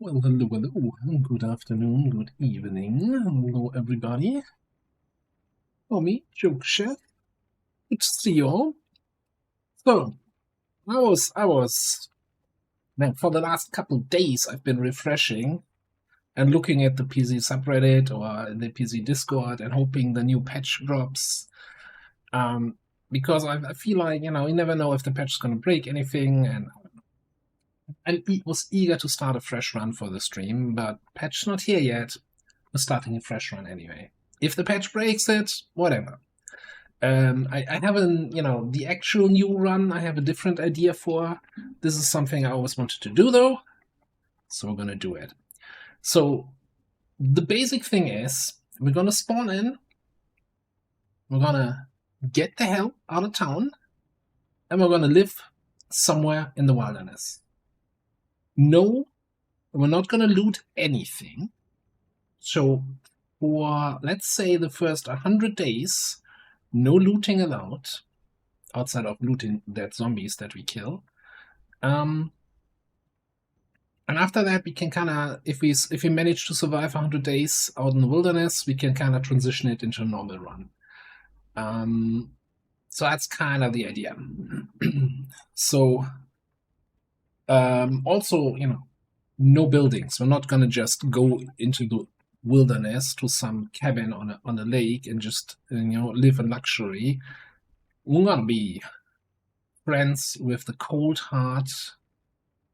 Well, hello. Good afternoon, good evening. Hello, everybody. Oh, me, Joke Chef. Good to see you all. So, man, for the last couple of days, I've been refreshing and looking at the PC subreddit or the PC Discord and hoping the new patch drops. Because I feel like, you never know if the patch is going to break anything, and I was eager to start a fresh run for the stream, but patch not here yet. We're starting a fresh run anyway. If the patch breaks it, whatever. I haven't, the actual new run I have a different idea for. This is something I always wanted to do, though, so we're gonna do it. So the basic thing is we're gonna spawn in, we're gonna get the hell out of town, and we're gonna live somewhere in the wilderness. No, we're not gonna loot anything. So for, let's say, the first 100 days, no looting allowed, outside of looting dead zombies that we kill. And after that, we can kind of, if we manage to survive 100 days out in the wilderness, we can kind of transition it into a normal run. So that's kind of the idea. So also, no buildings. We're not gonna just go into the wilderness to some cabin on a lake and just live in luxury. We're gonna be friends with the cold, hard,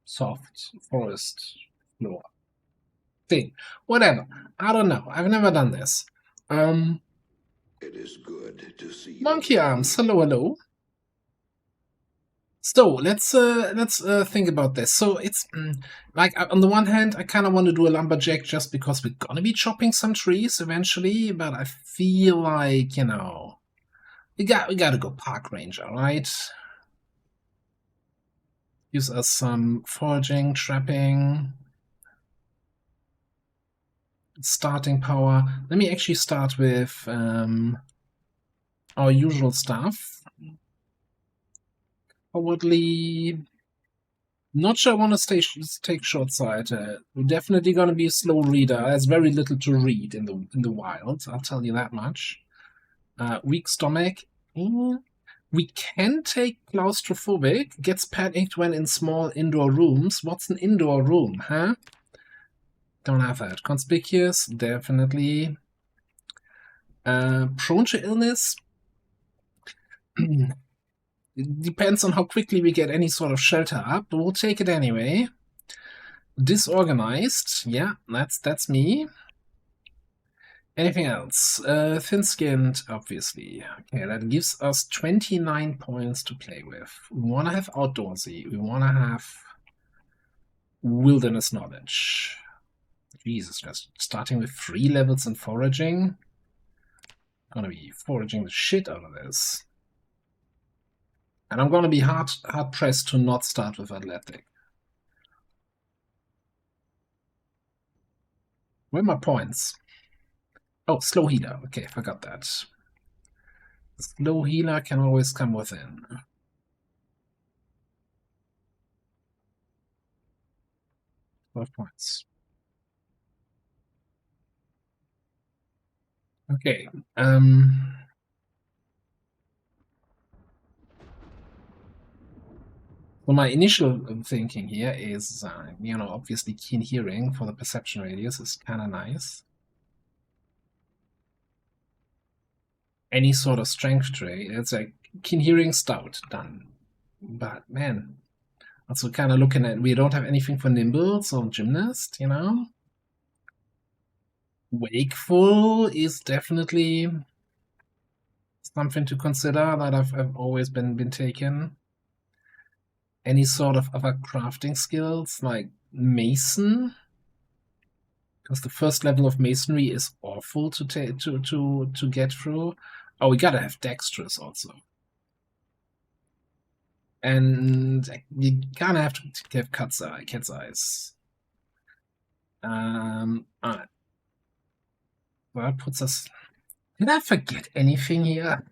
soft forest floor thing. Whatever. I don't know. I've never done this. It is good to see you. Monkey Arms. Hello. So let's think about this. So it's like, on the one hand, I kind of want to do a lumberjack just because we're gonna be chopping some trees eventually, but I feel like, we gotta go park ranger, right? Use us some foraging, trapping, starting power. Let me actually start with our usual stuff. Probably not sure I want to take short sight. We're definitely going to be a slow reader. There's very little to read in the wild, I'll tell you that much. Weak stomach. We can take claustrophobic. Gets panicked when in small indoor rooms. What's an indoor room, huh? Don't have that. Conspicuous, definitely. Prone to illness. It depends on how quickly we get any sort of shelter up, but we'll take it anyway. Disorganized, yeah, that's me. Anything else? Thin-skinned, obviously. Okay, that gives us 29 points to play with. We want to have outdoorsy. We want to have wilderness knowledge. Jesus Christ, starting with 3 levels in foraging. Gonna be foraging the shit out of this. And I'm going to be hard-pressed to not start with athletic. Where are my points? Oh, slow healer. Okay, forgot that. Slow healer can always come within. Twelve points. Okay. So my initial thinking here is, obviously keen hearing for the perception radius is kind of nice. Any sort of strength trait, it's like keen hearing, stout, done. But man, also kind of looking at, we don't have anything for nimbles or gymnast, Wakeful is definitely something to consider that I've always been taken. Any sort of other crafting skills, like mason, because the first level of masonry is awful to get through. Oh, we gotta have dexterous also, and you kind of have to have cat's eyes. Alright. Well, that puts us. Did I forget anything here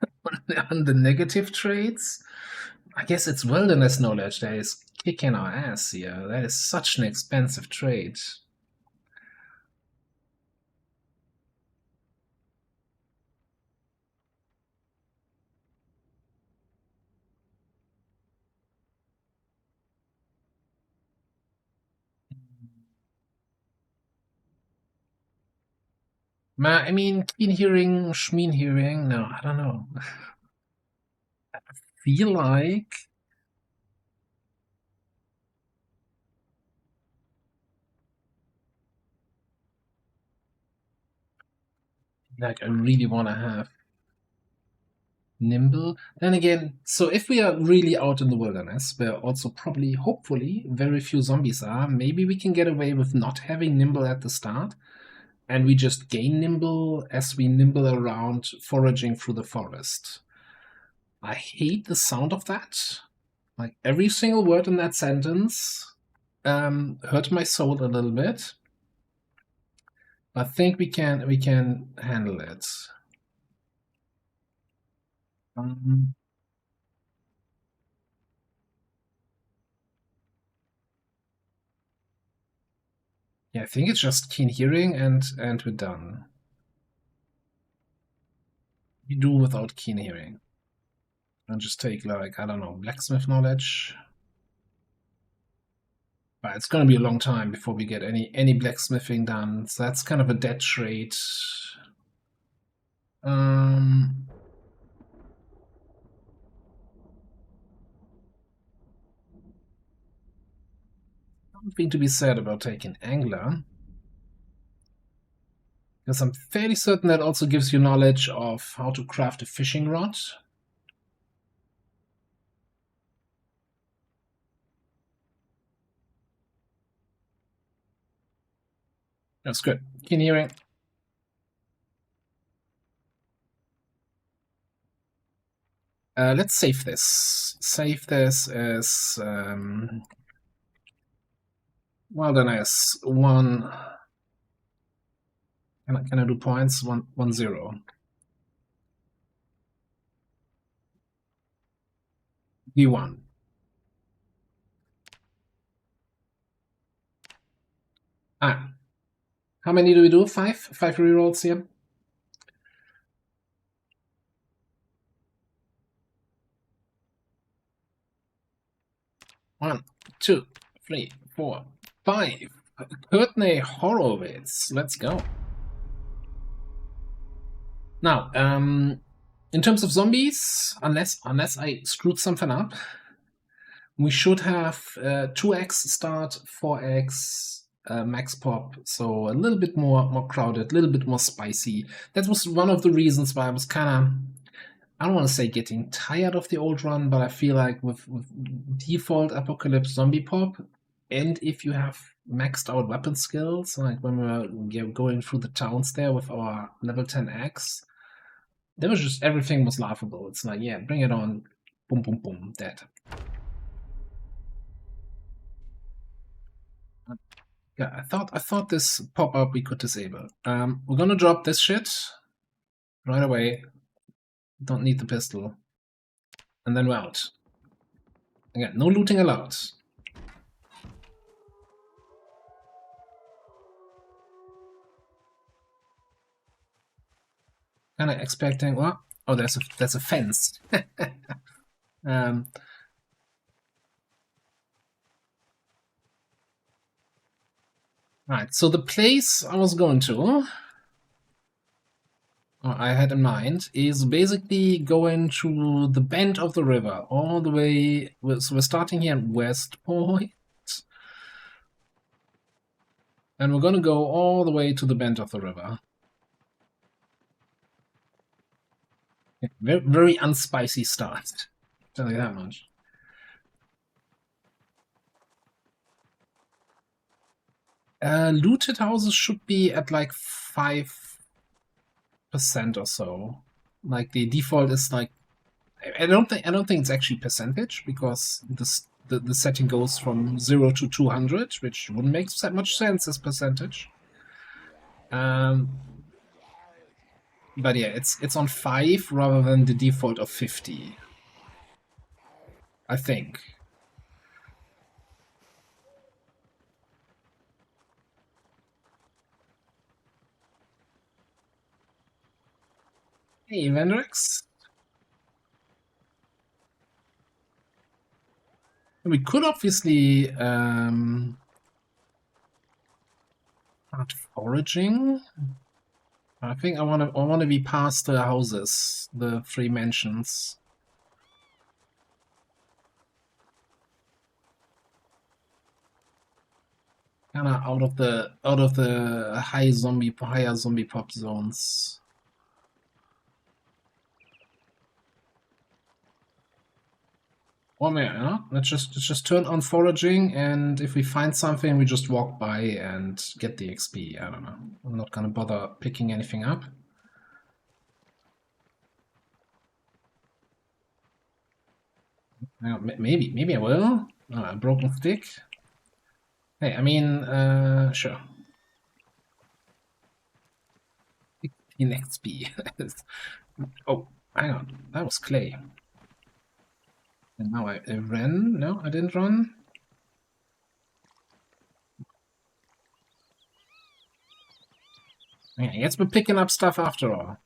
on the negative traits? I guess it's wilderness knowledge that is kicking our ass here. That is such an expensive trait. I mean, keen hearing, schmeen hearing. No, I don't know. I feel like I really want to have nimble. Then again, so if we are really out in the wilderness, where also probably, hopefully, very few zombies are, maybe we can get away with not having nimble at the start, and we just gain nimble as we nimble around foraging through the forest. I hate the sound of that. Like every single word in that sentence hurt my soul a little bit. I think we can handle it. Yeah, I think it's just keen hearing and we're done. We do without keen hearing. And just take like, I don't know, blacksmith knowledge. But it's gonna be a long time before we get any blacksmithing done. So that's kind of a dead trait. Something to be said about taking angler. Because I'm fairly certain that also gives you knowledge of how to craft a fishing rod. That's good. Keen hearing. Let's save this. Save this as wilderness 1. Can I do points? 1-0. D1. How many do we do? 5? 5 rerolls here. One, 2, 3, 4, 5. Courtney Horowitz. Let's go. Now, in terms of zombies, unless I screwed something up, we should have 2x start, 4x max pop, so a little bit more crowded, a little bit more spicy. That was one of the reasons why I was kind of, I don't want to say getting tired of the old run, but I feel like with default Apocalypse zombie pop, and if you have maxed out weapon skills, like when we were going through the towns there with our level 10 axe, there was just everything was laughable. It's like, yeah, bring it on, boom, boom, boom, dead. Yeah, I thought this pop-up we could disable. We're gonna drop this shit right away. Don't need the pistol. And then we're out. Again, no looting allowed. Kinda expecting what? Oh, there's a fence. Right, so the place I was going to, or I had in mind, is basically going to the bend of the river, all the way. So we're starting here at West Point, and we're gonna go all the way to the bend of the river. Very, very unspicy start. Tell you that much. Looted houses should be at like 5% or so. Like the default is like, I don't think it's actually percentage, because the setting goes from 0 to 200, which wouldn't make that much sense as percentage. But yeah, it's on 5 rather than the default of 50, I think. Hey, Vendrix. We could obviously start foraging. I think I wanna be past the houses, the 3 mansions. Kinda out of the higher zombie pop zones. Oh man, yeah? Let's just turn on foraging, and if we find something, we just walk by and get the XP. I don't know. I'm not gonna bother picking anything up. Maybe I will. A broken stick. Hey, I mean, sure. 16 XP. Oh, hang on. That was clay. And now I ran. No, I didn't run. Yeah, I guess we're picking up stuff after all. At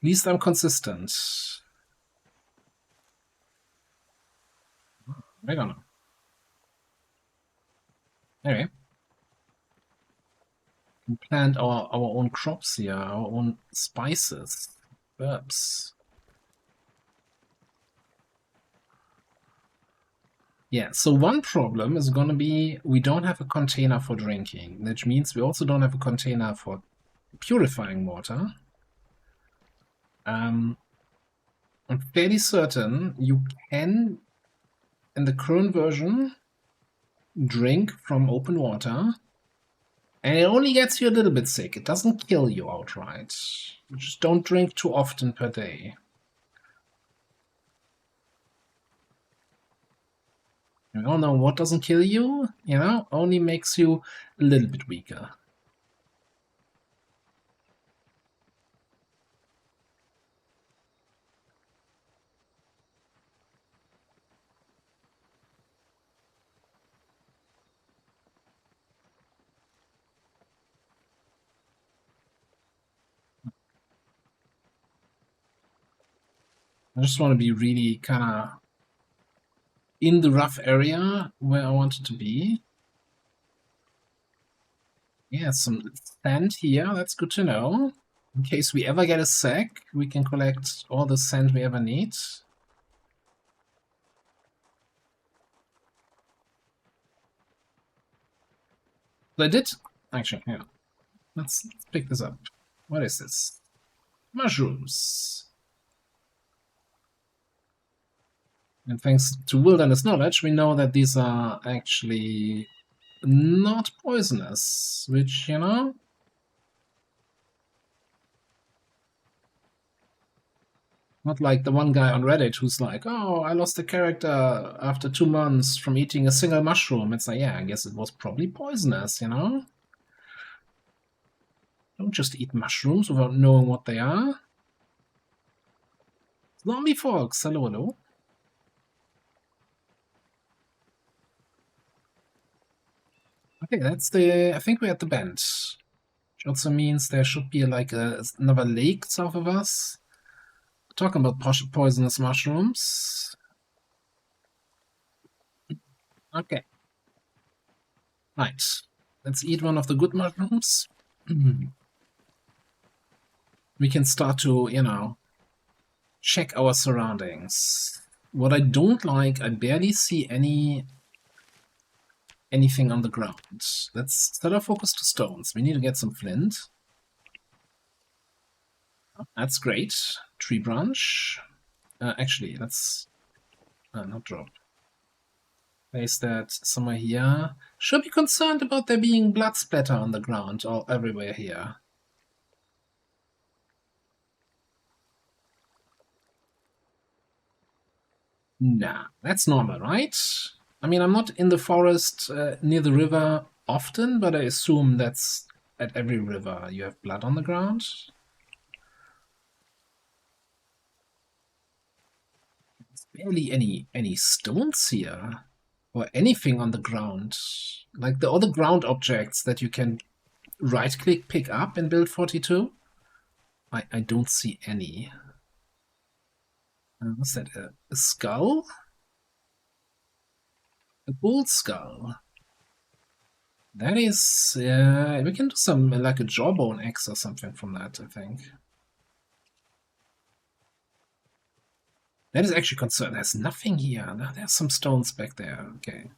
least I'm consistent. I don't know. Anyway. We can plant our own crops here, our own spices, herbs. Yeah, so one problem is going to be we don't have a container for drinking, which means we also don't have a container for purifying water. I'm fairly certain you can, in the current version, drink from open water, and it only gets you a little bit sick. It doesn't kill you outright. You just don't drink too often per day. We all know what doesn't kill you, only makes you a little bit weaker. I just want to be really kind of in the rough area where I want it to be. Yeah, some sand here, that's good to know. In case we ever get a sack, we can collect all the sand we ever need. So I did, actually, yeah. Let's pick this up. What is this? Mushrooms. And thanks to wilderness knowledge, we know that these are actually not poisonous, which, not like the one guy on Reddit who's like, oh, I lost a character after 2 months from eating a single mushroom. It's like, yeah, I guess it was probably poisonous, Don't just eat mushrooms without knowing what they are. Zombie folks, hello. Okay, I think we're at the bend. Which also means there should be like another lake south of us. Talking about poisonous mushrooms. Okay. Right. Let's eat one of the good mushrooms. We can start to, check our surroundings. What I don't like, I barely see anything on the ground. Let's set our focus to stones. We need to get some flint. That's great. Tree branch. Actually, let's not drop. Place that somewhere here. Should be concerned about there being blood splatter on the ground or everywhere here. Nah, that's normal, right? I mean, I'm not in the forest near the river often, but I assume that's at every river you have blood on the ground. There's barely any stones here or anything on the ground. Like the other ground objects that you can right-click pick up in Build 42. I don't see any. What's that? A skull? A bull skull. That is, we can do some like a jawbone X or something from that, I think. That is actually concerned. There's nothing here. There's some stones back there. Okay.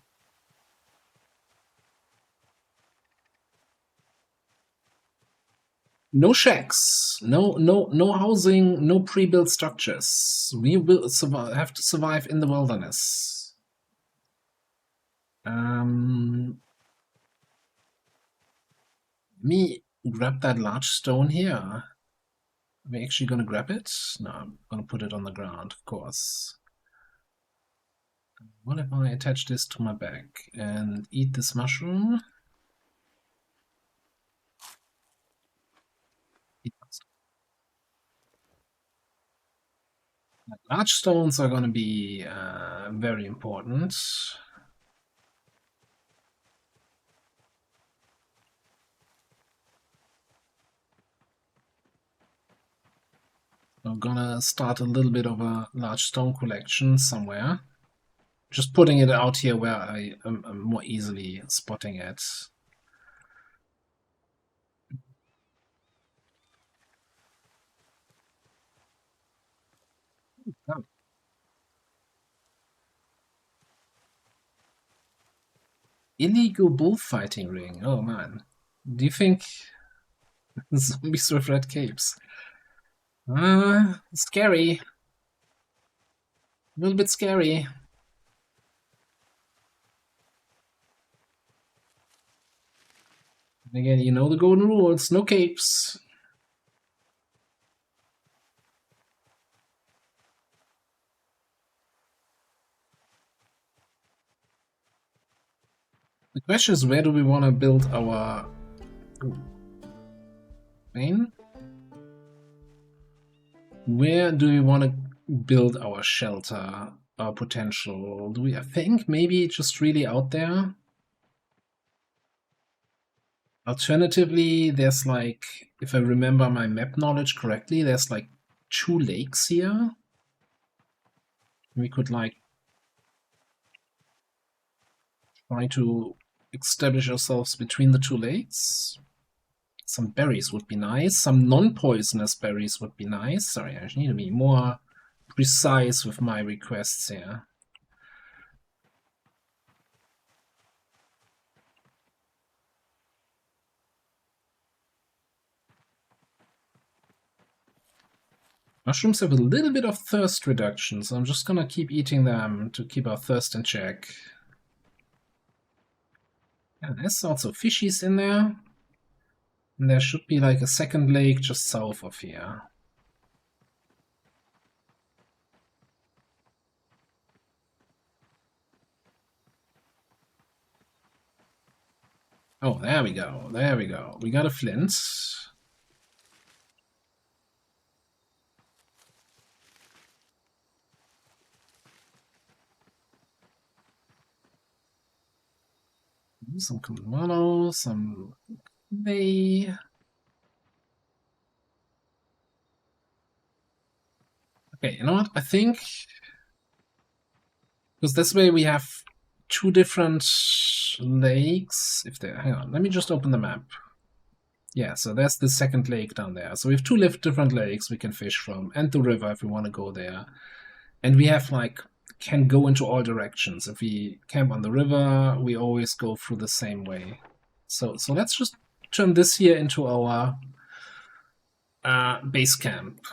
No shacks, no housing, no pre-built structures. We will have to survive in the wilderness. Me grab that large stone here. Are we actually gonna grab it? No, I'm gonna put it on the ground, of course. What if I attach this to my back and eat this mushroom? Large stones are going to be very important. I'm gonna start a little bit of a large stone collection somewhere. Just putting it out here where I am more easily spotting it. Oh. Illegal bullfighting ring. Oh man. Do you think zombies with red capes? Scary. A little bit scary. And again, you know the golden rules, no capes. The question is, where do we want to build our main? Where do we want to build our shelter, our potential? Do we think maybe just really out there? Alternatively, there's like, if I remember my map knowledge correctly, there's like 2 lakes here. We could like try to establish ourselves between the 2 lakes. Some berries would be nice. Some non-poisonous berries would be nice. Sorry, I need to be more precise with my requests here. Mushrooms have a little bit of thirst reduction, so I'm just gonna keep eating them to keep our thirst in check. Yeah, there's also fishies in there. And there should be like a second lake just south of here. Oh, there we go. There we go. We got a flint. Some Kumano, some clay. Okay, you know what? I think because this way we have 2 different lakes. If they hang on, let me just open the map. Yeah, so there's the second lake down there. So we have 2 different lakes we can fish from, and the river if we want to go there. And we have like can go into all directions. If we camp on the river, we always go through the same way. So let's just turn this here into our base camp.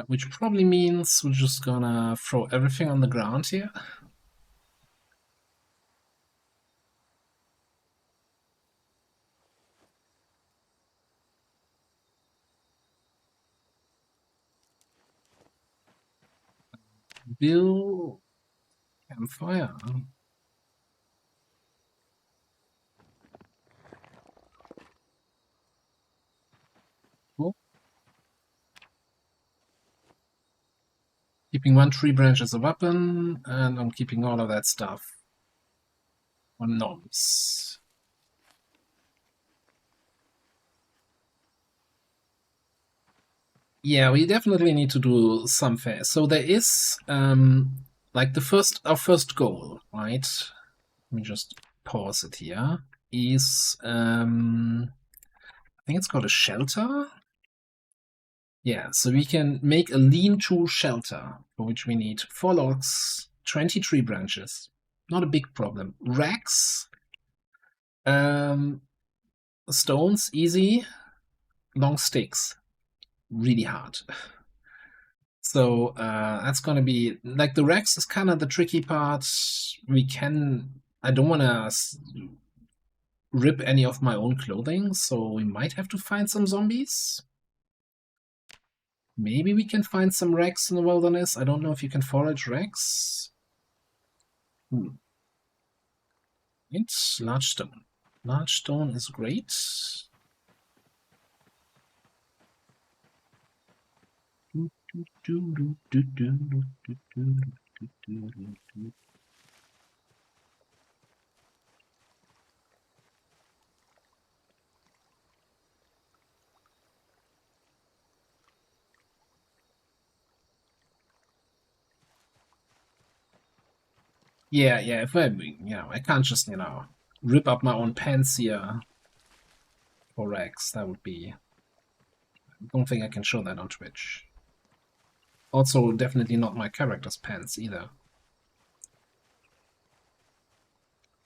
Which probably means we're just gonna throw everything on the ground here. Build campfire. Cool. Keeping 1 tree branch as a weapon, and I'm keeping all of that stuff on gnomes. Yeah, we definitely need to do something. So there is like our first goal, right? me just pause it here, is, I think it's called a shelter. Yeah, so we can make a lean-to shelter, for which we need 4 logs, 20 tree branches. Not a big problem. Racks, stones, easy. Long sticks, really hard. So that's gonna be like the racks is kind of the tricky part. I don't want to rip any of my own clothing, so we might have to find some zombies. Maybe we can find some wrecks in the wilderness. I don't know if you can forage wrecks. It's large stone. Large stone is great. Yeah, if I can't just, rip up my own pants here for Rex. That would be... I don't think I can show that on Twitch. Also, definitely not my character's pants either.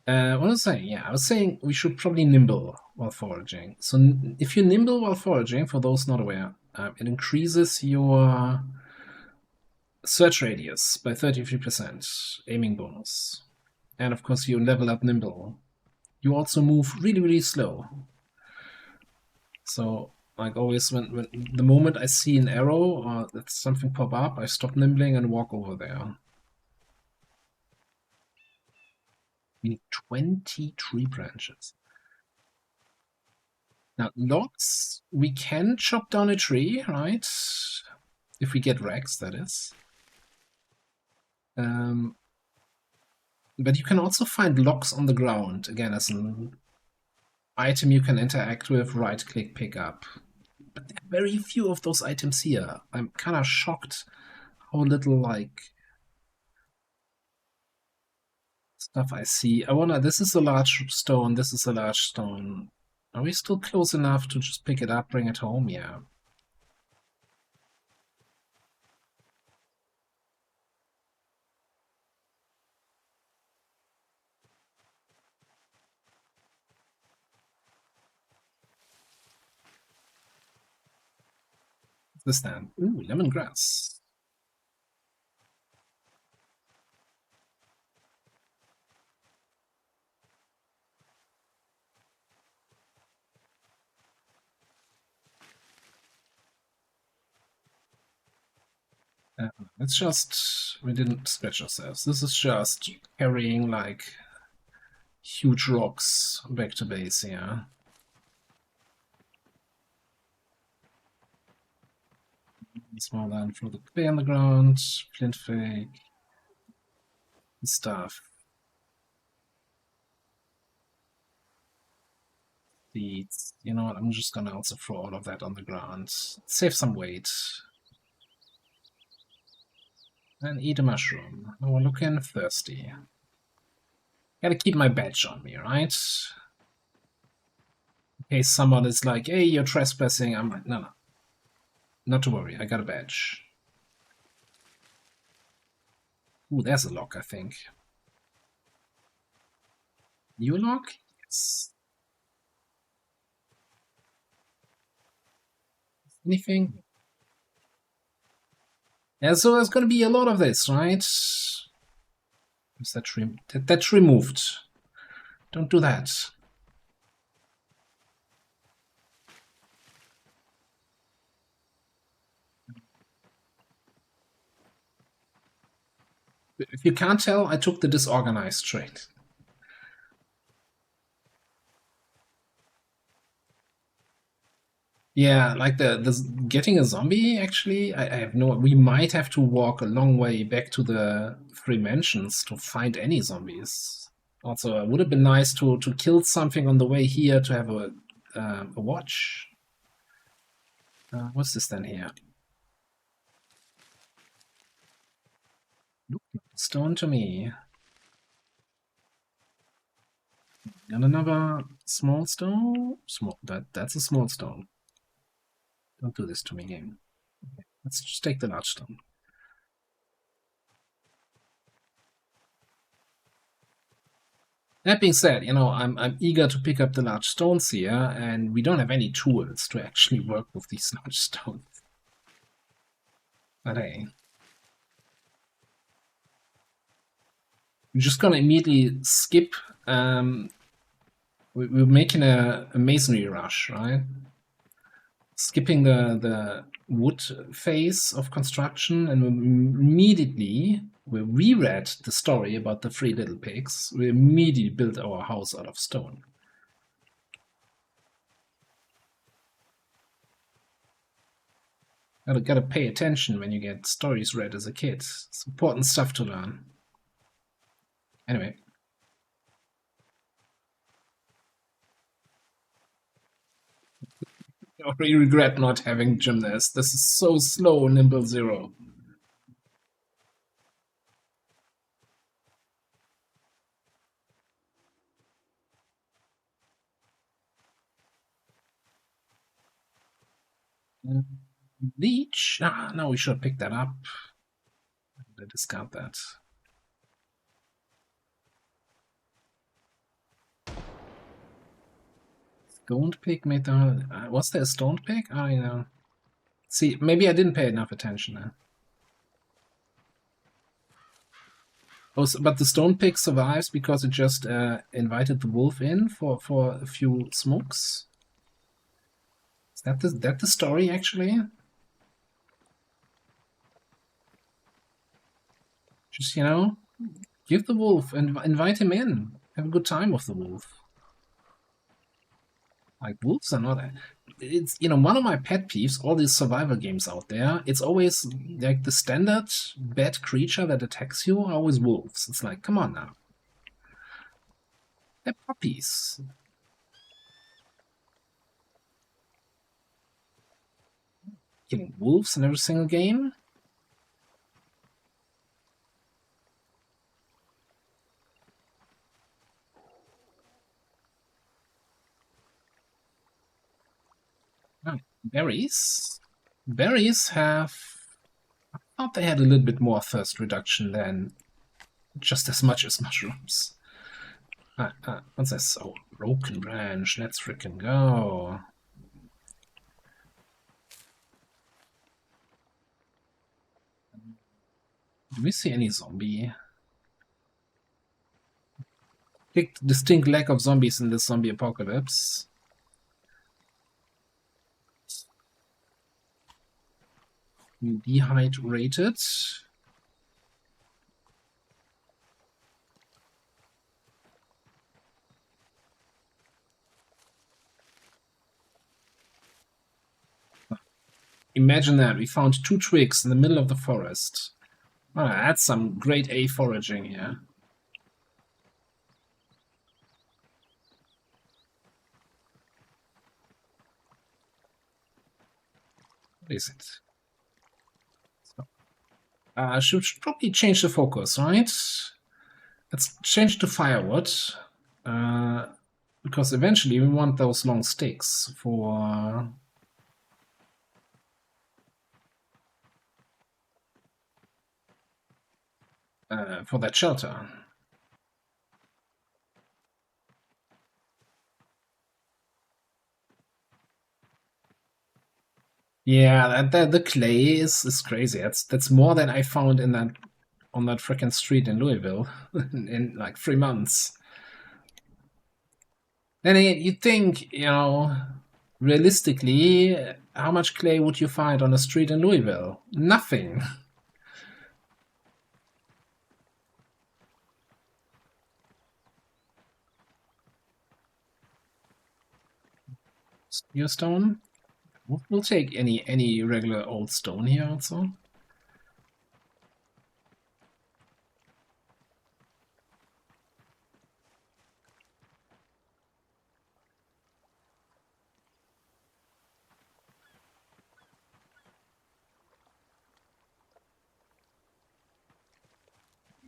What was I saying? Yeah, I was saying we should probably nimble while foraging. So if you nimble while foraging, for those not aware, it increases your search radius by 33%, aiming bonus. And of course, you level up nimble. You also move really, really slow. So, like always, when the moment I see an arrow or something pop up, I stop nimbling and walk over there. We need 20 tree branches. Now, logs, we can chop down a tree, right? If we get Rex, that is. But you can also find logs on the ground, again, as an item you can interact with, right-click, pick up. But there are very few of those items here. I'm kind of shocked how little, stuff I see. This is a large stone, this is a large stone. Are we still close enough to just pick it up, bring it home? Yeah. What's this then? Ooh, lemongrass. It's just, we didn't scratch ourselves. This is just carrying huge rocks back to base, yeah. Small land for the clay on the ground, flint fake, stuff. Seeds. You know what, I'm just gonna also throw all of that on the ground. Save some weight. And eat a mushroom. Oh, we're looking thirsty. Gotta keep my badge on me, right? In case someone is like, hey, you're trespassing, I'm like, no. Not to worry, I got a badge. Ooh, there's a lock, I think. New lock? Yes. Anything? Yeah, so there's gonna be a lot of this, right? Is that's removed. Don't do that. If you can't tell, I took the disorganized trade. Yeah, like the getting a zombie, actually, I have no... We might have to walk a long way back to the 3 mansions to find any zombies. Also, it would have been nice to kill something on the way here to have a watch. What's this then here? Look, stone to me. Got another small stone. That's a small stone. Don't do this to me, game. Okay, let's just take the large stone. That being said, I'm eager to pick up the large stones here, and we don't have any tools to actually work with these large stones. But hey. We're just gonna immediately skip. We're making a masonry rush, right? Skipping the wood phase of construction, and we reread the story about the 3 little pigs. We immediately built our house out of stone. Gotta pay attention when you get stories read as a kid. It's important stuff to learn. Anyway. I really regret not having gymnast. This is so slow, Nimble Zero. Leech? No, we should pick that up. Discount that. Stoned pig made the... was there a stoned pig? I know. See, maybe I didn't pay enough attention there. Oh, but the stone pig survives because it just invited the wolf in for a few smokes? Is that the story, actually? Just, give the wolf and invite him in. Have a good time with the wolf. Like, wolves are not... It's, one of my pet peeves, all these survival games out there, it's always, like, the standard bad creature that attacks you are always wolves. It's like, come on now. They're puppies. Killing wolves in every single game? Oh, berries? Berries have... I thought they had a little bit more thirst reduction than just as much as mushrooms. What's this? Oh, broken branch. Let's frickin' go. Do we see any zombie? Distinct lack of zombies in this zombie apocalypse. Dehydrated. Imagine that, we found 2 twigs in the middle of the forest. That's some grade A foraging here. What is it? Should probably change the focus, right? Let's change to firewood. Because eventually we want those long sticks for... for that shelter. Yeah, the clay is crazy. That's more than I found on that frickin' street in Louisville in like 3 months. And you'd think, realistically, how much clay would you find on a street in Louisville? Nothing. Spear stone? We'll take any regular old stone here also.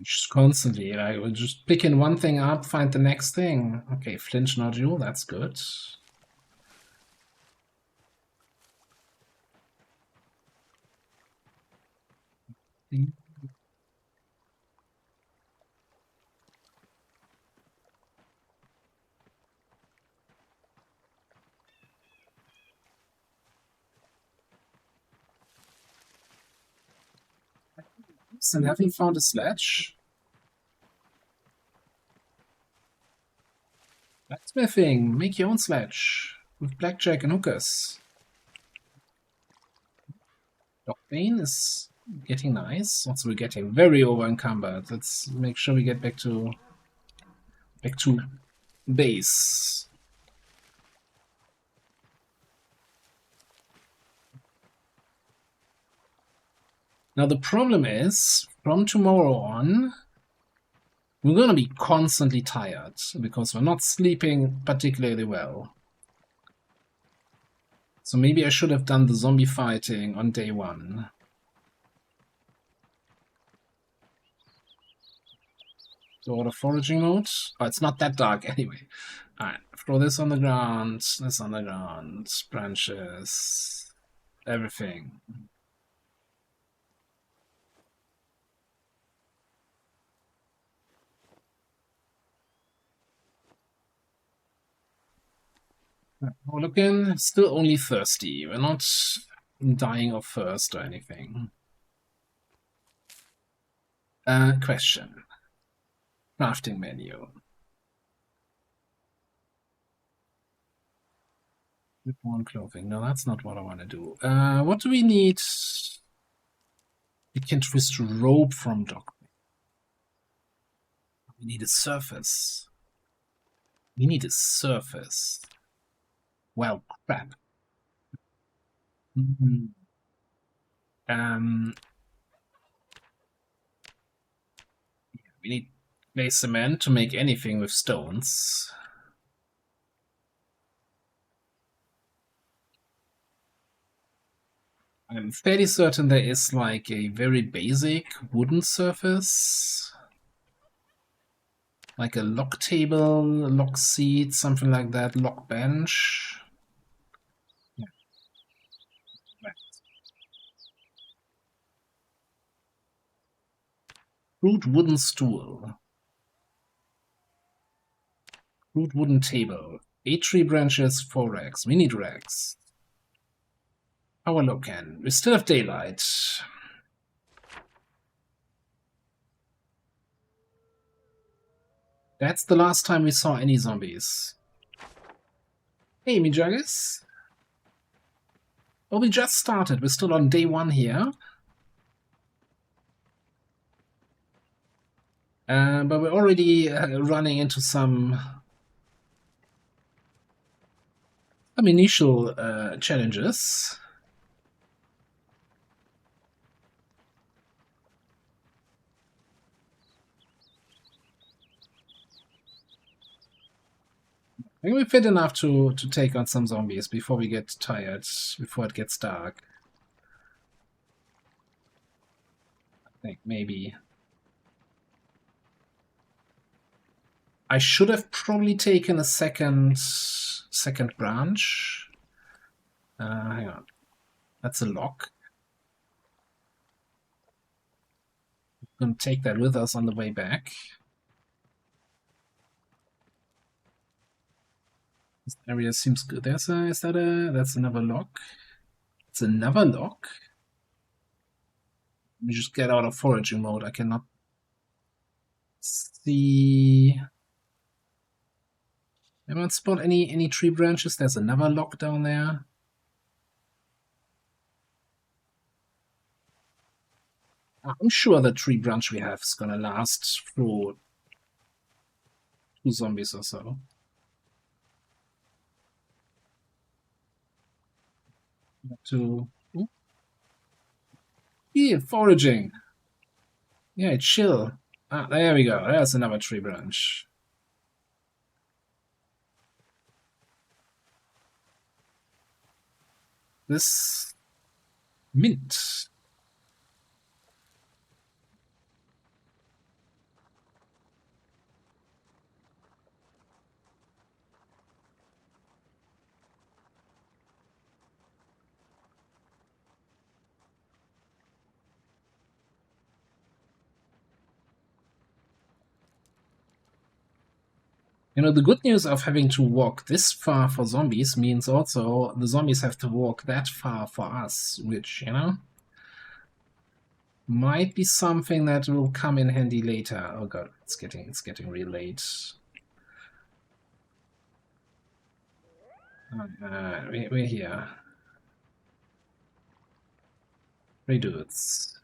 Just constantly, I would just picking one thing up, find the next thing. Okay, flinch nodule, that's good. And have you found a sledge? Blacksmithing, make your own sledge with blackjack and hookers. Dockbane is getting nice. Also, we're getting very over encumbered. Let's make sure we get back to base. Now the problem is, from tomorrow on, we're gonna be constantly tired because we're not sleeping particularly well. So maybe I should have done the zombie fighting on day 1. So auto foraging mode. Oh, it's not that dark anyway. Alright, throw this on the ground, this on the ground, branches, everything. We're looking still only thirsty. We're not dying of thirst or anything. Question. Crafting menu. One clothing. No, that's not what I want to do. What do we need? We can twist rope from dock. We need a surface. We need a surface. Well, crap. We need clay cement to make anything with stones. I'm fairly certain there is like a very basic wooden surface. Like a lock table, lock seat, something like that, lock bench. Yeah. Right. Crude wooden stool. Crude wooden table. 8 tree branches, 4 rags. We need rags. Power locan. We still have daylight. That's the last time we saw any zombies. Hey, Mijagus. Well, we just started. We're still on day 1 here. But we're already running into some initial challenges. I think we're fit enough to take on some zombies before we get tired, before it gets dark. I think maybe. I should have probably taken a second branch. Hang on. That's a lock. We're gonna take that with us on the way back. This area seems good. That's another lock. It's another lock. Let me just get out of foraging mode. I cannot see. Anyone spot any tree branches? There's another lock down there. I'm sure the tree branch we have is gonna last through 2 zombies or so. To yeah, foraging. Yeah, chill. Ah, there we go. There's another tree branch. This mint. You know, the good news of having to walk this far for zombies means also the zombies have to walk that far for us, which, you know, might be something that will come in handy later. Oh god, it's getting real late. We're here. 3 dudes.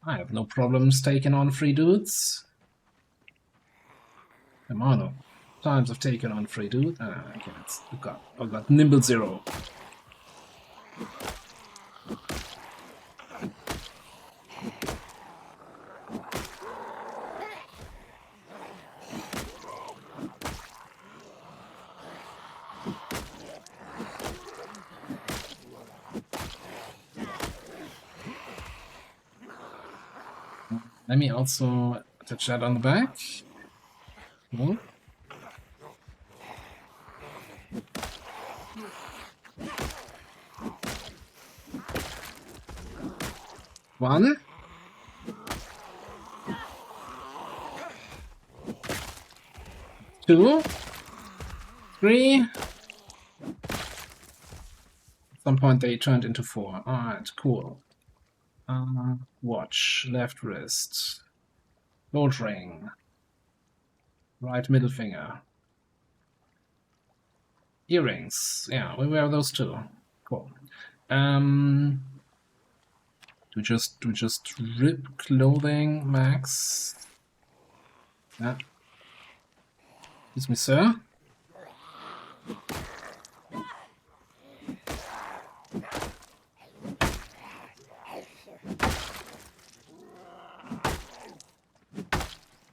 I have no problems taking on 3 dudes. Come on, times I've taken on 3 dudes. Okay, oh god, Nimble Zero. Let me also touch that on the back. Cool. One. 2. 3. At some point they turned into 4. Alright, cool. Watch, left wrist. Gold ring. Right middle finger. Earrings. Yeah, we wear those too. Cool. Do we just rip clothing, Max? Yeah. Excuse me, sir.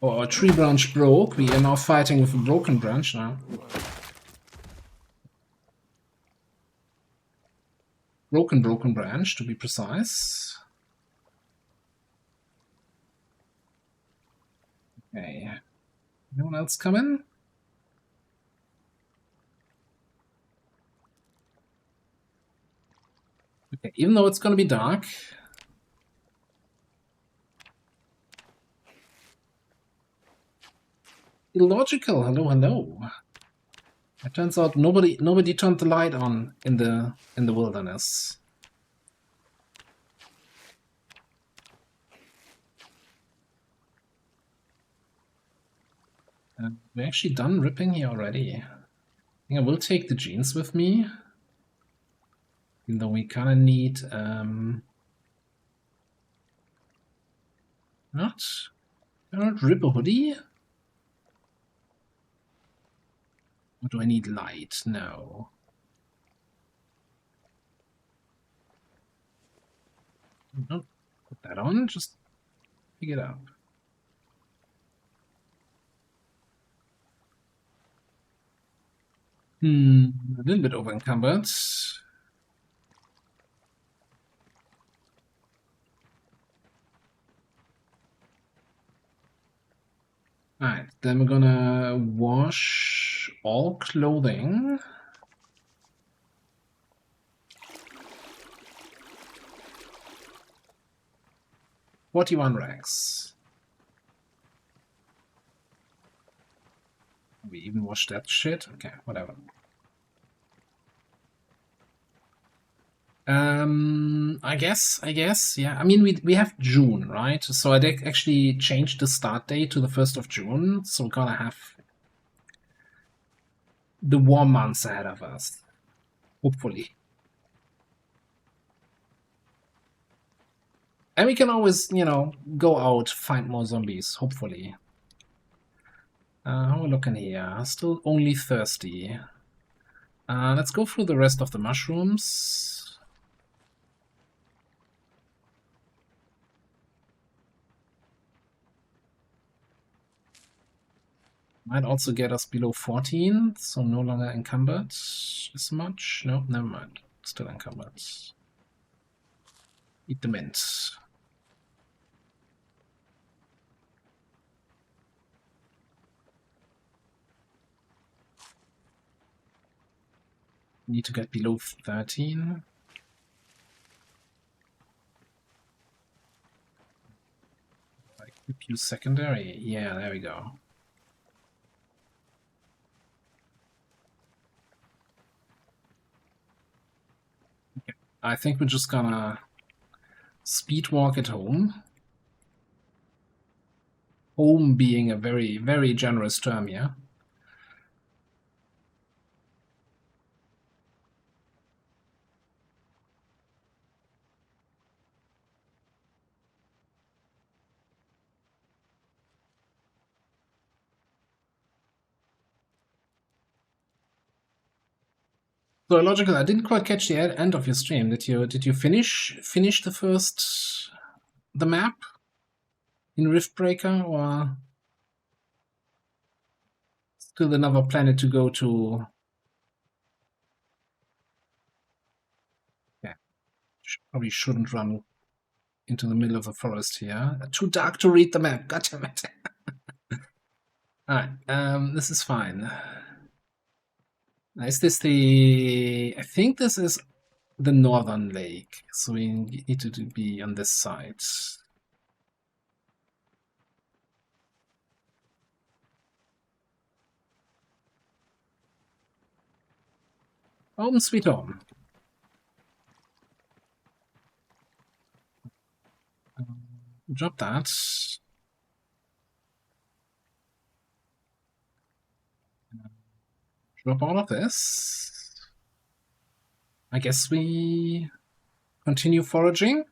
Oh, our tree branch broke. We are now fighting with a broken branch now. Broken branch, to be precise. Okay. Anyone else coming? Okay, even though it's gonna be dark. Illogical. Hello, hello. It turns out nobody turned the light on in the wilderness. We're actually done ripping here already. I think I will take the jeans with me. Even though we kinda need not rip a hoodie? Or do I need light? No. Don't put that on, just pick it up. A little bit over encumbered. Alright, then we're gonna wash all clothing. $41 rags. We even wash that shit? Okay, whatever. I guess, yeah. I mean, we have June, right? So I actually changed the start date to the 1st of June, so we're gonna have the warm months ahead of us. Hopefully. And we can always, you know, go out, find more zombies, hopefully. How are we looking here? Still only thirsty. Let's go through the rest of the mushrooms. Might also get us below 14, so no longer encumbered as much. No, never mind. Still encumbered. Eat the mint. Need to get below 13. Equip you secondary. Yeah, there we go. I think we're just gonna speed walk it home. Home being a very, very generous term here. So Logical, I didn't quite catch the end of your stream. Did you finish the map in Riftbreaker, or still another planet to go to? Yeah, probably shouldn't run into the middle of the forest here. Too dark to read the map. God damn it. All right, this is fine. Is this the? I think this is the northern lake, so we need to be on this side. Home sweet home. Drop that. Drop all of this. I guess we continue foraging.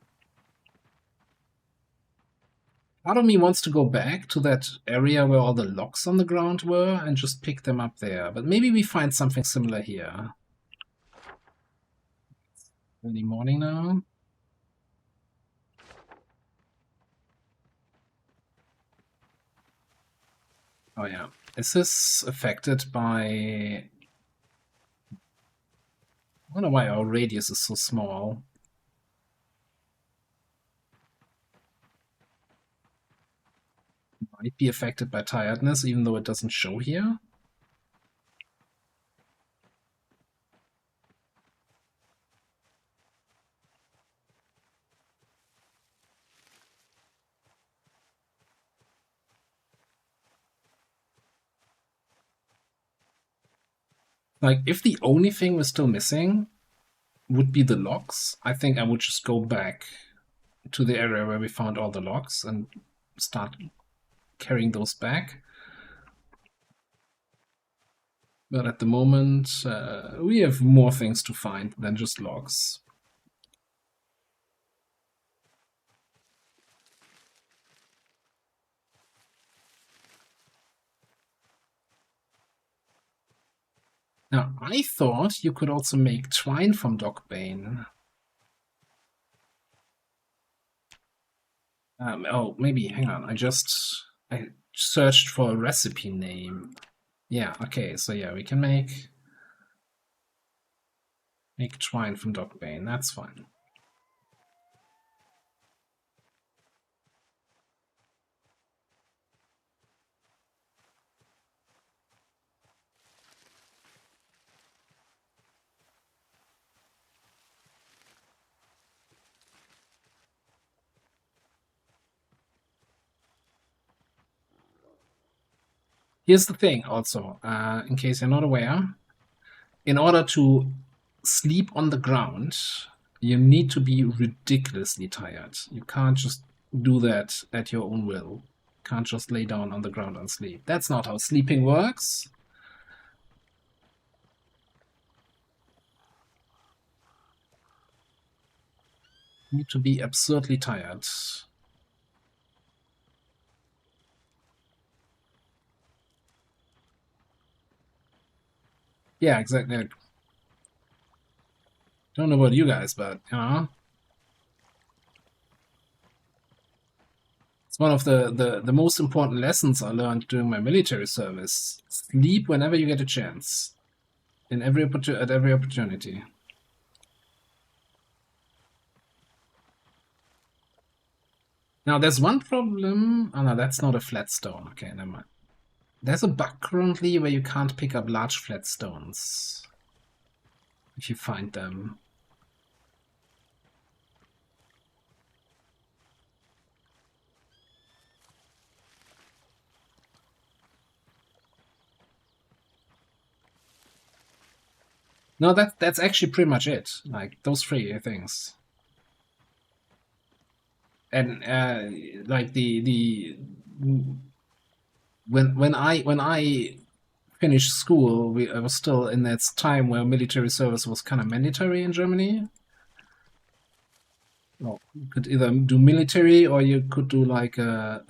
Part of me wants to go back to that area where all the logs on the ground were and just pick them up there. But maybe we find something similar here. Early morning now. Oh yeah. Is this affected by... I wonder why our radius is so small. Might be affected by tiredness, even though it doesn't show here. Like, if the only thing we're still missing would be the logs, I think I would just go back to the area where we found all the logs and start carrying those back. But at the moment, we have more things to find than just logs. Now, I thought you could also make twine from dogbane. Oh, maybe, hang on, I searched for a recipe name. Yeah, okay, so yeah, we can make twine from dogbane, that's fine. Here's the thing also, in case you're not aware, in order to sleep on the ground, you need to be ridiculously tired. You can't just do that at your own will. You can't just lay down on the ground and sleep. That's not how sleeping works. You need to be absurdly tired. Yeah, exactly. Don't know about you guys, but it's one of the most important lessons I learned during my military service. Sleep whenever you get a chance, at every opportunity. Now there's one problem. Oh no, that's not a flat stone. Okay, never mind. There's a bug currently where you can't pick up large flat stones if you find them. No, that's actually pretty much it. Like those three things. And like the when I finished school, I was still in that time where military service was kind of mandatory in Germany. Well, you could either do military or you could do like a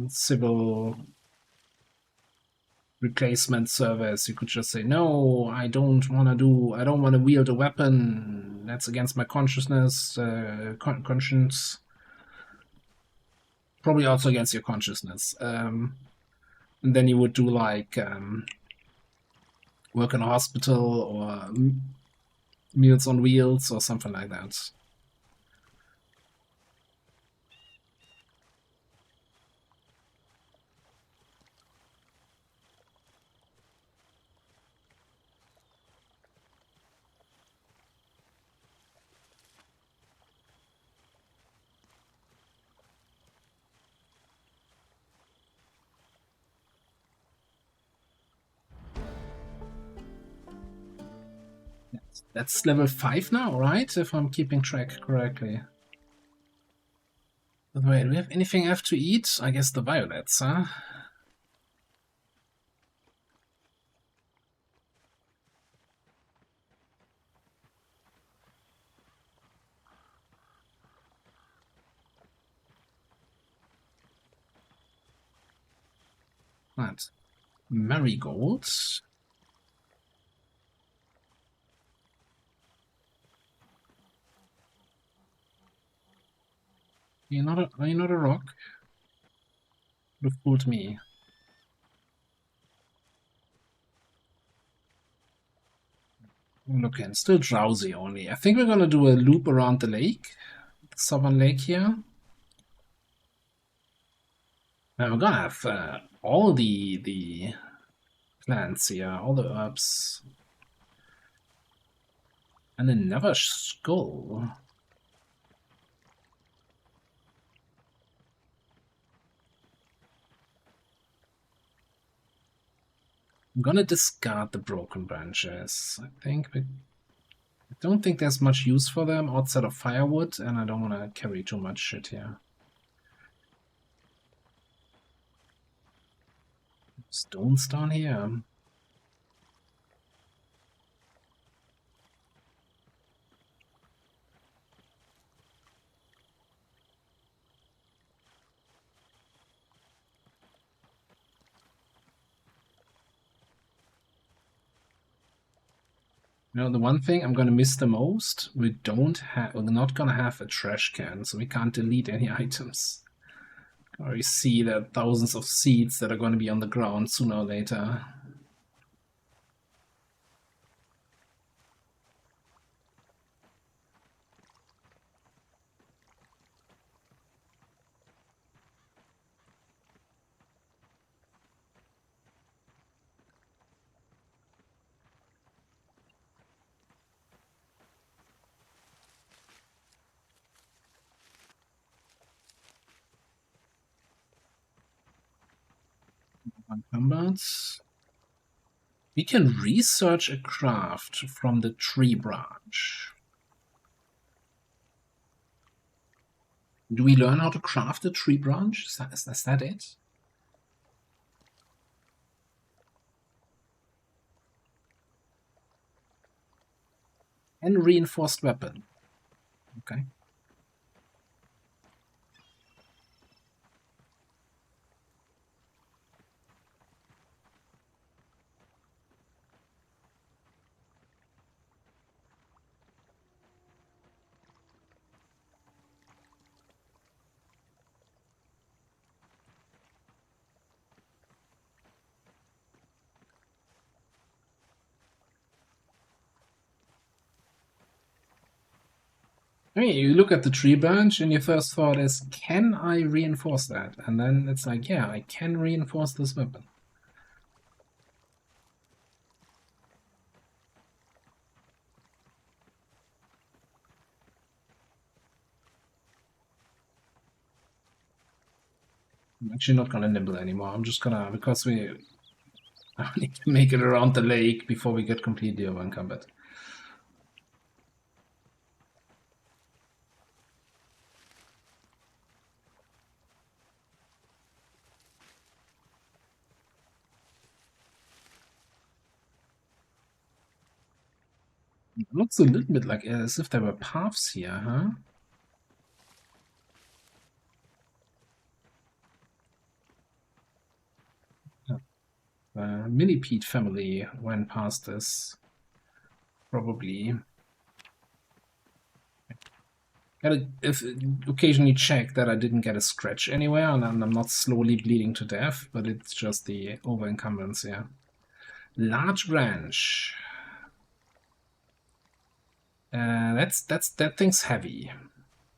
civil replacement service. You could just say, no, I don't want to wield a weapon. That's against my consciousness, conscience. Probably also against your consciousness. And then you would do like work in a hospital or Meals on Wheels or something like that. That's level 5 now, right? If I'm keeping track correctly. By the way, do we have anything left to eat? I guess the violets, huh? Right. Marigolds. Are you not a rock? Would have fooled me. Okay, still drowsy only. I think we're gonna do a loop around the lake. The southern lake here. Now we're gonna have all the plants here, all the herbs. And another skull. I'm gonna discard the broken branches. I think I don't think there's much use for them outside of firewood, and I don't want to carry too much shit here. Stones down here. You know, the one thing I'm gonna miss the most, we're not gonna have a trash can, so we can't delete any items. Or you see the thousands of seeds that are gonna be on the ground sooner or later. Unencumbered. We can research a craft from the tree branch. Do we learn how to craft a tree branch? Is that it? And reinforced weapon. Okay. I mean, you look at the tree branch and your first thought is, can I reinforce that? And then it's like, yeah, I can reinforce this weapon. I'm actually not gonna nibble anymore. I'm just gonna, I need to make it around the lake before we get completely over encumbered. It looks a little bit like as if there were paths here, huh? The Millipede family went past this. Probably. Gotta occasionally check that I didn't get a scratch anywhere and I'm not slowly bleeding to death, but it's just the over encumbrance, yeah. Large branch. That thing's heavy.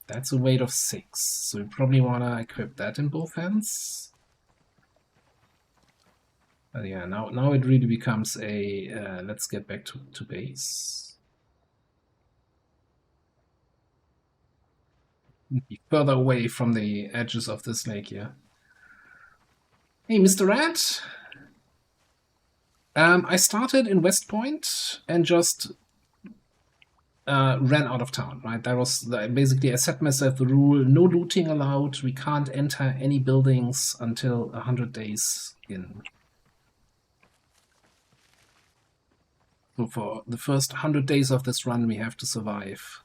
That's a weight of 6, so you probably wanna equip that in both hands. But yeah, now it really becomes a let's get back to base. Be further away from the edges of this lake here. Hey, Mr. Rat. I started in West Point and just ran out of town, right? That was basically, I set myself the rule, no looting allowed. We can't enter any buildings until 100 days in. So for the first 100 days of this run, we have to survive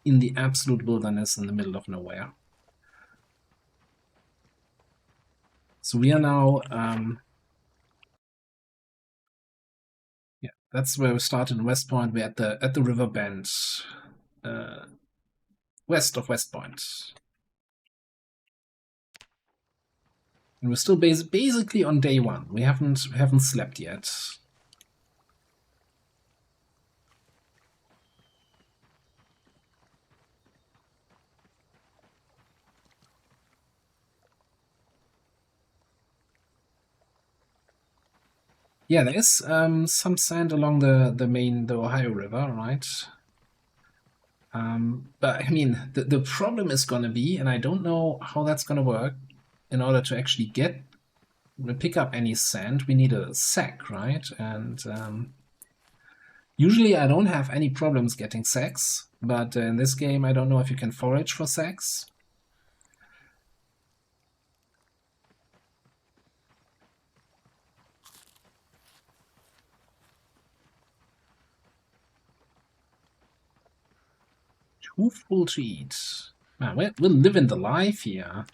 in the absolute wilderness in the middle of nowhere. So we are now, yeah, that's where we started in West Point. We're at the river bend, west of West Point. And we're still basically on day 1. We haven't slept yet. Yeah, there is some sand along the Ohio River, right? But I mean, the problem is gonna be, and I don't know how that's gonna work. In order to actually pick up any sand, we need a sack, right? And usually I don't have any problems getting sacks, but in this game I don't know if you can forage for sacks. Too full to eat. Man, we're living the life here.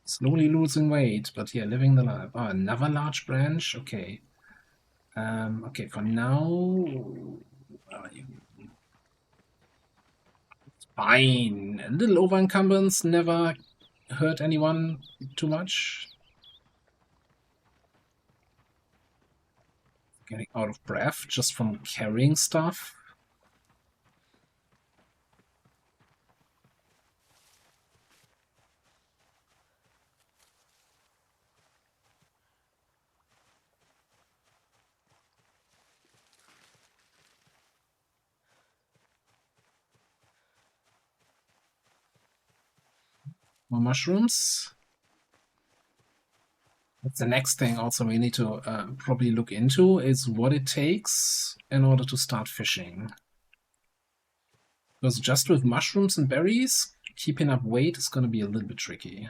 Slowly losing weight, but yeah, living the life. Oh, another large branch? Okay. Okay, for now... Fine. A little over encumbrance never hurt anyone too much. Getting out of breath just from carrying stuff. More mushrooms. That's the next thing also we need to probably look into is what it takes in order to start fishing. Because just with mushrooms and berries, keeping up weight is going to be a little bit tricky.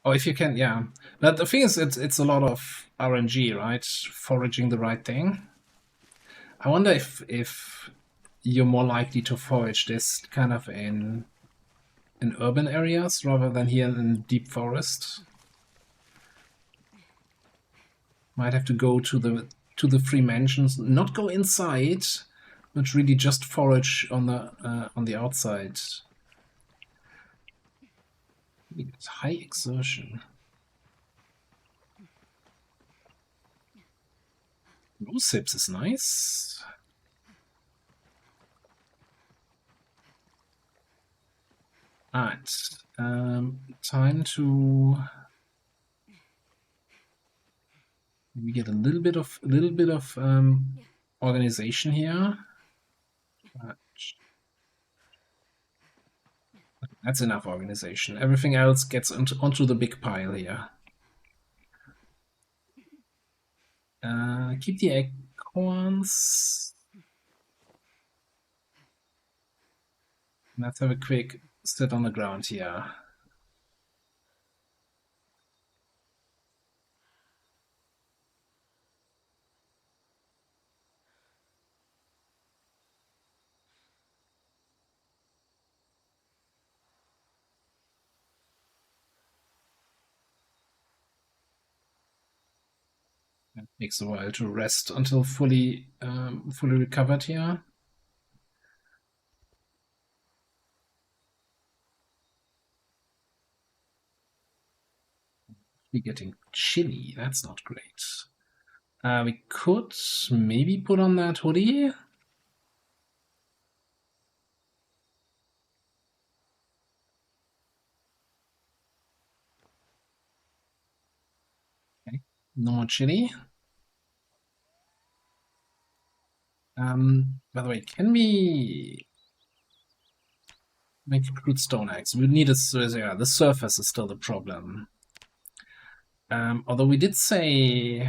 Oh, if you can, yeah. But the thing is, it's a lot of RNG, right? Foraging the right thing. I wonder if you're more likely to forage this kind of in urban areas rather than here in deep forest. Might have to go to the free mansions, not go inside, but really just forage on the outside. It's high exertion. No sips is nice. Alright, time to we get a little bit of organization here. That's enough organization. Everything else gets onto the big pile here. keep the acorns. Let's have a quick sit on the ground here. It takes a while to rest until fully recovered here. We're getting chilly. That's not great. We could maybe put on that hoodie. Okay, no more chili. By the way, can we make a crude stone axe? We need a, yeah, the surface is still the problem. Although we did say,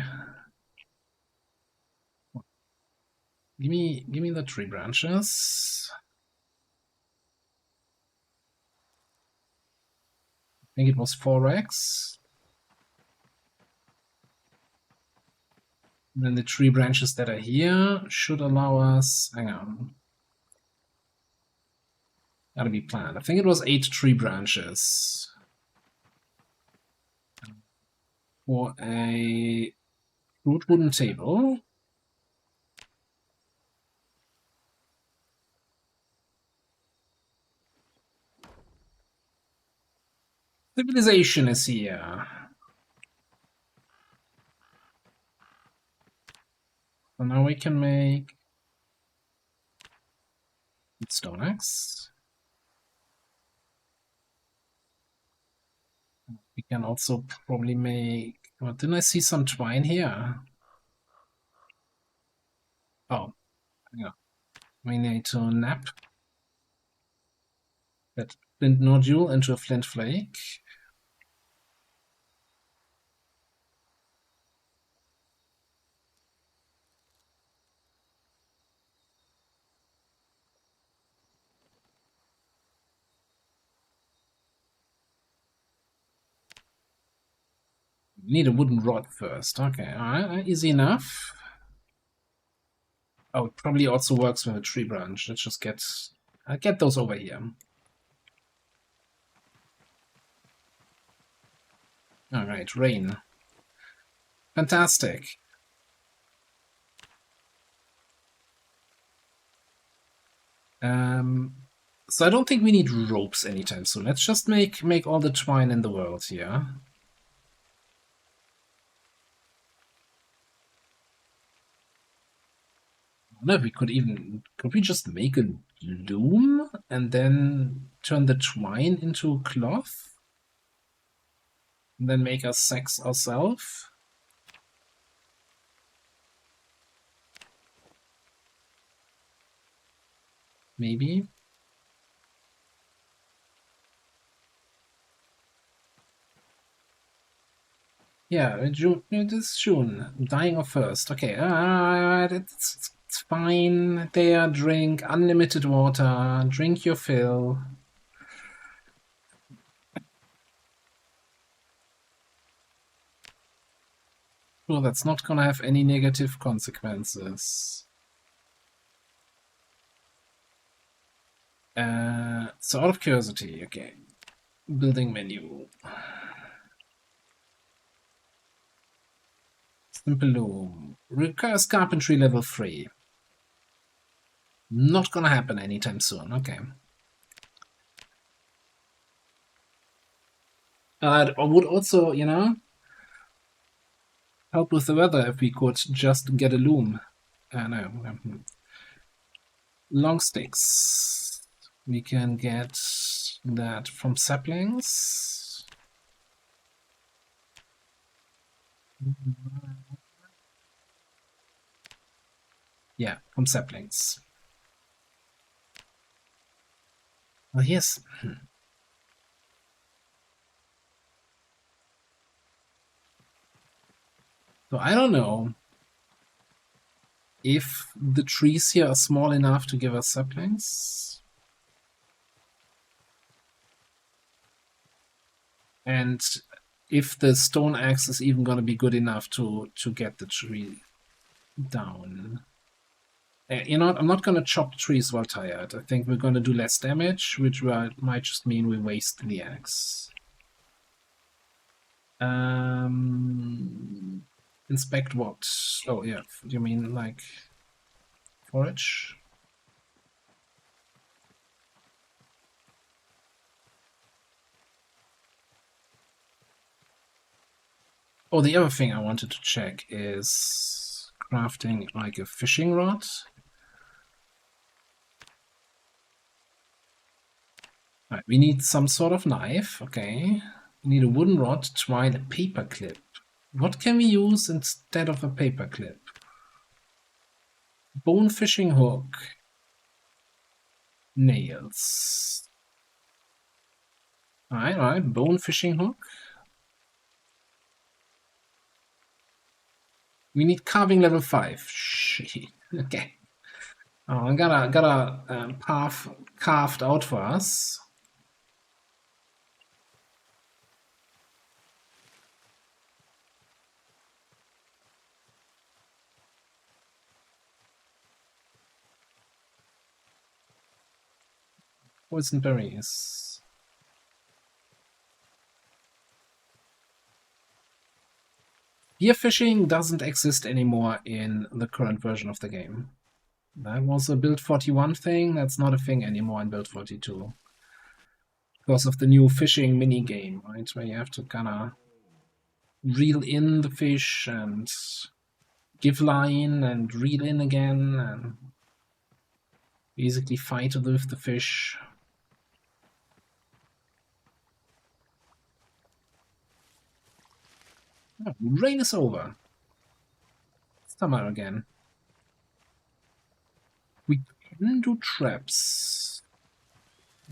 give me the tree branches. I think it was 4x. And then the tree branches that are here should allow us, hang on. Gotta be planned. I think it was 8 tree branches. For a crude wooden table. Civilization is here. So now we can make stone axe. We can also probably make. Well, didn't I see some twine here? Oh, yeah. We need to nap that flint nodule into a flint flake. Need a wooden rod first. Okay, alright, easy enough. Oh, it probably also works with a tree branch. Let's just get those over here. Alright, rain. Fantastic. So I don't think we need ropes anytime soon. Let's just make all the twine in the world here. No, could we just make a loom and then turn the twine into cloth? And then make our sacks ourselves? Maybe. Yeah, June. It is June. I'm dying of thirst. Okay, it's fine. There, drink unlimited water. Drink your fill. Well, that's not gonna have any negative consequences. So out of curiosity, okay. Building menu. Simple loom. Requires carpentry level 3. Not gonna happen anytime soon. Okay. I would also, you know, help with the weather if we could just get a loom. No. Long sticks. We can get that from saplings. Yeah, from saplings. Oh, yes. So I don't know if the trees here are small enough to give us saplings. And if the stone axe is even going to be good enough to get the tree down. You know what? I'm not going to chop trees while tired. I think we're going to do less damage, which might just mean we waste the axe. Inspect what? Oh, yeah. Do you mean like forage? Oh, the other thing I wanted to check is crafting like a fishing rod. Right, we need some sort of knife, okay. We need a wooden rod, twine, a paper clip. What can we use instead of a paper clip? Bone fishing hook. Nails. Alright, bone fishing hook. We need carving level 5. Shit. Okay. Oh, I got a path carved out for us. Poison berries. Spear fishing doesn't exist anymore in the current version of the game. That was a build 41 thing. That's not a thing anymore in build 42. Because of the new fishing mini game, right? Where you have to kind of reel in the fish and give line and reel in again and basically fight with the fish. Oh, rain is over. Summer again. We can do traps.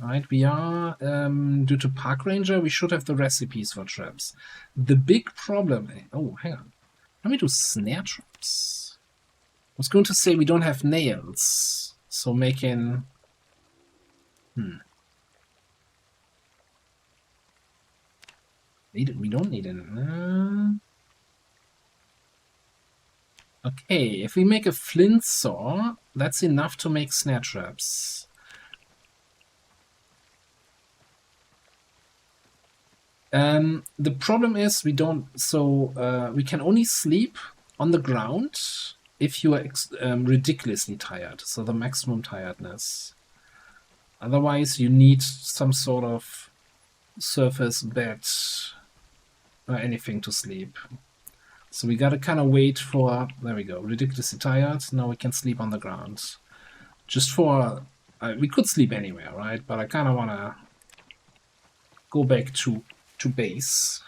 Right, we are, due to Park Ranger, we should have the recipes for traps. The big problem... Oh, hang on. Can we do snare traps? I was going to say we don't have nails, so making... We don't need it. Okay, if we make a flint saw, that's enough to make snare traps. The problem is we don't... So we can only sleep on the ground if you are ridiculously tired, so the maximum tiredness. Otherwise, you need some sort of surface bed or anything to sleep. So we gotta kind of wait for... There we go, ridiculously tired. Now we can sleep on the ground. Just for... we could sleep anywhere, right? But I kind of want to go back to base.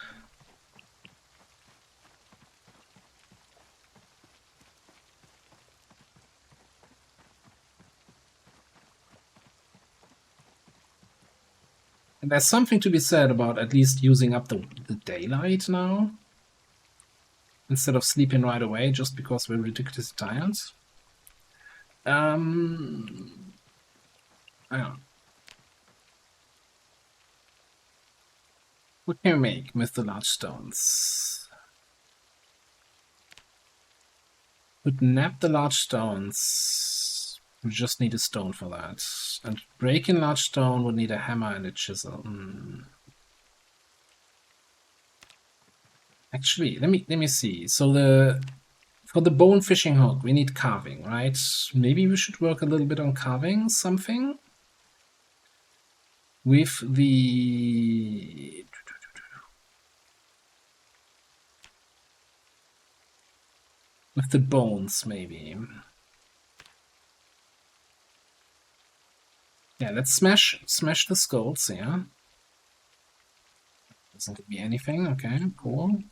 And there's something to be said about at least using up the daylight now, instead of sleeping right away just because we're ridiculously tired. Yeah. What can we make with the large stones? Would nap the large stones. We just need a stone for that. And breaking large stone would need a hammer and a chisel. Actually, let me see. So for the bone fishing hook, we need carving, right? Maybe we should work a little bit on carving something with the bones, maybe. Yeah, let's smash the skulls, yeah. Doesn't give me anything, okay, cool.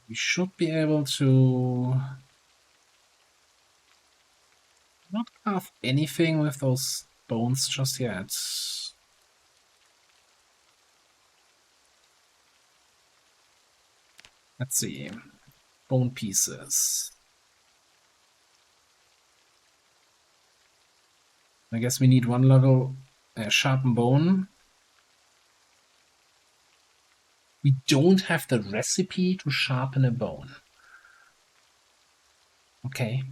We should be able to... Not craft anything with those bones just yet. Let's see. Bone pieces. I guess we need 1 level sharpen bone. We don't have the recipe to sharpen a bone. Okay.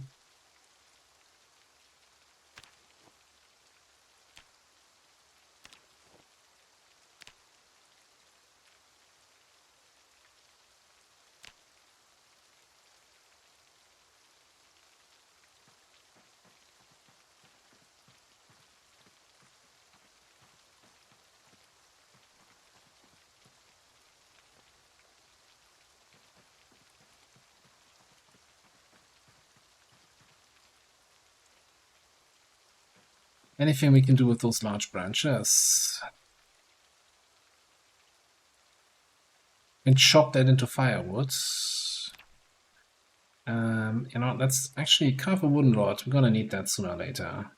Anything we can do with those large branches. And chop that into firewood. You know, let's actually carve a wooden rod. We're gonna need that sooner or later.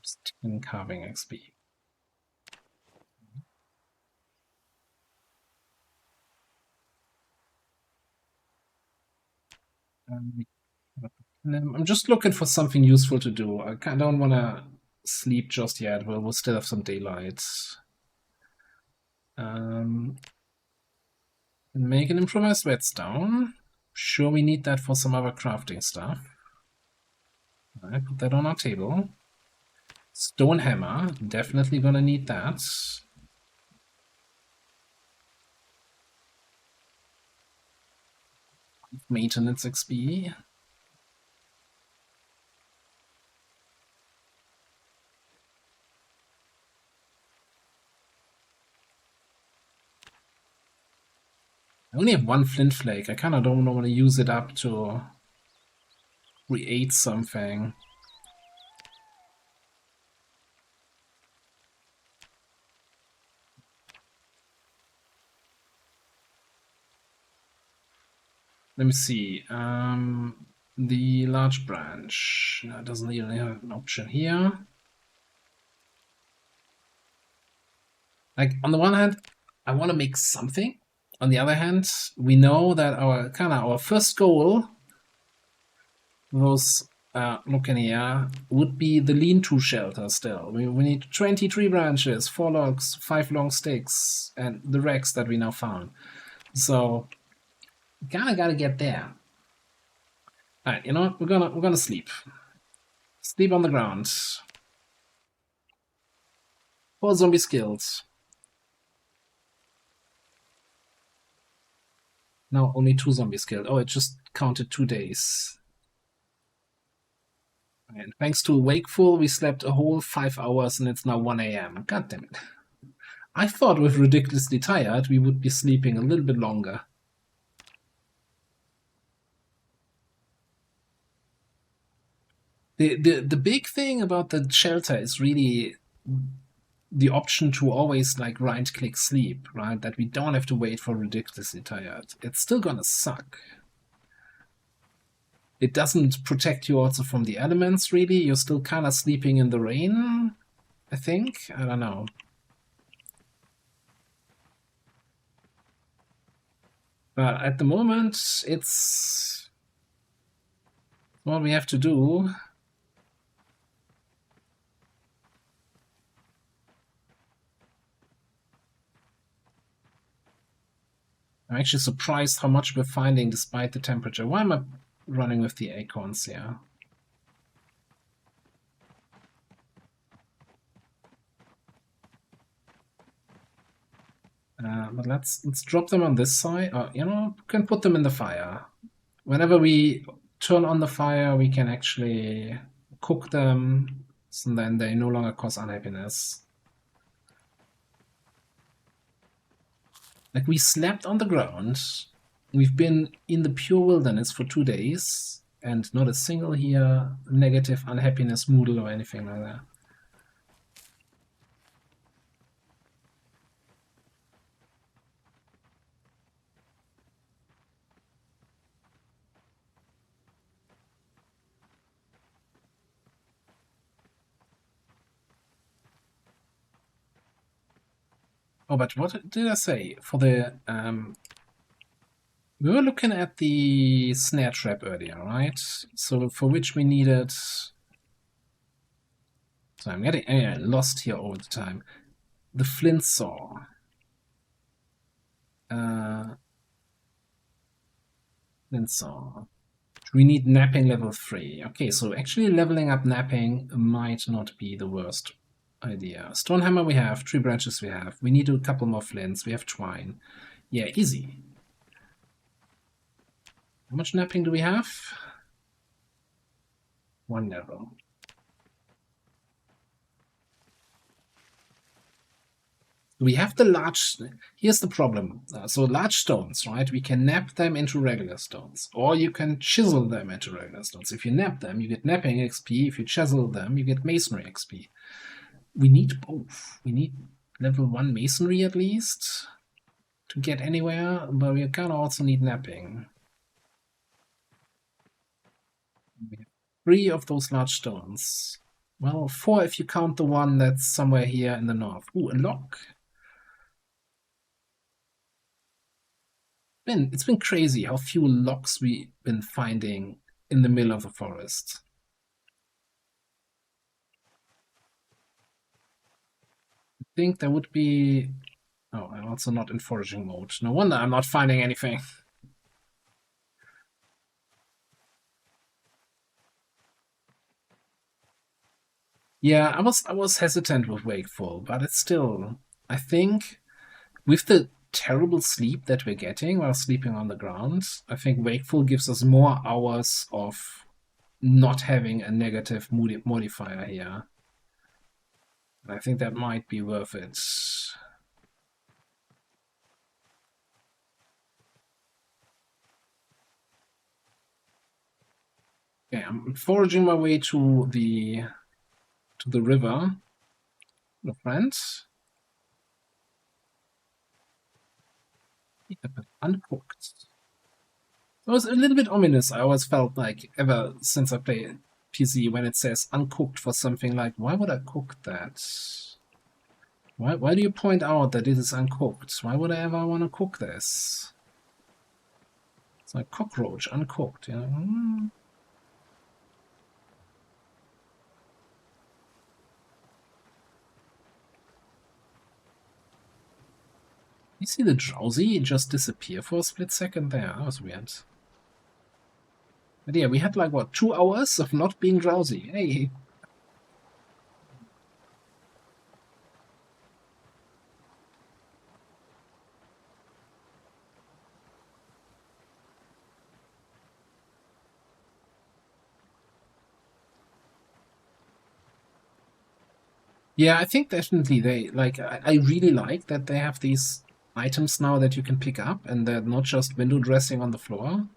Just 10 carving XP. I'm just looking for something useful to do. I don't want to sleep just yet. We'll still have some daylight. Make an improvised whetstone. Sure, we need that for some other crafting stuff. I put that on our table. Stone hammer, definitely gonna need that. Maintenance XP. I only have 1 flint flake. I kind of don't want to use it up to create something. Let me see. The large branch. No, it doesn't really have an option here. Like, on the one hand, I want to make something. On the other hand, we know that our first goal was looking here would be the lean-to shelter still. We need 20 tree branches, 4 logs, 5 long sticks, and the wrecks that we now found. So gotta get there. Alright, you know what? We're gonna sleep. Sleep on the ground. 4 zombie skills. Now only 2 zombies killed. Oh, it just counted 2 days. And thanks to Wakeful, we slept a whole 5 hours and it's now 1 AM. God damn it. I thought with Ridiculously Tired we would be sleeping a little bit longer. The big thing about the shelter is really the option to always like right-click sleep, right? That we don't have to wait for Ridiculously Tired. It's still gonna suck. It doesn't protect you also from the elements, really. You're still kind of sleeping in the rain, I think. I don't know. But at the moment, it's what we have to do. I'm actually surprised how much we're finding despite the temperature. Why am I running with the acorns here? But let's drop them on this side. You know, we can put them in the fire. Whenever we turn on the fire, we can actually cook them, so then they no longer cause unhappiness. Like, we slept on the ground. We've been in the pure wilderness for 2 days, and not a single here negative unhappiness moodle or anything like that. Oh, but what did I say? For the we were looking at the snare trap earlier, right? So for which we needed. So I'm getting lost here all the time. The flint saw. Flint saw. We need napping level 3. Okay, so actually leveling up napping might not be the worst idea. Stone hammer we have, tree branches we have. We need a couple more flints. We have twine. Yeah, easy. How much napping do we have? 1 level. We have the large. Here's the problem. So large stones, right? We can nap them into regular stones, or you can chisel them into regular stones. If you nap them, you get napping XP. If you chisel them, you get masonry XP. We need both. We need level 1 masonry at least to get anywhere, but we kind of also need napping. We have 3 of those large stones. Well, 4 if you count the one that's somewhere here in the north. Ooh, a lock. It's been crazy how few locks we've been finding in the middle of the forest. I think there would be. Oh, I'm also not in foraging mode. No wonder I'm not finding anything. Yeah, I was hesitant with Wakeful, but it's still. I think with the terrible sleep that we're getting while sleeping on the ground, I think Wakeful gives us more hours of not having a negative modifier here. I think that might be worth it. Okay, I'm foraging my way to the river, my friends. Yeah, but uncooked. It was a little bit ominous. I always felt like ever since I played PC when it says uncooked for something, like, why would I cook that? Why do you point out that it is uncooked? Why would I ever want to cook this? It's like cockroach, uncooked, you know? You see the drowsy just disappear for a split second there? That was weird. But yeah, we had like, what, 2 hours of not being drowsy. Hey. Yeah, I think definitely they, like, I really like that they have these items now that you can pick up and they're not just window dressing on the floor.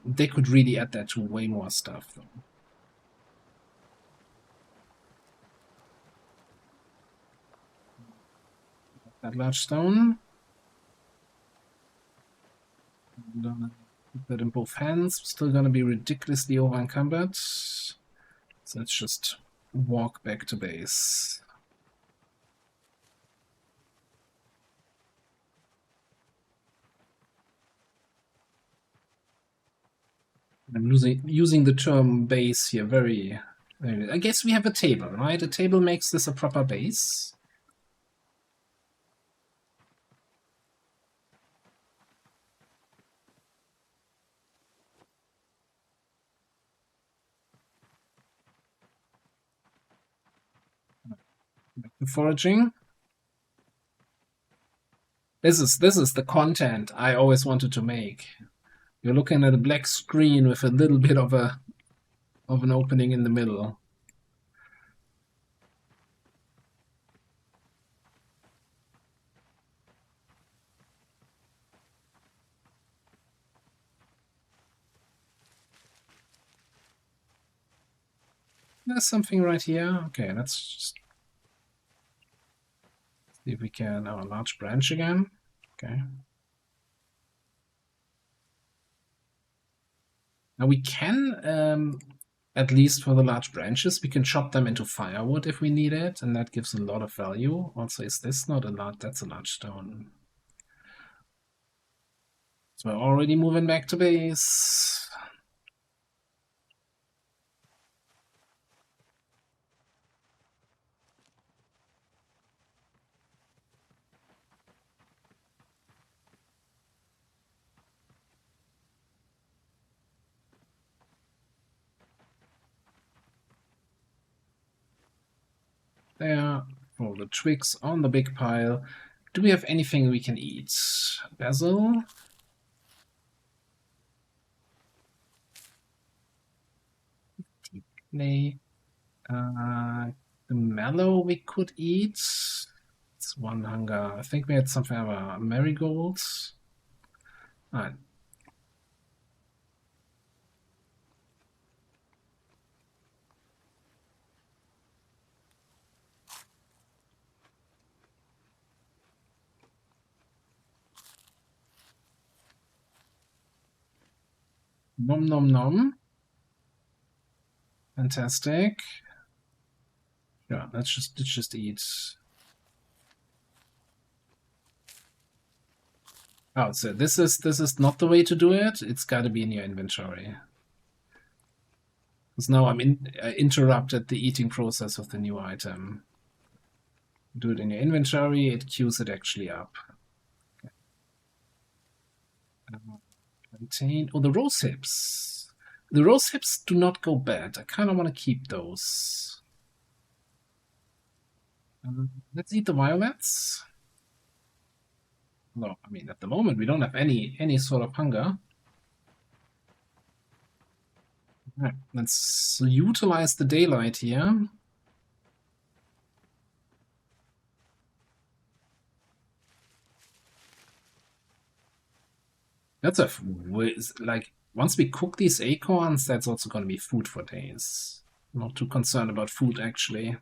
They could really add that to way more stuff, though. That large stone. I'm gonna put that in both hands. Still gonna be ridiculously over encumbered. So let's just walk back to base. I'm using the term base here very. I guess we have a table, right? A table makes this a proper base. Back to foraging. This is the content I always wanted to make. You're looking at a black screen with a little bit of an opening in the middle. There's something right here. Okay, let's just see if we can. Oh, a large branch again. Okay. Now we can At least for the large branches, we can chop them into firewood if we need it, and that gives a lot of value. Also, is this not a large? That's a large stone. So we're already moving back to base. There, throw the twigs on the big pile. Do we have anything we can eat? Basil? Nay. The mallow we could eat. It's one hunger. I think we had something about marigolds. Alright. Nom nom nom. Fantastic. Yeah, let's just eat. Oh, so this is not the way to do it. It's got to be in your inventory. Because now I'm interrupted the eating process of the new item. Do it in your inventory. It queues it actually up. Okay. Contain. Oh, the rose hips. The rose hips do not go bad. I kind of want to keep those. Let's eat the violets. No, I mean, at the moment, we don't have any sort of hunger. All right, let's utilize the daylight here. That's like, once we cook these acorns, that's also going to be food for days. I'm not too concerned about food, actually.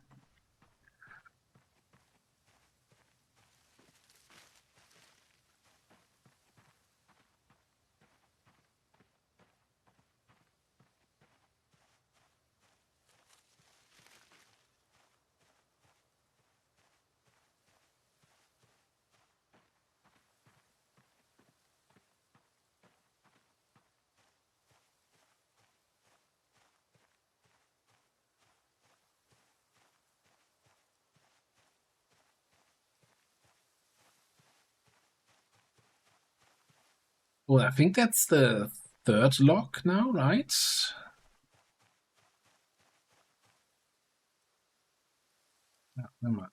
Well, I think that's the third lock now, right?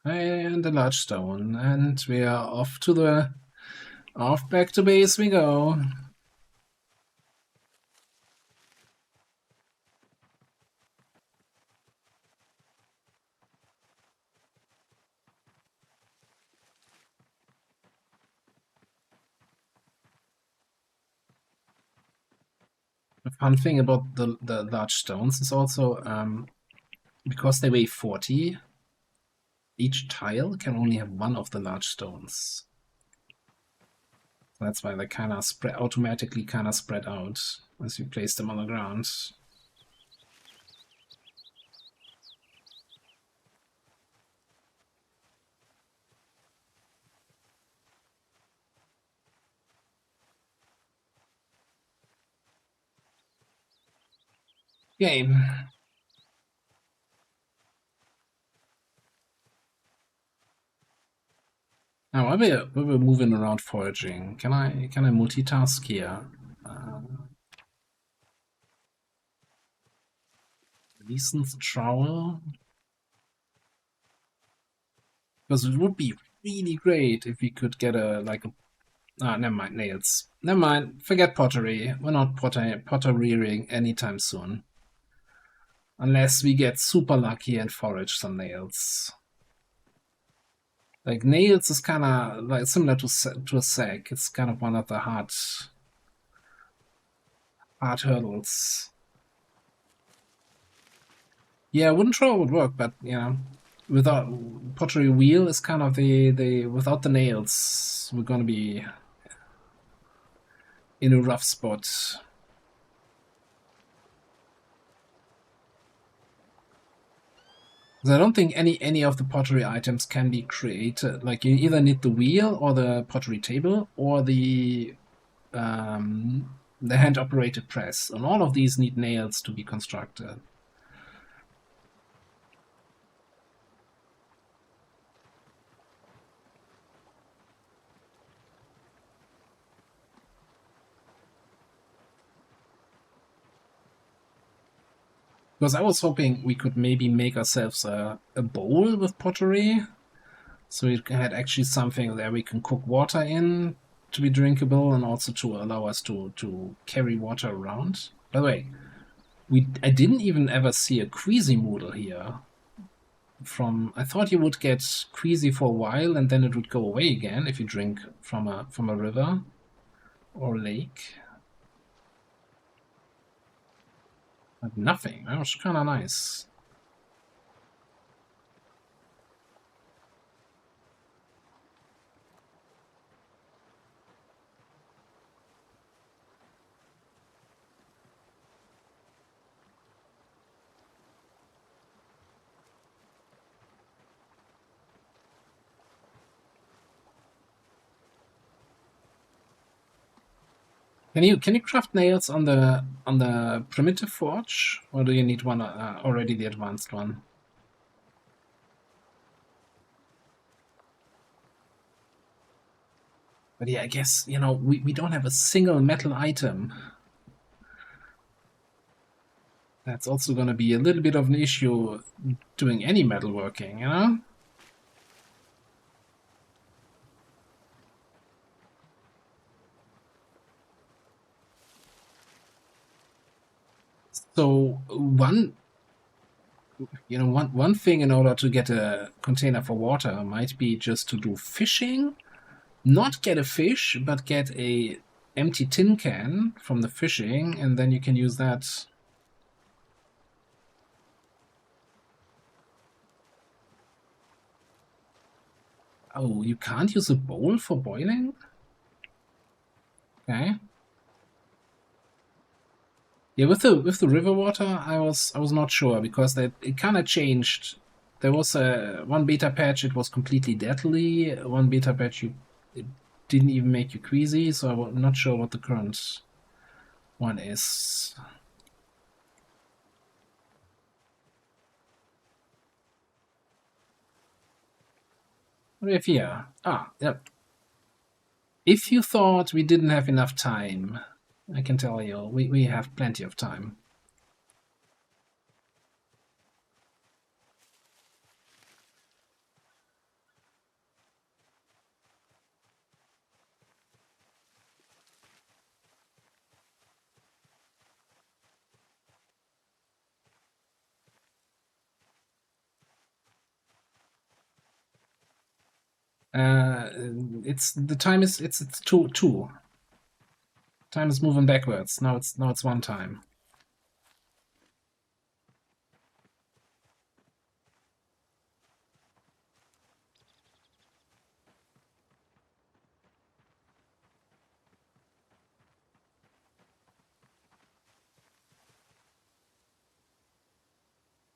And a large stone, and we are off back to base we go. The fun thing about the large stones is also because they weigh 40, each tile can only have one of the large stones. That's why they kind of automatically kind of spread out as you place them on the ground. Game. Now while we're moving around foraging, can I multitask here? Decent trowel. Because it would be really great if we could get never mind, nails. Never mind, forget pottery. We're not potterying anytime soon. Unless we get super lucky and forage some nails. Like, nails is kind of like similar to a sack. It's kind of one of the hard hurdles. Yeah, wooden trowel would work, but you know, without pottery wheel is kind of the without the nails, we're gonna be in a rough spot. Because I don't think any of the pottery items can be created. Like you either need the wheel or the pottery table or the hand-operated press, and all of these need nails to be constructed. Because I was hoping we could maybe make ourselves a bowl with pottery, so we had actually something there we can cook water in to be drinkable, and also to allow us to carry water around. By the way, I didn't even ever see a Queasimoodle here. I thought you would get queasy for a while and then it would go away again if you drink from a river or lake. But nothing. That was kind of nice. Can you craft nails on the primitive forge, or do you need one already the advanced one? But yeah, I guess we don't have a single metal item. That's also going to be a little bit of an issue doing any metalworking, you know? So one thing in order to get a container for water might be just to do fishing, not get a fish, but get a empty tin can from the fishing, and then you can use that. Oh, you can't use a bowl for boiling? Okay. Yeah, with the river water, I was not sure because it kind of changed. There was one beta patch, it was completely deadly. One beta patch, it didn't even make you queasy. So I'm not sure what the current one is. What do we have here? Ah, yep. If you thought we didn't have enough time, I can tell you, we have plenty of time. It's the time is it's two. Time is moving backwards. Now it's one time.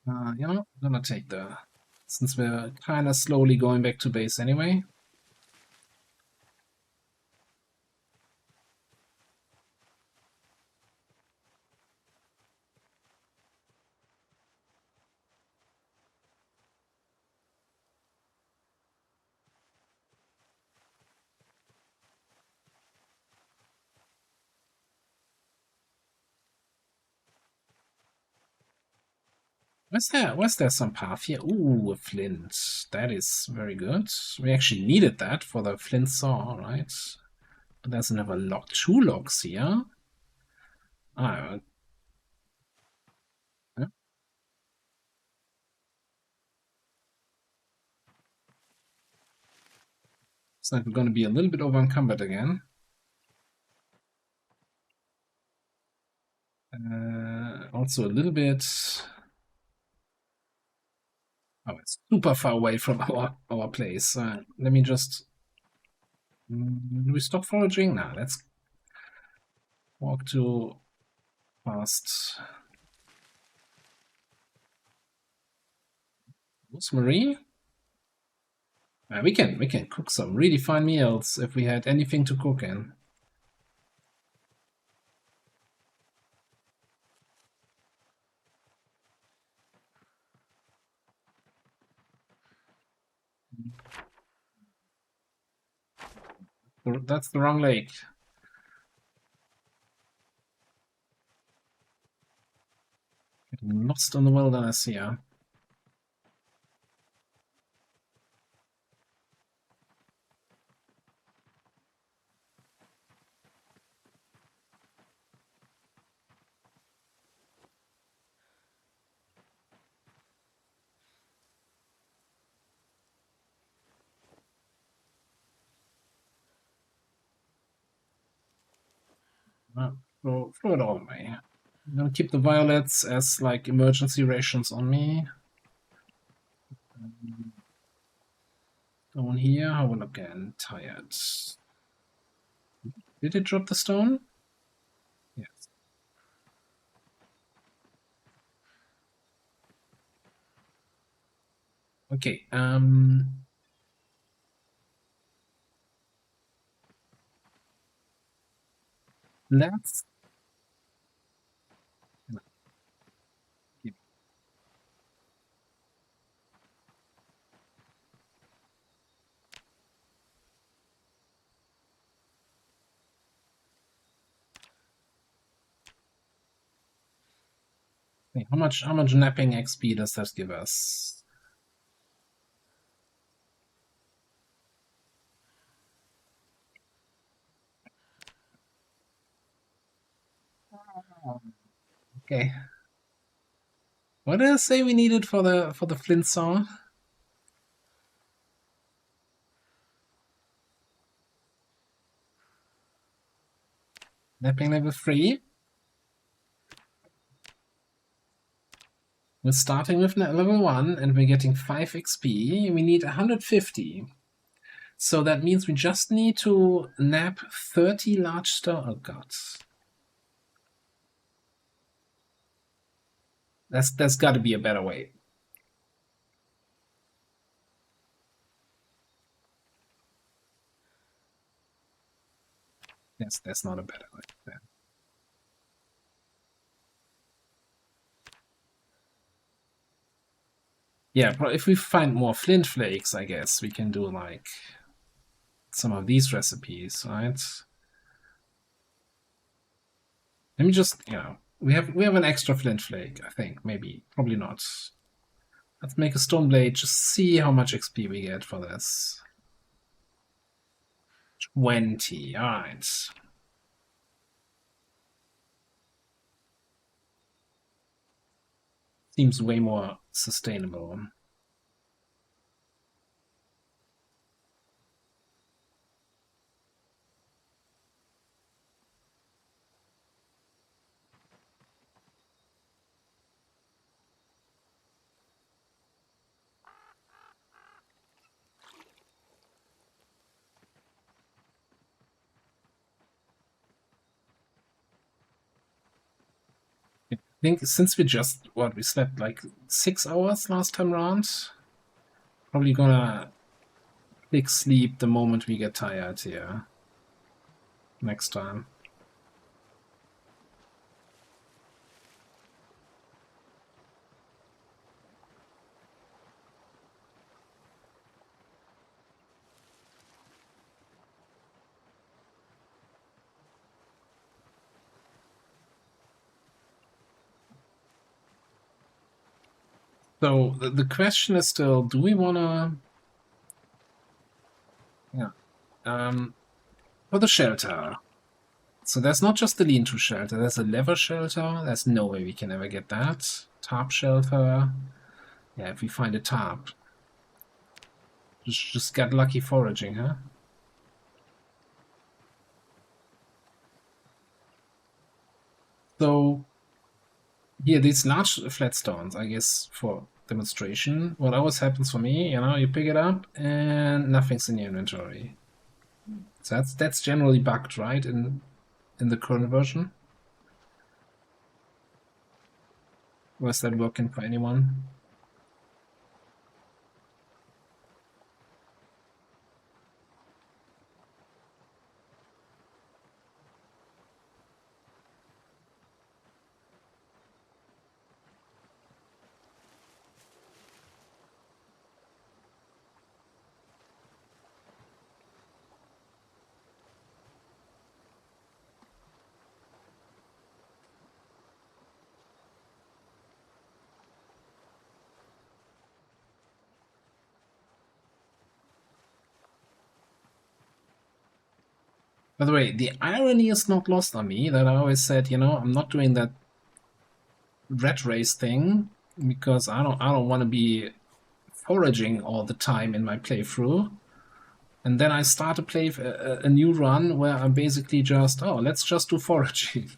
I'm gonna take since we're kind of slowly going back to base anyway. Was there some path here? Ooh, a flint. That is very good. We actually needed that for the flint saw, right? But there's another lock. Two locks here. Ah, yeah. Looks like we're going to be a little bit over encumbered again. Also a little bit. Oh, it's super far away from our place. Let me just. Do we stop foraging? Nah, let's walk to past. Rosemary? We can cook some really fine meals if we had anything to cook in. That's the wrong lake. Getting lost in the wilderness here. Throw it all away. I'm gonna keep the violets as like emergency rations on me. Stone here. How will again? Tired. Did it drop the stone? Yes. Okay. Let's. Wait, how much napping XP does that give us? Okay. What did I say we needed for the flint saw? Napping level 3. We're starting with level 1 and we're getting 5 XP. We need 150. So that means we just need to nap 30 large stone. Oh god. There's got to be a better way. There's not a better way. Yeah, but if we find more flint flakes, I guess we can do like some of these recipes, right? Let me just, we have an extra flint flake, I think. Maybe, probably not. Let's make a stone blade, just see how much XP we get for this. 20, alright. Seems way more sustainable. I think since we just, we slept like 6 hours last time around, probably gonna click sleep the moment we get tired here. Next time. So the question is still, do we wanna... for the shelter. So there's not just the lean-to shelter, there's a leather shelter. There's no way we can ever get that. Tarp shelter. Yeah, if we find a tarp. Just get lucky foraging, huh? So here, these large flat stones, I guess, for demonstration. What always happens for me, you pick it up and nothing's in your inventory. So that's generally bugged, right? In the current version. Or is that working for anyone? By the way, the irony is not lost on me that I always said, you know, I'm not doing that red race thing because I don't want to be foraging all the time in my playthrough. And then I start to play a new run where I'm basically just, oh, let's just do foraging.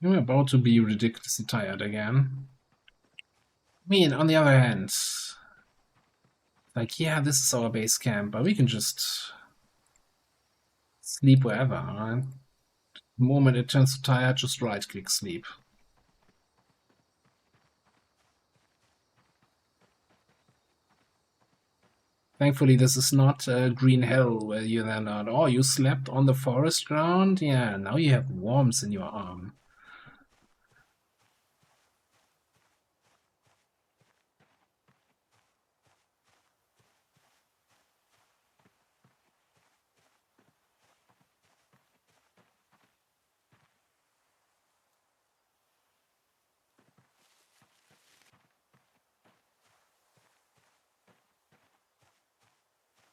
I'm about to be ridiculously tired again. I mean, on the other hand, like, yeah, this is our base camp, but we can just sleep wherever, right? The moment it turns to tired, just right-click sleep. Thankfully, this is not Green Hell, where you then are, oh, you slept on the forest ground? Yeah, now you have worms in your arm.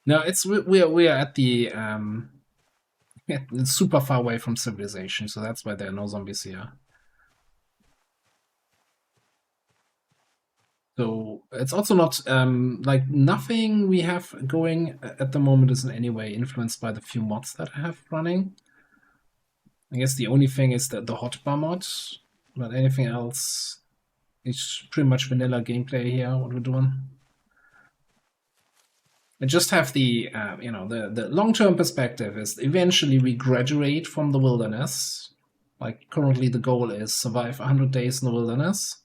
No, it's we are at the it's super far away from civilization, so that's why there are no zombies here. So it's also not like nothing we have going at the moment is in any way influenced by the few mods that I have running. I guess the only thing is the hotbar mod, but anything else is pretty much vanilla gameplay here. What we're doing. I just have the you know the long-term perspective is eventually we graduate from the wilderness. Like currently the goal is survive 100 days in the wilderness.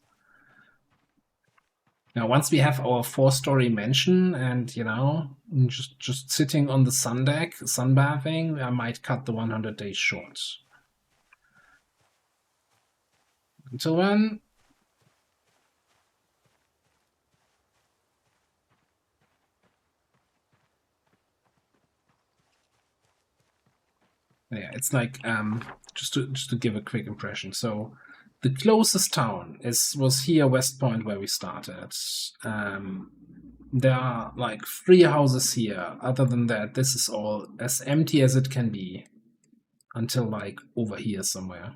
Now once we have our 4-story mansion and you know just sitting on the sun deck sunbathing, I might cut the 100 days short. Until then, yeah, it's like just to give a quick impression. So the closest town was here, West Point, where we started. There are like 3 houses here. Other than that, this is all as empty as it can be until like over here somewhere.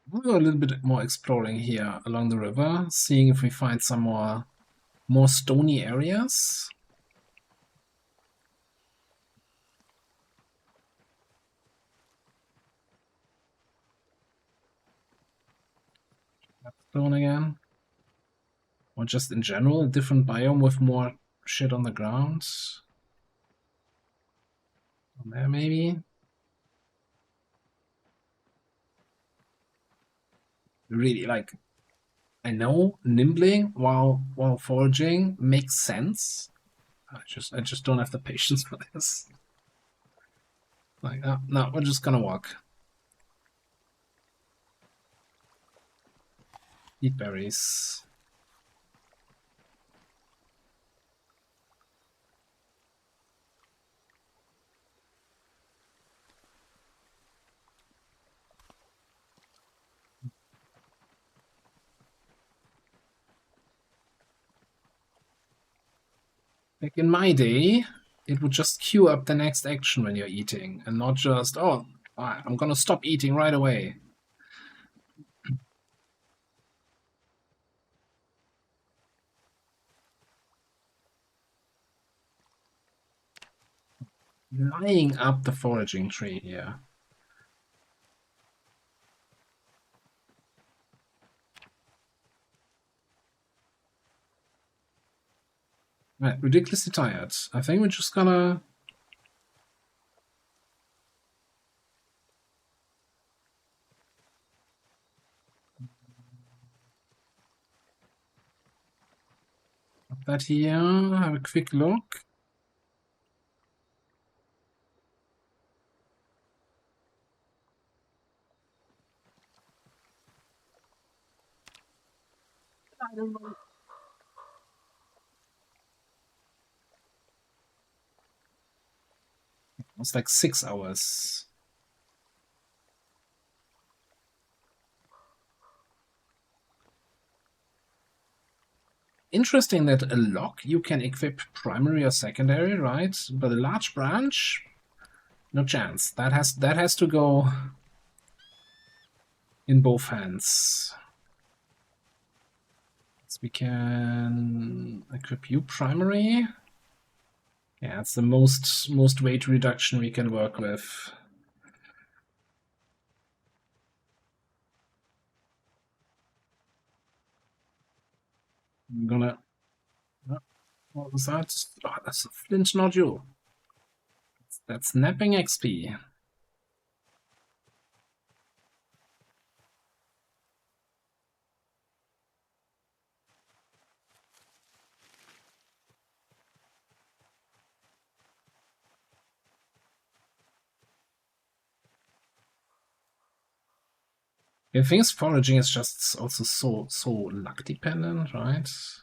We'll go a little bit more exploring here along the river, seeing if we find some more stony areas. Stone again. Or just in general, a different biome with more shit on the ground. There maybe. Really, like, I know nimbling while foraging makes sense. I just don't have the patience for this. Like, no, we're just gonna walk. Eat berries. Like in my day, it would just queue up the next action when you're eating, and not just, oh, I'm gonna stop eating right away. Lining up the foraging tree here. Right, ridiculously tired. I think we're just gonna... Put that here, have a quick look. I don't know. It's like 6 hours. Interesting that a lock you can equip primary or secondary, right? But a large branch, no chance. That has to go in both hands. So we can equip you primary. Yeah, it's the most weight reduction we can work with. I'm gonna... What was that? Oh, that's a flint nodule. That's snapping XP. The thing is, foraging is just also so luck dependent, right? Is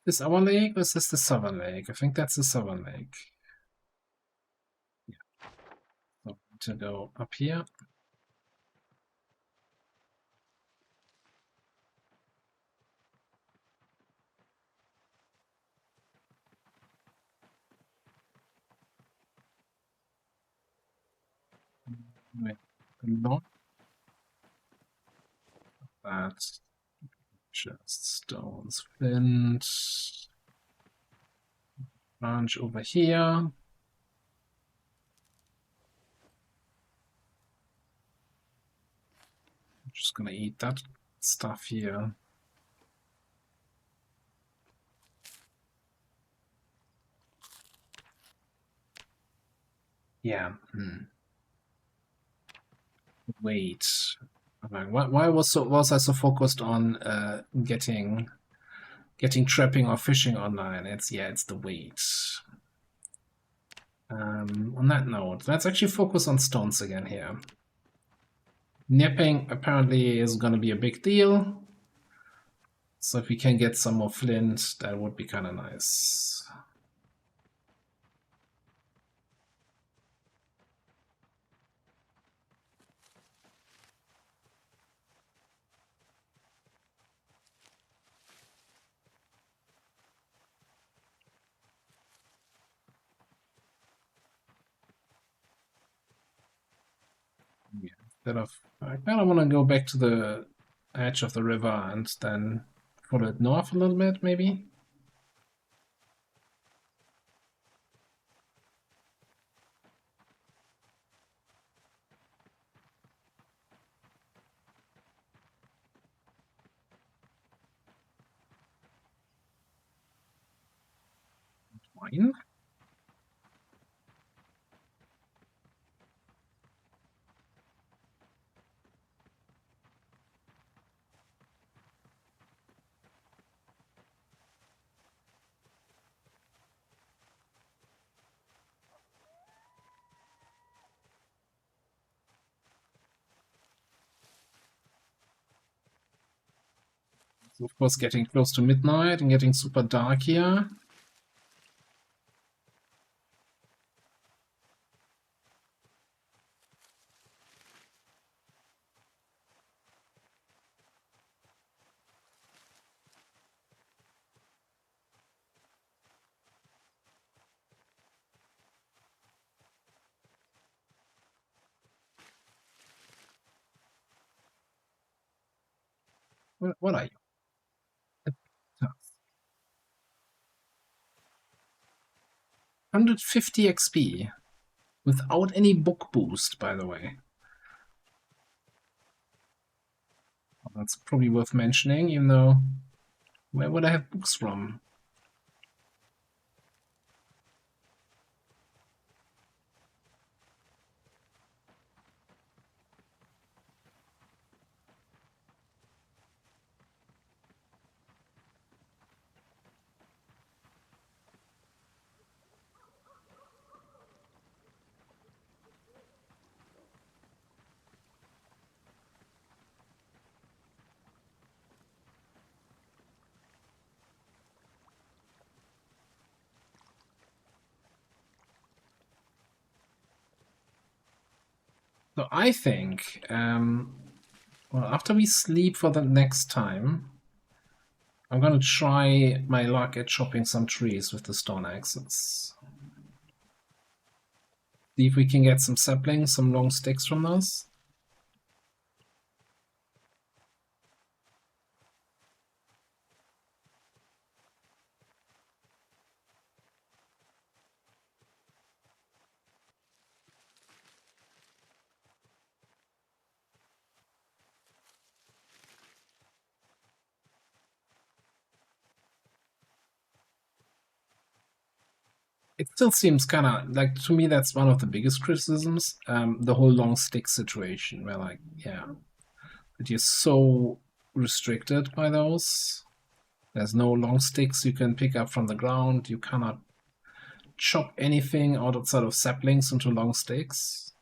this our lake or is this the southern lake? I think that's the southern lake. Yeah. So to go up here. Wait, not that. Just stones, flint. Branch over here. I'm just gonna eat that stuff here. Yeah. Wait. Why was I so focused on getting trapping or fishing online? It's the weight. On that note, let's actually focus on stones again here. Nipping apparently is going to be a big deal. So if we can get some more flint, that would be kind of nice. Yeah, I kind of want to go back to the edge of the river and then follow it north a little bit, maybe. Fine. So of course, getting close to midnight and getting super dark here. What are you? 150 XP without any book boost, by the way. Well, that's probably worth mentioning, even though where would I have books from? So I think, well, after we sleep for the next time, I'm gonna try my luck at chopping some trees with the stone axes. See if we can get some saplings, some long sticks from those. It still seems kind of like, to me, that's one of the biggest criticisms. The whole long stick situation, where, like, yeah, that you're so restricted by those. There's no long sticks you can pick up from the ground. You cannot chop anything outside of saplings into long sticks.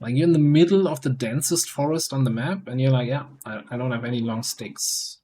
Like, you're in the middle of the densest forest on the map, and you're like, yeah, I don't have any long sticks.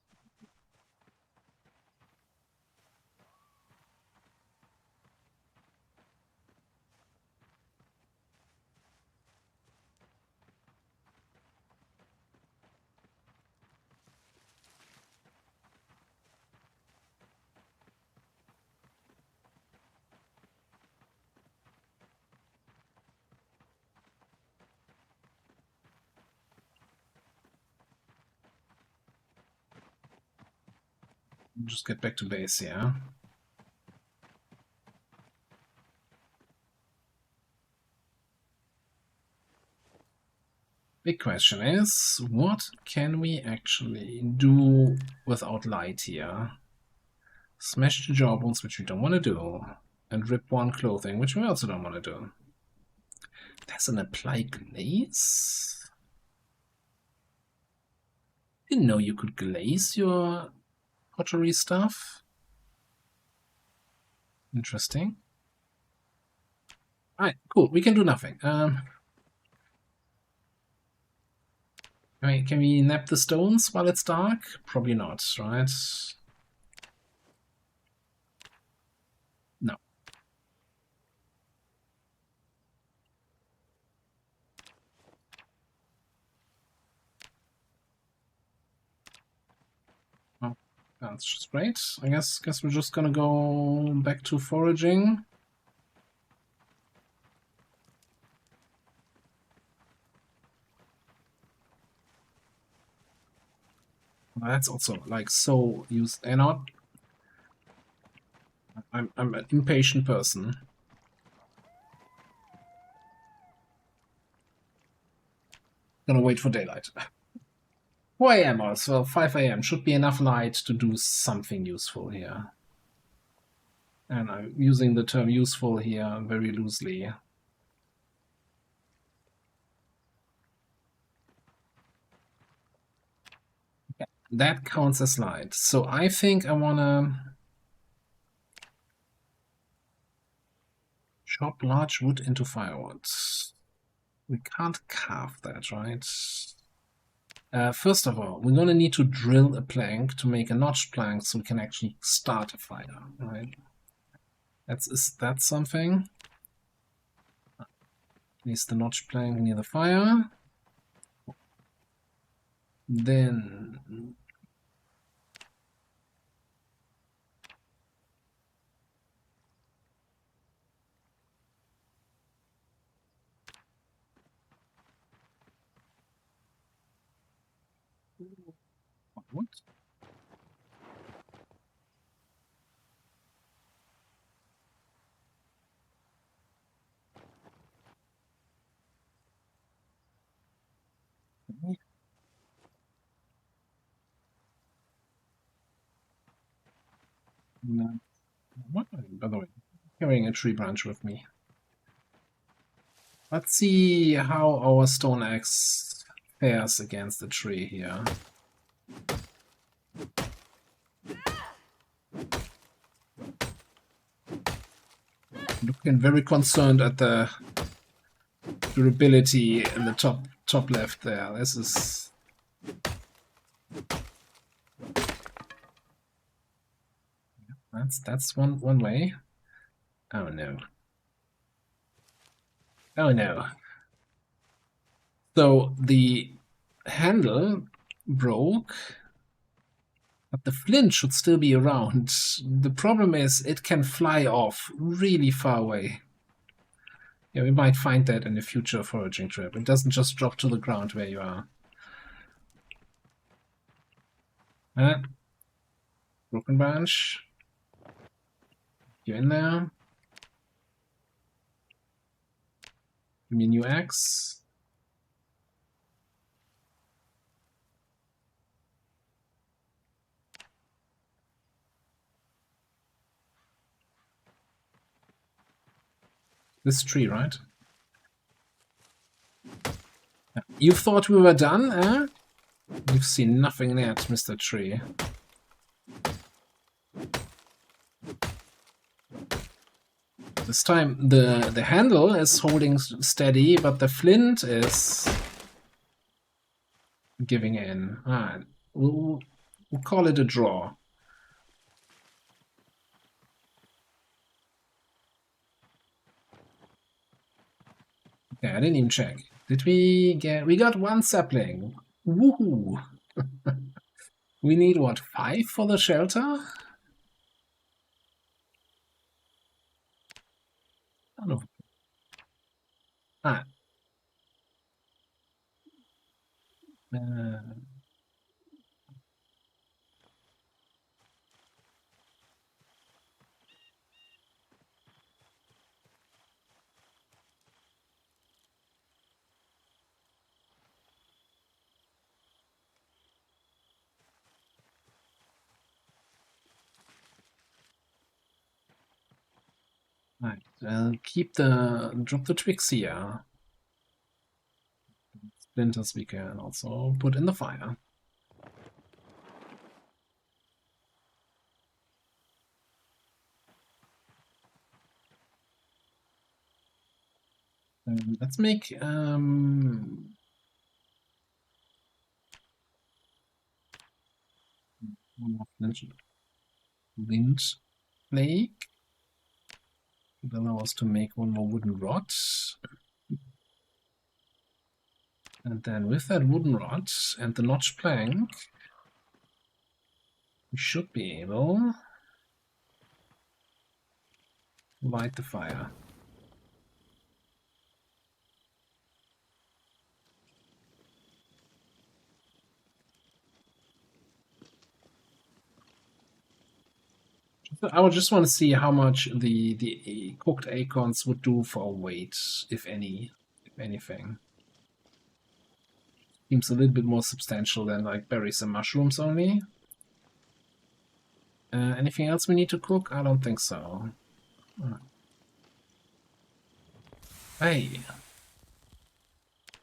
Just get back to base, yeah. Big question is, what can we actually do without light here? Smash the jawbones, which we don't want to do, and rip one clothing, which we also don't want to do. There's an apply glaze? Didn't know you could glaze your pottery stuff. Interesting. Alright, cool. We can do nothing. Can we nap the stones while it's dark? Probably not, right? No. Oh, that's just great. I guess we're just gonna go back to foraging. That's also like so used. And I'm an impatient person. Gonna wait for daylight. 4 a.m. also, 5 a.m. should be enough light to do something useful here. And I'm using the term useful here very loosely. Yeah, that counts as light. So I think I wanna chop large wood into firewood. We can't carve that, right? First of all, we're gonna need to drill a plank to make a notched plank so we can actually start a fire, right? Is that something? Place the notched plank near the fire. Then What? Okay. No. What? By the way, carrying a tree branch with me. Let's see how our stone axe fares against the tree here. Looking very concerned at the durability in the top left there. This is that's one way. Oh no. Oh no. So the handle broke, but the flint should still be around. The problem is it can fly off really far away. Yeah, we might find that in a future foraging trip. It doesn't just drop to the ground where you are. Broken branch. You in there? Give me a new axe. This tree, right? You thought we were done, eh? You've seen nothing yet, Mr. Tree. This time the handle is holding steady, but the flint is giving in. We'll call it a draw. Okay, I didn't even check. Did we get... We got one sapling. Woohoo! We need, what, 5 for the shelter? I don't know. Right, drop the twigs here. Splinters we can also put in the fire. Let's make one more flint flake. It allows us to make one more wooden rod. And then with that wooden rod and the notch plank, we should be able to light the fire. I would just want to see how much the cooked acorns would do for weight, if anything. Seems a little bit more substantial than like berries and mushrooms only. Anything else we need to cook? I don't think so. Hey,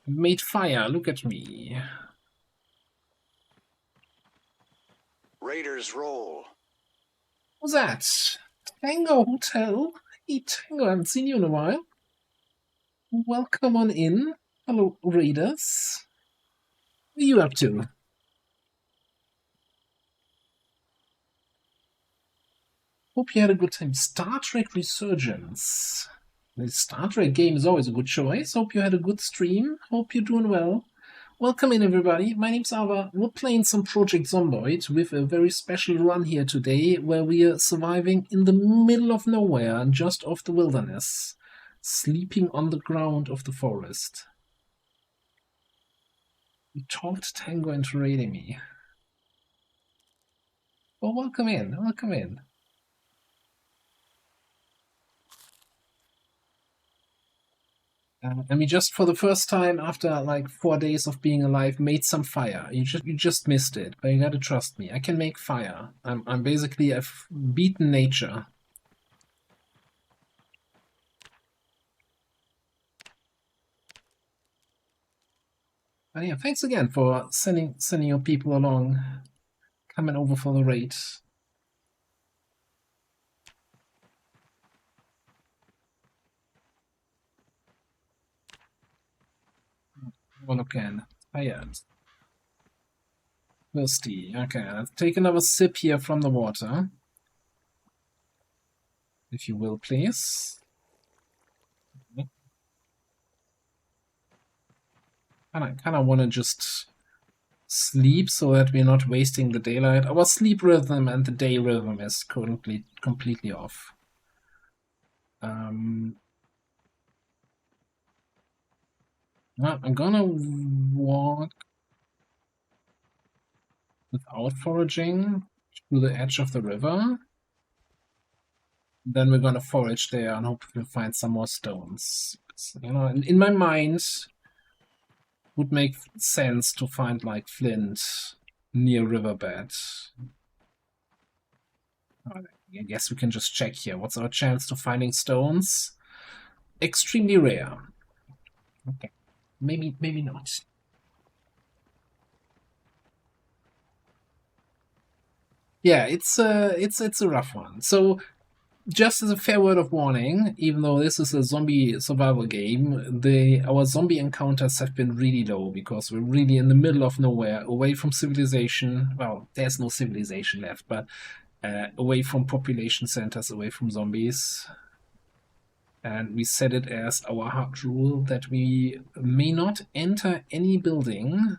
made fire. Look at me. Raiders roll. Who's that? Tango Hotel? Hey, Tango, I haven't seen you in a while. Welcome on in. Hello, Raiders. What are you up to? Hope you had a good time. Star Trek Resurgence. The Star Trek game is always a good choice. Hope you had a good stream. Hope you're doing well. Welcome in, everybody. My name's Ava. We're playing some Project Zomboid with a very special run here today, where we are surviving in the middle of nowhere, just off the wilderness, sleeping on the ground of the forest. We talked Tango into raiding me. Well, welcome in. Welcome in. And we just, for the first time after like 4 days of being alive, made some fire. You just missed it, but you gotta trust me. I can make fire. I'm basically, I've beaten nature. But yeah, thanks again for sending your people along, coming over for the raid. One again. Tired. Thirsty. Okay, let's take another sip here from the water. If you will, please. I kind of want to just sleep so that we're not wasting the daylight. Our sleep rhythm and the day rhythm is currently completely off. I'm gonna walk without foraging to the edge of the river. Then we're gonna forage there and hope we'll find some more stones. You know, in my mind, would make sense to find like flint near riverbed. I guess we can just check here. What's our chance to finding stones? Extremely rare. Okay, maybe not. Yeah, it's a rough one. So just as a fair word of warning, even though this is a zombie survival game, our zombie encounters have been really low because we're really in the middle of nowhere, away from civilization. Well, there's no civilization left, but away from population centers, away from zombies. And we set it as our hard rule that we may not enter any building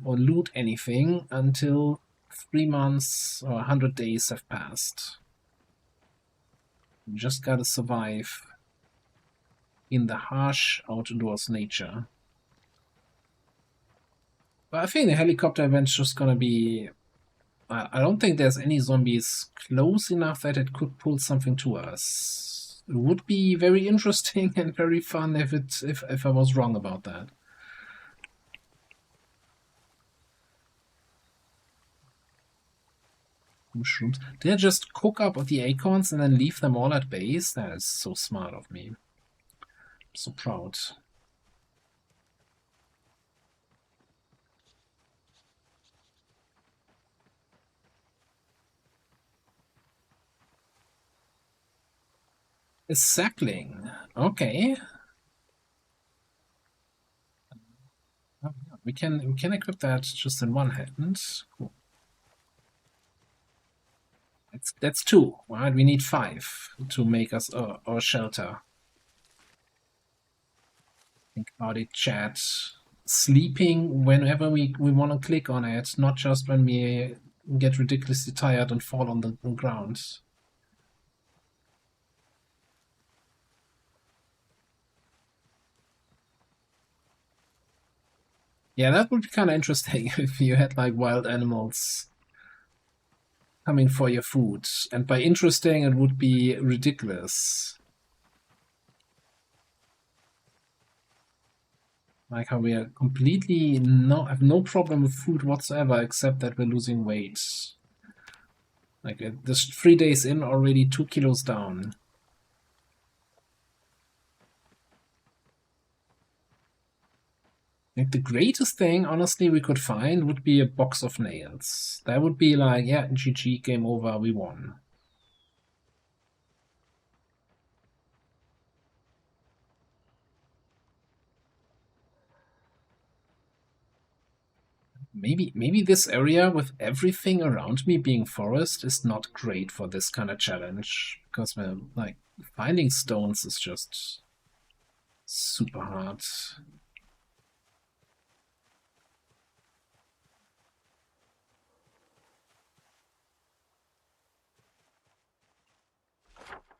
or loot anything until 3 months or 100 days have passed. You just gotta survive in the harsh outdoors nature. But I think the helicopter event's just gonna be... I don't think there's any zombies close enough that it could pull something to us. It would be very interesting and very fun if I was wrong about that. Mushrooms. Did I just cook up the acorns and then leave them all at base? That is so smart of me. I'm so proud. A sapling. Okay. Oh, yeah. We can equip that just in one hand. Cool. That's 2, right? We need 5 to make us our shelter. Think about it, chat. Sleeping whenever we want to click on it, not just when we get ridiculously tired and fall on the ground. Yeah, that would be kind of interesting if you had like wild animals coming for your food. And by interesting, it would be ridiculous. Like how we are completely have no problem with food whatsoever, except that we're losing weight. Like this 3 days in, already 2 kilos down. Like the greatest thing, honestly, we could find would be a box of nails. That would be like, yeah, GG, game over, we won. Maybe this area with everything around me being forest is not great for this kind of challenge, because we're like finding stones is just super hard.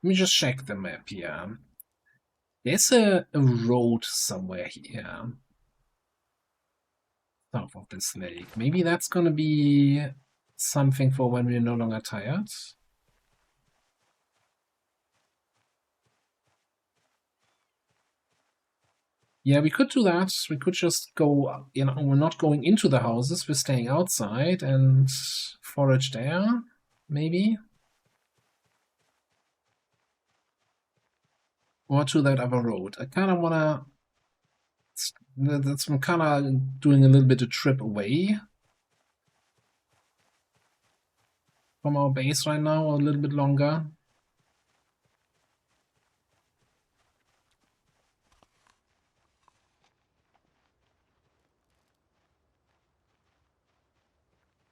Let me just check the map here. There's a road somewhere here. south of this lake. Maybe that's gonna be something for when we're no longer tired. Yeah, we could do that. We could just go, you know, we're not going into the houses, we're staying outside and forage there, maybe. Or to that other road. I kind of want to... I'm kind of doing a little bit of trip away from our base right now, or a little bit longer.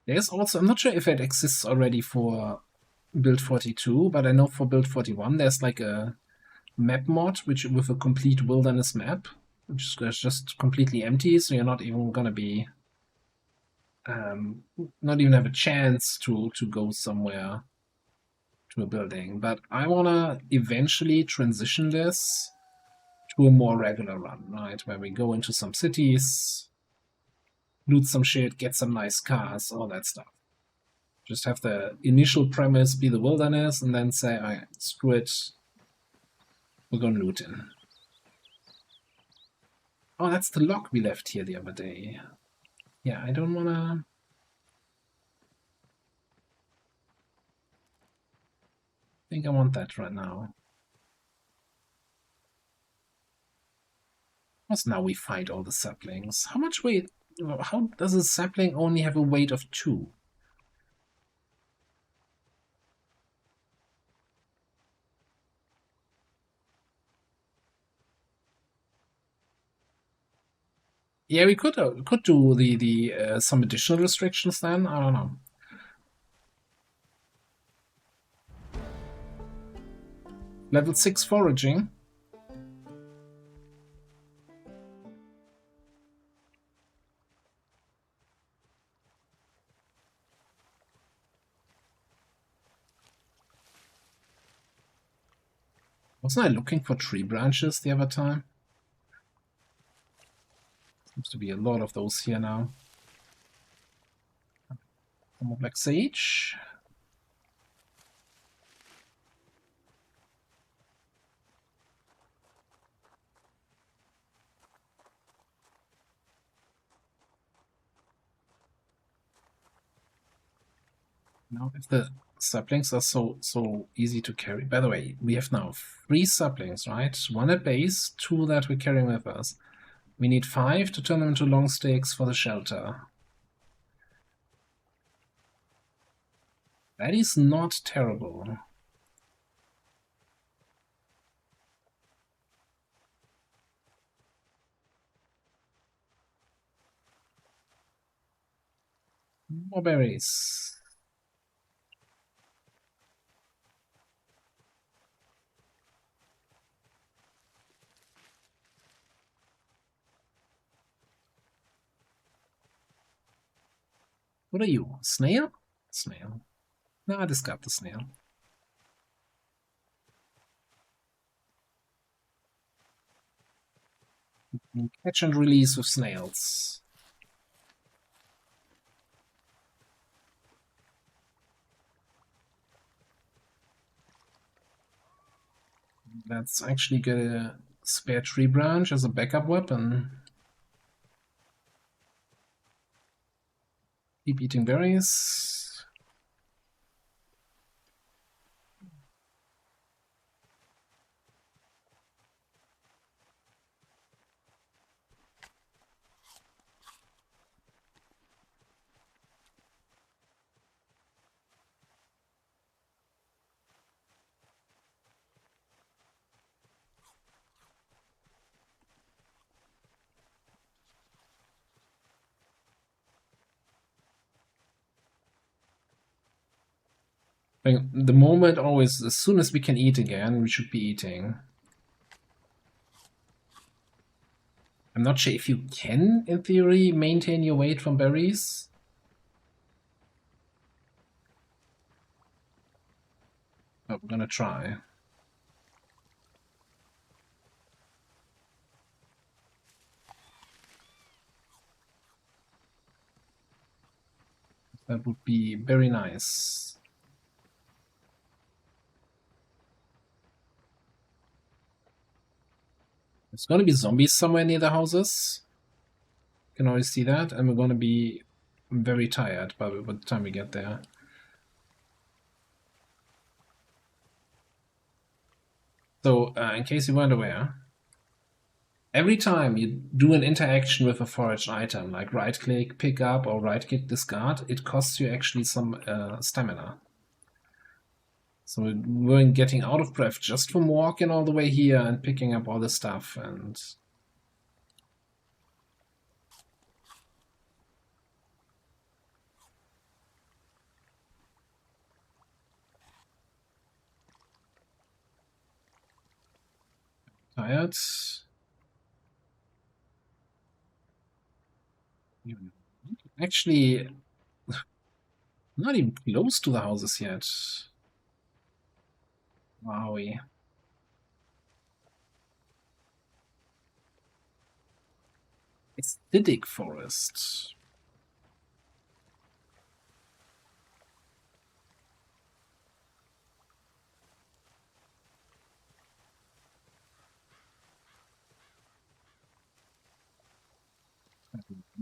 There's also... I'm not sure if it exists already for build 42, but I know for build 41 there's like a map mod which with a complete wilderness map, which is just completely empty, so you're not even gonna be not even have a chance to go somewhere to a building. But I wanna eventually transition this to a more regular run, right, where we go into some cities, loot some shit, get some nice cars, all that stuff. Just have the initial premise be the wilderness, and then say, alright, screw it, we're going looting. Oh, that's the log we left here the other day. Yeah, I don't wanna... I think I want that right now. Because now we find all the saplings. How much weight... How does a sapling only have a weight of 2? Yeah, we could do the some additional restrictions then. I don't know. Level 6 foraging. Wasn't I looking for tree branches the other time? Seems to be a lot of those here now. Some more black sage. Now, if the saplings are so easy to carry. By the way, we have now 3 saplings, right? 1 at base, 2 that we're carrying with us. We need 5 to turn them into long stakes for the shelter. That is not terrible. More berries. What are you? Snail? Snail. No, I discard the snail. Catch and release with snails. Let's actually get a spare tree branch as a backup weapon. Keep eating berries. The moment always, as soon as we can eat again, we should be eating. I'm not sure if you can, in theory, maintain your weight from berries. But we're gonna try. That would be very nice. There's going to be zombies somewhere near the houses. You can always see that, and we're going to be very tired by the time we get there. So, in case you weren't aware, every time you do an interaction with a foraged item, like right-click, pick up, or right-click, discard, it costs you actually some stamina. So we're getting out of breath just from walking all the way here and picking up all the stuff. And tired. Actually, not even close to the houses yet. Wowie. Acidic forest.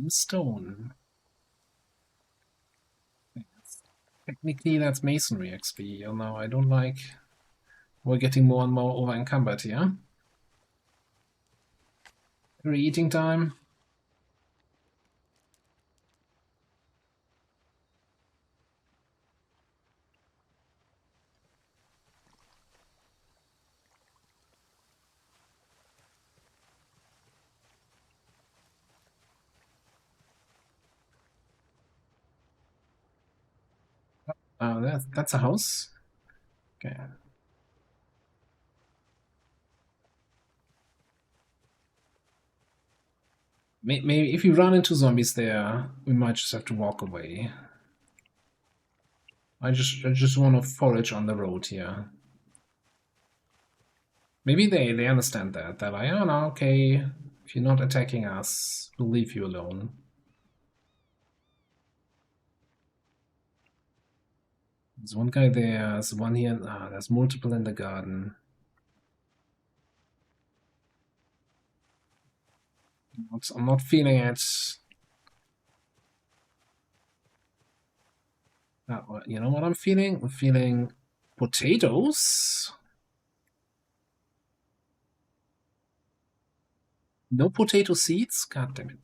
Stone. Technically, that's masonry XP. You know, I don't like. We're getting more and more over encumbered here. Eating time. That's a house. Okay. Maybe if we run into zombies there, we might just have to walk away. I just want to forage on the road here. Maybe they understand that. They're like, oh no, okay, if you're not attacking us, we'll leave you alone. There's one guy there, there's one here, there's multiple in the garden. I'm not feeling it. You know what I'm feeling? I'm feeling potatoes. No potato seeds? God damn it.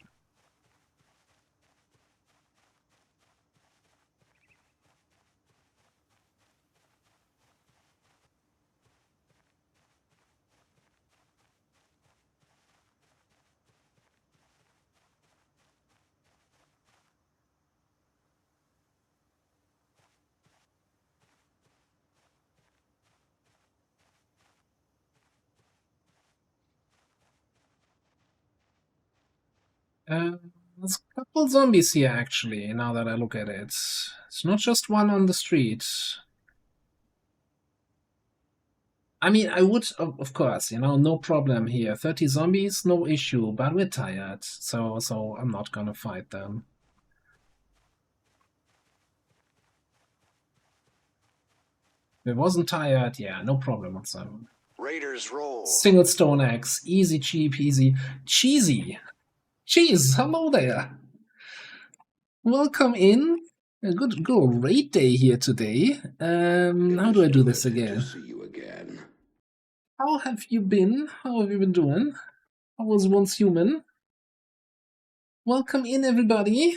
There's a couple zombies here, actually, now that I look at it. It's not just one on the street. I mean, I would, of course, you know, no problem here. 30 zombies, no issue, but we're tired, so I'm not gonna fight them. If it wasn't tired, yeah, no problem whatsoever. Raiders roll. Single stone axe, easy, cheap, easy. Cheesy! Cheese, hello there! Welcome in. A good raid day here today. How do I do this again? To see you again. How have you been? How have you been doing? I was once human. Welcome in, everybody.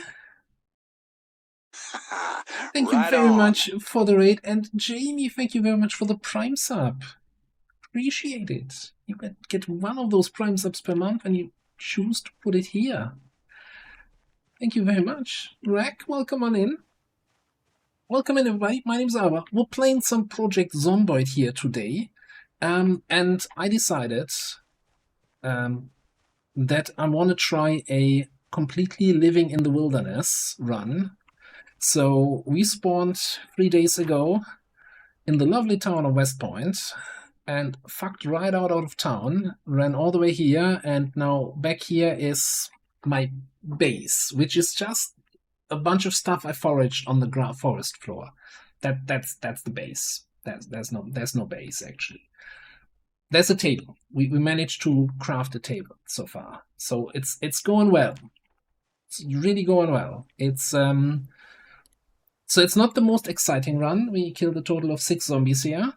Thank you very much for the raid. And Jamie, thank you very much for the Prime sub. Appreciate it. You get one of those Prime subs per month and you choose to put it here. Thank you very much. Rack, welcome on in. Welcome in, everybody. My name's Ava. We're playing some Project Zomboid here today. And I decided that I want to try a completely living in the wilderness run. So we spawned 3 days ago in the lovely town of West Point and fucked right out of town, ran all the way here, and now back here is my base, which is just a bunch of stuff I foraged on the forest floor. That's the base. There's no base actually. There's a table. We managed to craft a table so far, so it's going well. It's really going well. So it's not the most exciting run. We killed a total of 6 zombies here.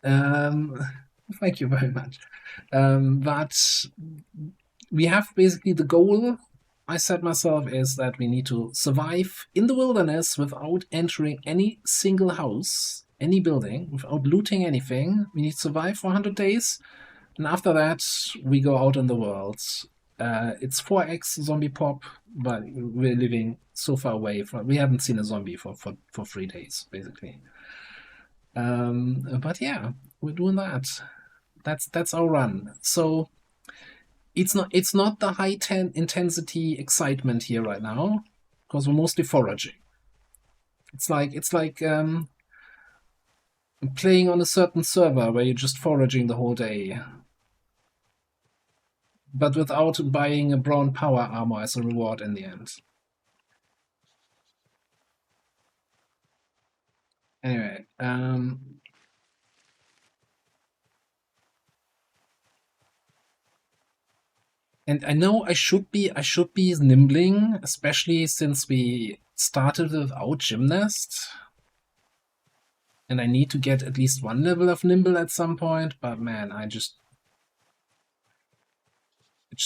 Thank you very much. But we have basically the goal I set myself is that we need to survive in the wilderness without entering any single house, any building, without looting anything. We need to survive for 100 days. And after that, we go out in the world. It's 4x zombie pop, but we're living so far away from. We haven't seen a zombie for 3 days, basically. But yeah, we're doing that. That's our run. So it's not the high intensity excitement here right now, because we're mostly foraging. It's like playing on a certain server where you're just foraging the whole day, but without buying a brown power armor as a reward in the end. Anyway, and I know I should be nimbling, especially since we started without Gymnast. And I need to get at least 1 level of nimble at some point, but man, I just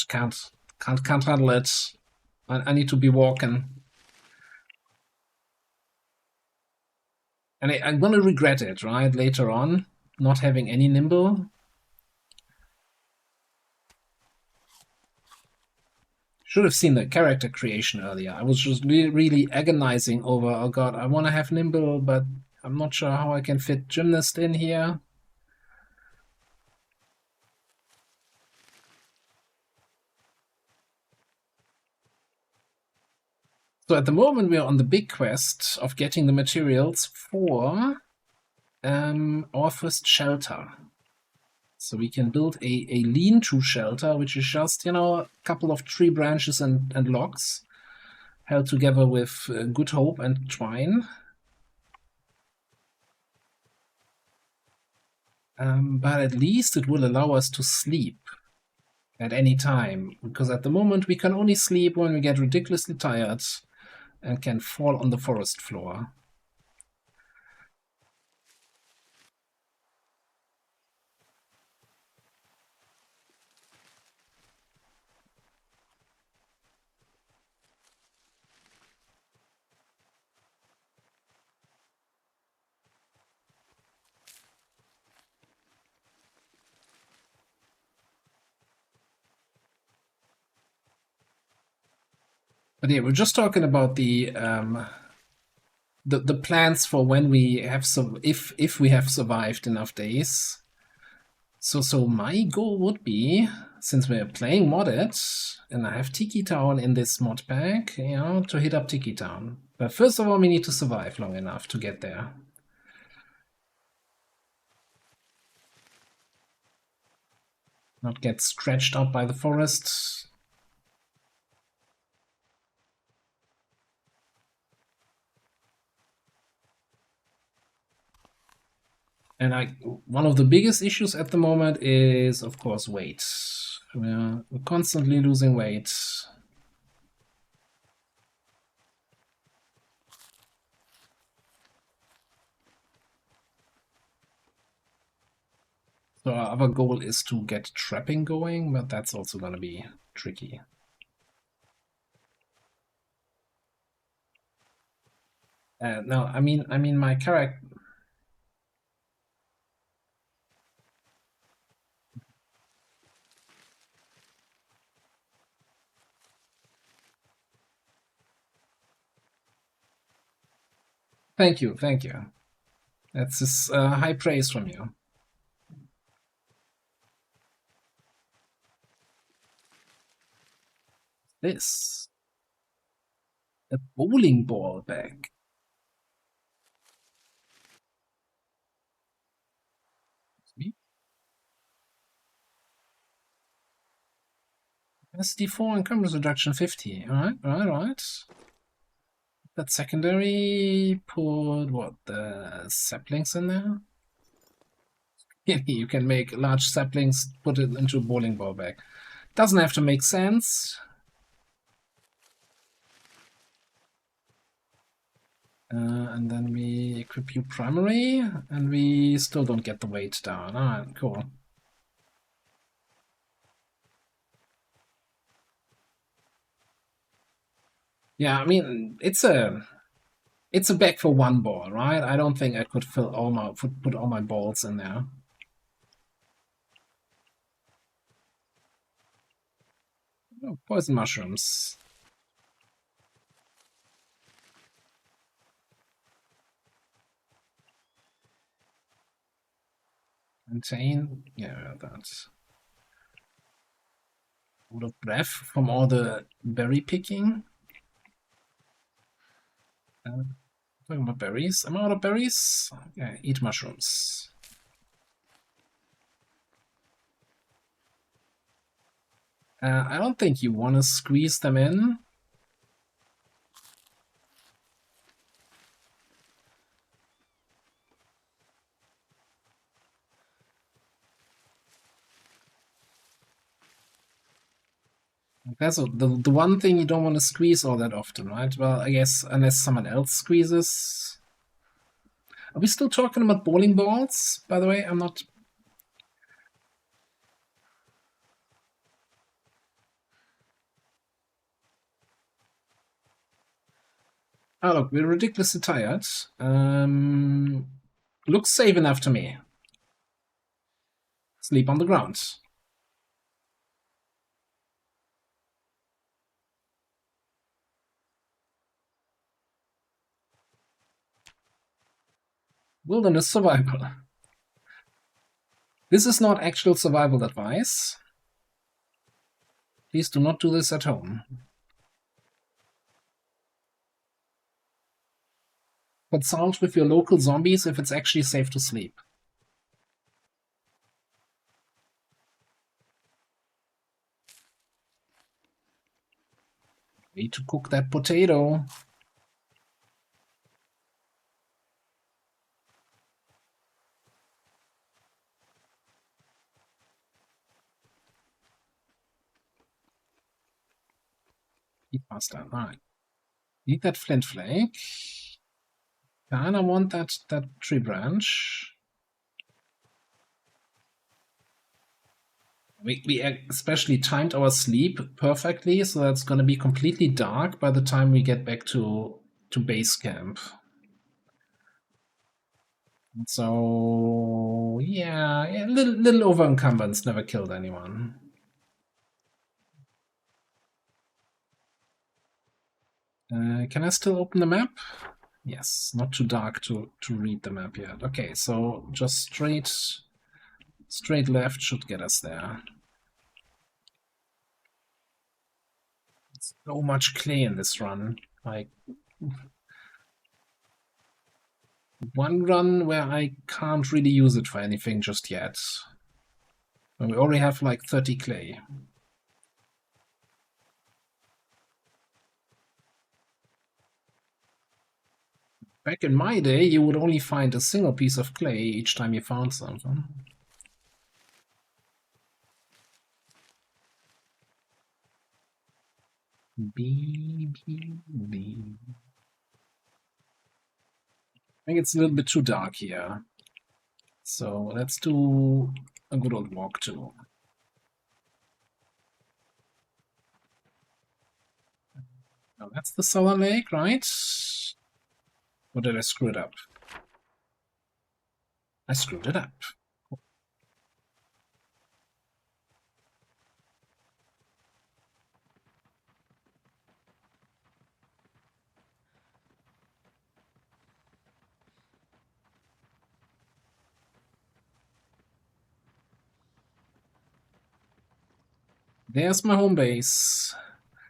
can't handle it. I need to be walking. And I'm gonna regret it, right, later on, not having any nimble. Should have seen the character creation earlier. I was just really agonizing over, oh god, I want to have nimble, but I'm not sure how I can fit Gymnast in here. So at the moment we're on the big quest of getting the materials for our first shelter. So we can build a lean-to shelter, which is just, a couple of tree branches and logs held together with Good Hope and twine. But at least it will allow us to sleep at any time, because at the moment we can only sleep when we get ridiculously tired and can fall on the forest floor. But yeah, we're just talking about the plans for when we have if we have survived enough days. So my goal would be, since we're playing modded and I have Tiki Town in this mod pack, to hit up Tiki Town. But first of all, we need to survive long enough to get there. Not get scratched up by the forest. And one of the biggest issues at the moment is, of course, weight. We're constantly losing weight. So our other goal is to get trapping going, but that's also going to be tricky. No, I mean my character. Thank you. That's high praise from you. This a bowling ball bag. SD4 encumbrance reduction 50. Alright. That secondary, put what, the saplings in there? You can make large saplings, put it into a bowling ball bag. Doesn't have to make sense. And then we equip you primary, and we still don't get the weight down. Alright, cool. Yeah, I mean, it's a bag for one ball, right? I don't think I could fill all my put all my balls in there. Oh, poison mushrooms. Contain, yeah, that's out of breath from all the berry picking. Talking about berries. I'm out of berries. Yeah, eat mushrooms. I don't think you want to squeeze them in. That's the one thing you don't want to squeeze all that often, right? Well, I guess unless someone else squeezes. Are we still talking about bowling balls? By the way, I'm not. Oh, look, we're ridiculously tired. Looks safe enough to me. Sleep on the ground. Wilderness survival. This is not actual survival advice. Please do not do this at home. Consult with your local zombies if it's actually safe to sleep. Need to cook that potato. Eat pasta. Alright. Need that flint flake. Kinda want that tree branch. We especially timed our sleep perfectly, so that's gonna be completely dark by the time we get back to base camp. So yeah, a little over encumbrance never killed anyone. Can I still open the map? Yes, not too dark to read the map yet. Okay, so just straight left should get us there. So much clay in this run. Like one run where I can't really use it for anything just yet. And we already have like 30 clay. Back in my day, you would only find a single piece of clay each time you found something. B. I think it's a little bit too dark here. So let's do a good old walk too. Now that's the Solar Lake, right? Or did I screw it up? I screwed it up. There's my home base.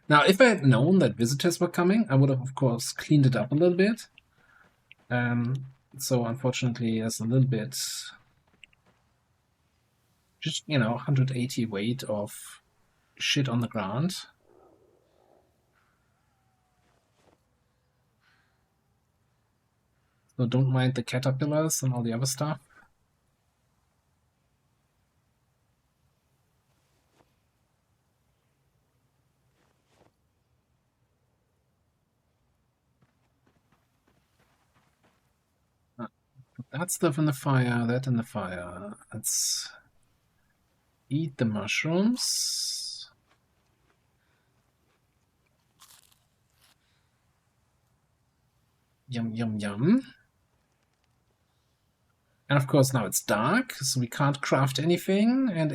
Now, if I had known that visitors were coming, I would have, of course, cleaned it up a little bit. So unfortunately, there's a little bit, just 180 weight of shit on the ground. So don't mind the caterpillars and all the other stuff. Put that stuff in the fire, that in the fire. Let's eat the mushrooms. Yum, yum, yum. And of course now it's dark, so we can't craft anything, and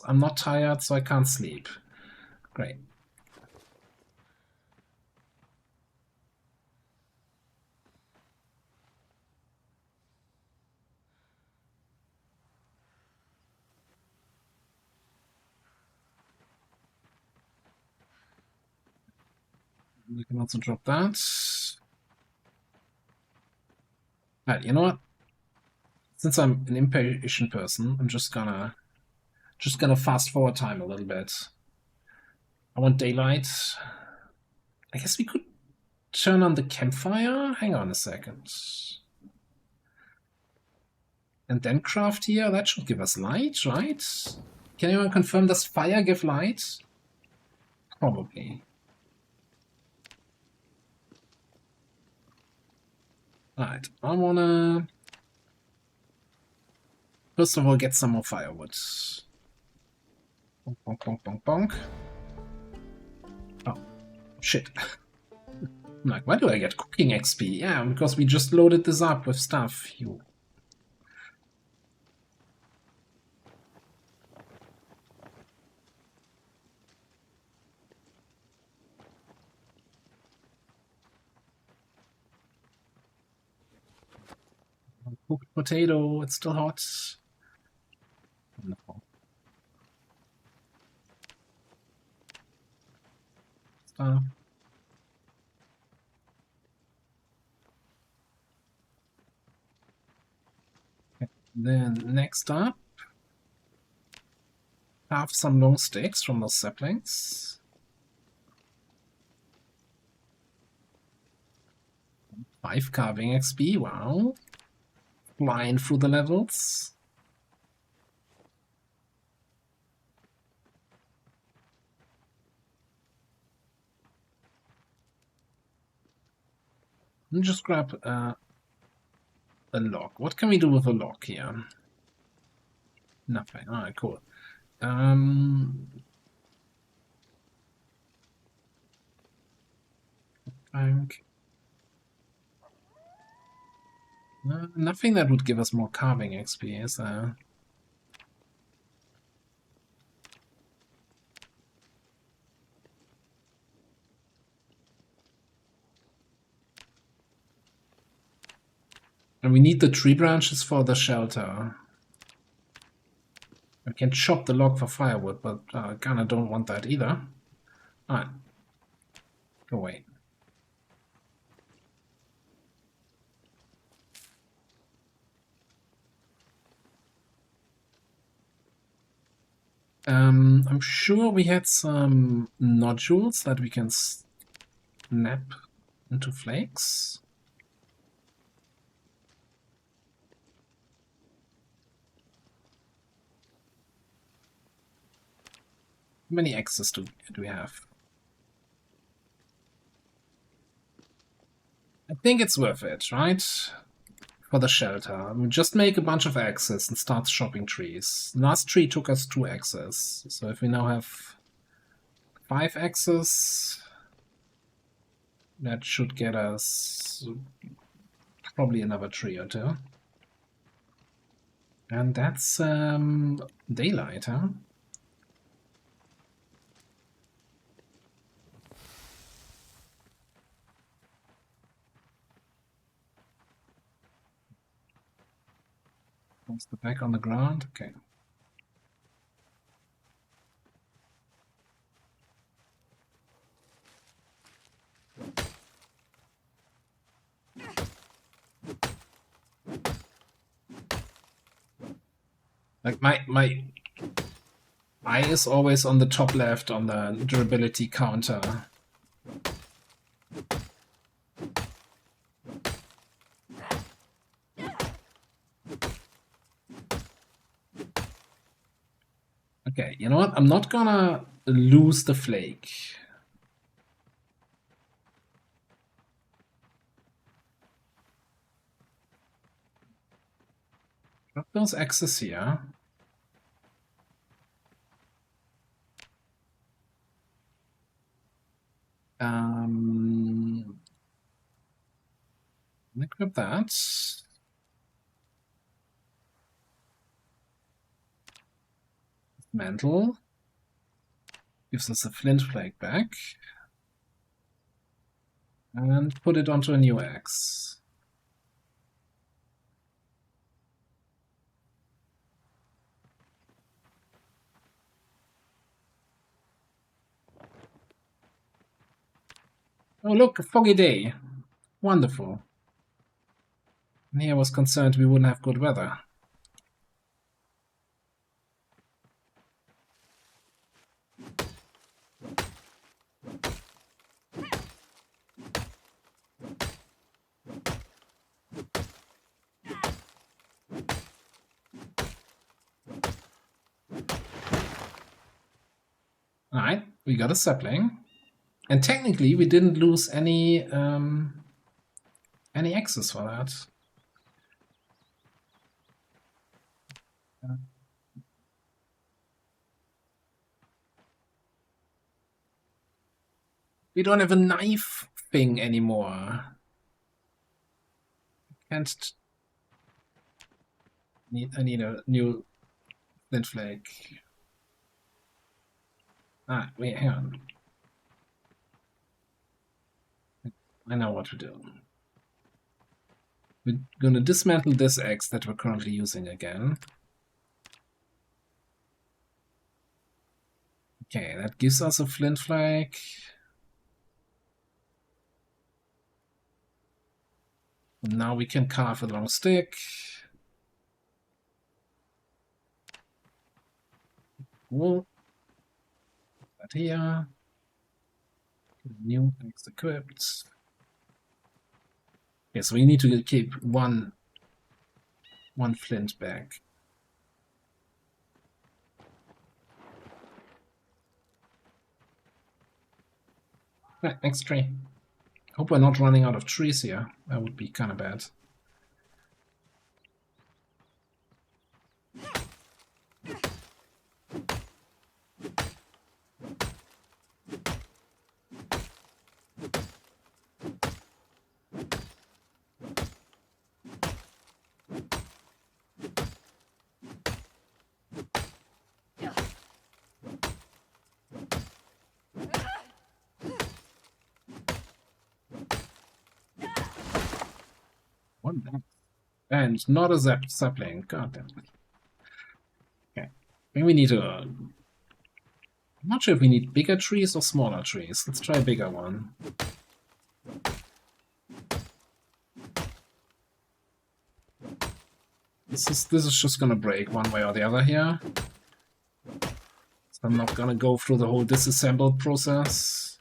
I'm not tired, so I can't sleep. Great. We can also drop that. Alright, you know what? Since I'm an impatient person, I'm just gonna fast forward time a little bit. I want daylight. I guess we could turn on the campfire. Hang on a second. And then craft here. That should give us light, right? Can anyone confirm, does fire give light? Probably. Alright, I wanna first of all get some more firewood. Bonk, bonk, bonk, bonk, bonk. Oh, shit. I'm like, why do I get cooking XP? Yeah, because we just loaded this up with stuff. You. Cooked potato, it's still hot. Wonderful. Stuff. Okay. Then next up, have some long sticks from those saplings. 5 carving XP, wow. Flying through the levels. And just grab a log. What can we do with a log here? Nothing. Alright, cool. Bank. Nothing that would give us more carving XP, is there? And we need the tree branches for the shelter. I can chop the log for firewood, but I kinda don't want that either. Alright. Go away. I'm sure we had some nodules that we can snap into flakes. How many axes do we have? I think it's worth it, right? For the shelter. We just make a bunch of axes and start chopping trees. Last tree took us 2 axes. So if we now have 5 axes, that should get us probably another tree or 2. And that's daylight, huh? What's the back on the ground? Okay. Like my I is always on the top left on the durability counter. Okay, you know what? I'm not gonna lose the flake. Drop those X's here. Let me grab that. Mantle. Gives us a flint flake back. And put it onto a new X. Oh look, a foggy day. Wonderful. And here I was concerned we wouldn't have good weather. Alright, we got a sapling. And technically we didn't lose any X's for that. We don't have a knife thing anymore. Can't. I need a new flint flake. Ah, wait, hang on. I know what to do. We're gonna dismantle this X that we're currently using again. Okay, that gives us a flint flake. Now we can carve a long stick. Cool. That here. New X equipped. Okay, so we need to keep one flint back. Next tree. Hope we're not running out of trees here. That would be kind of bad. One back. And not a sapling. God damn it. Okay. Maybe we need to. I'm not sure if we need bigger trees or smaller trees. Let's try a bigger one. This is just gonna break one way or the other here. So I'm not gonna go through the whole disassemble process.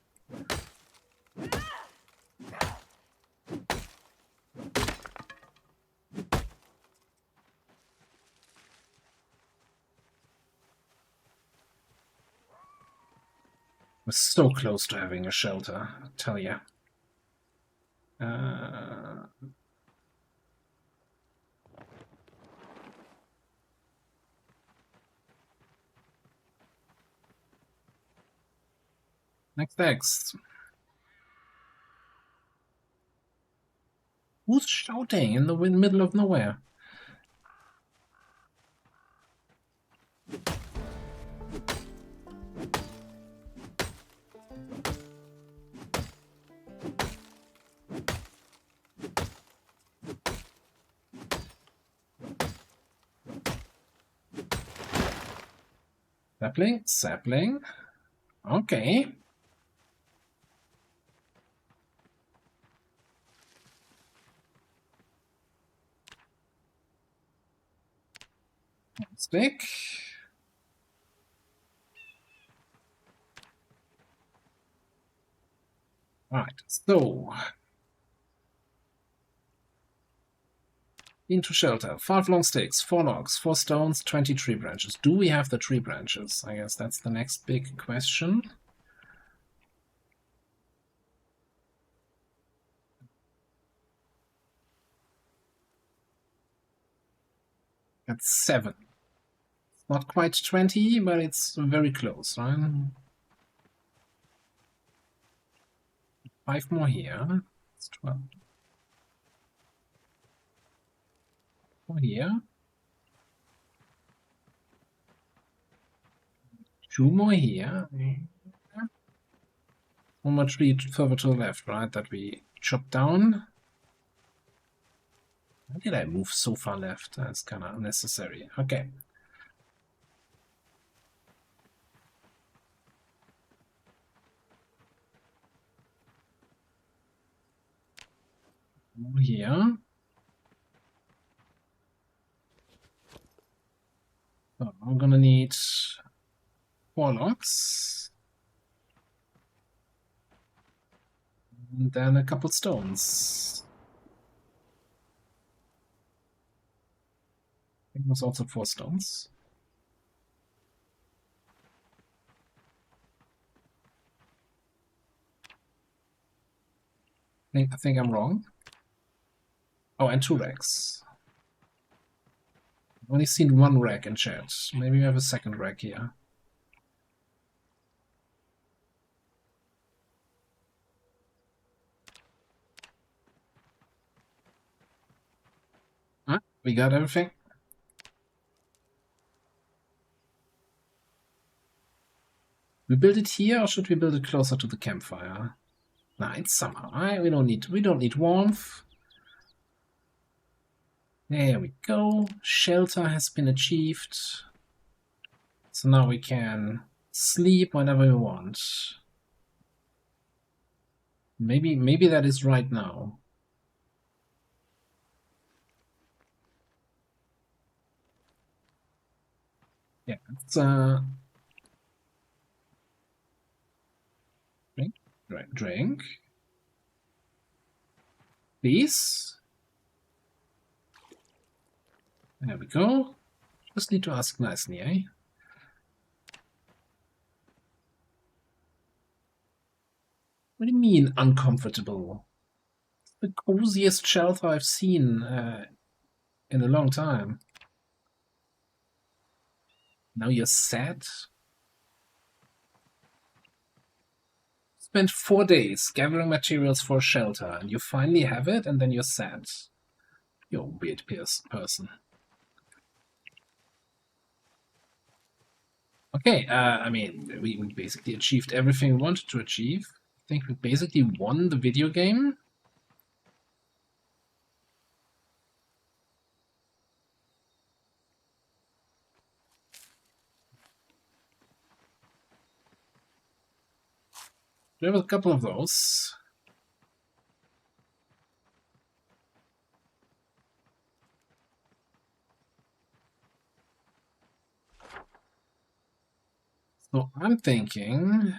We're so close to having a shelter, I tell ya. Next. Who's shouting in the middle of nowhere? Sapling. Okay. Stick. Alright, so into shelter. 5 long sticks, 4 logs, 4 stones, 20 tree branches. Do we have the tree branches? I guess that's the next big question. That's 7. Not quite 20, but it's very close, right? 5 more here. It's 12. More here. 2 more here. 1 more tree further to the left, right? That we chop down. Why did I move so far left? That's kind of unnecessary. Okay. More here. So I'm gonna need 4 logs. And then a couple stones. I think it was also 4 stones. I think I'm wrong. Oh, and 2 racks. I've only seen 1 rack in chat. Maybe we have a second rack here. Huh? We got everything? We build it here, or should we build it closer to the campfire? Nah, it's summer, right? We don't need warmth. There we go. Shelter has been achieved. So now we can sleep whenever we want. Maybe that is right now. Yeah, it's drink. Please. There we go. Just need to ask nicely, eh? What do you mean uncomfortable? The coziest shelter I've seen in a long time. Now you're sad? Spent 4 days gathering materials for shelter, and you finally have it, and then you're sad. You're a weird person. Okay, I mean, we basically achieved everything we wanted to achieve. I think we basically won the video game. There were a couple of those. So I'm thinking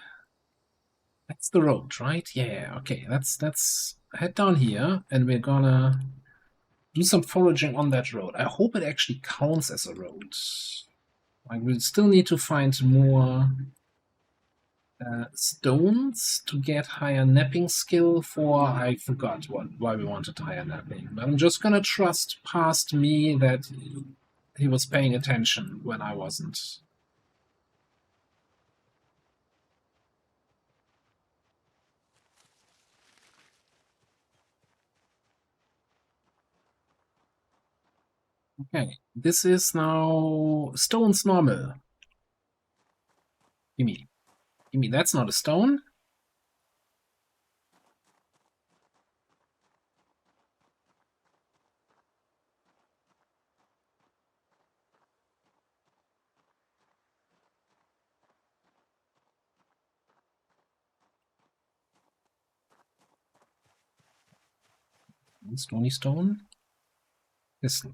that's the road, right? Yeah, okay. Let's head down here and we're gonna do some foraging on that road. I hope it actually counts as a road. Like we'll still need to find more stones to get higher napping skill for. I forgot why we wanted higher napping, but I'm just gonna trust past me that he was paying attention when I wasn't. Okay, this is now stones normal. You mean that's not a stone? Stony stone? This. Okay.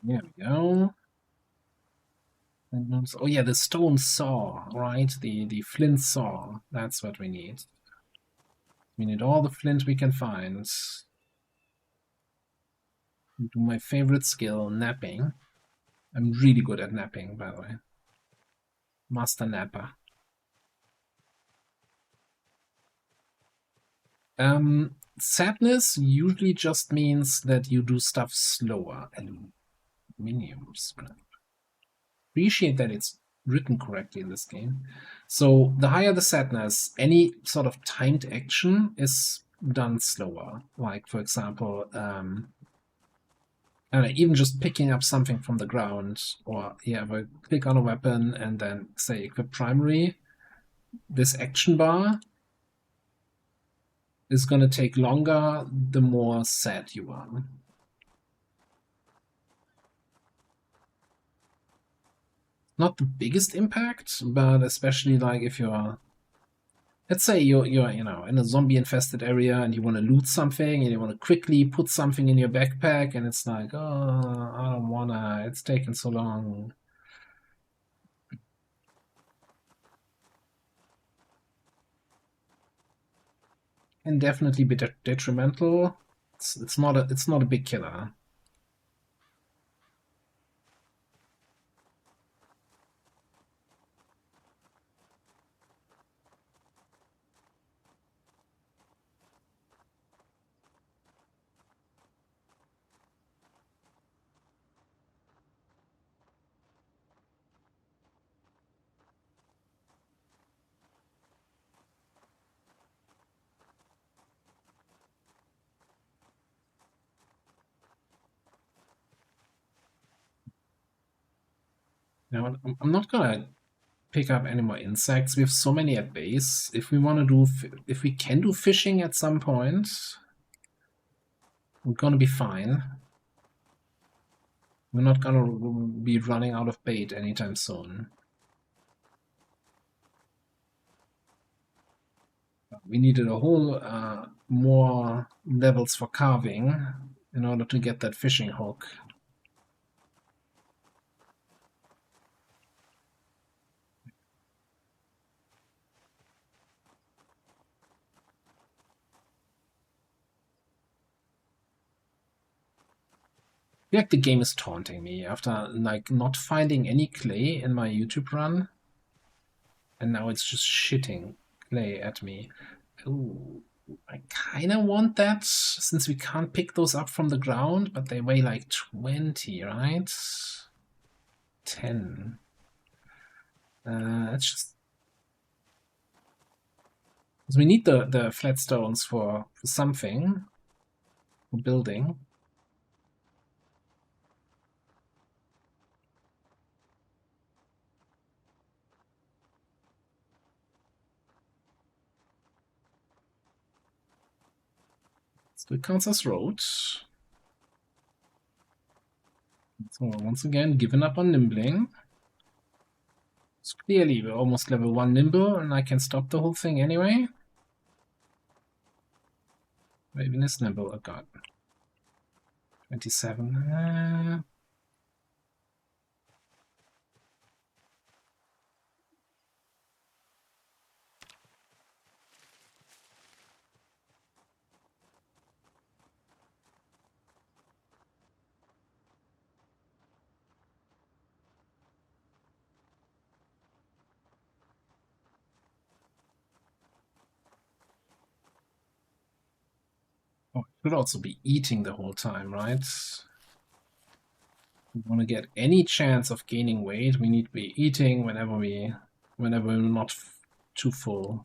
There we go. Oh yeah, the stone saw, right? The flint saw. That's what we need. We need all the flint we can find. Do my favorite skill, napping. I'm really good at napping, by the way. Master napper. Sadness usually just means that you do stuff slower. Aluminium scrap. Appreciate that it's written correctly in this game. So the higher the sadness, any sort of timed action is done slower. Like, for example, I don't know, even just picking up something from the ground, or yeah, if I click on a weapon and then say equip primary, this action bar is going to take longer the more sad you are. Not the biggest impact, but especially like if you're, let's say you're you know, in a zombie infested area and you want to loot something and you want to quickly put something in your backpack and it's like, oh, I don't wanna, it's taking so long. And definitely be detrimental. It's not a big killer. Now, I'm not gonna pick up any more insects. We have so many at base. If we want to do, if we can do fishing at some point, we're gonna be fine. We're not gonna be running out of bait anytime soon. We needed a whole more levels for carving in order to get that fishing hook. I feel like the game is taunting me after like not finding any clay in my YouTube run, and now it's just shitting clay at me. Ooh, I kind of want that since we can't pick those up from the ground, but they weigh like 20, right? 10. It's just because we need the flat stones for something, for building. So it counts as road. So once again, giving up on nimbling. So clearly we're almost level 1 nimble, and I can stop the whole thing anyway. Raven is nimble, oh god. 27. Oh, should also be eating the whole time, right? We want to get any chance of gaining weight, we need to be eating whenever we're not too full.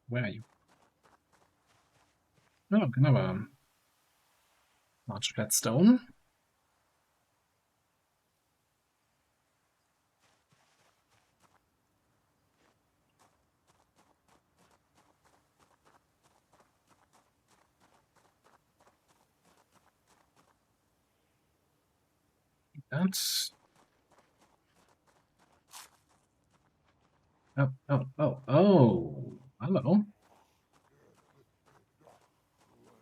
Where are you? Oh, genau. Large flat stone. that. Oh, oh, oh, oh. Hello.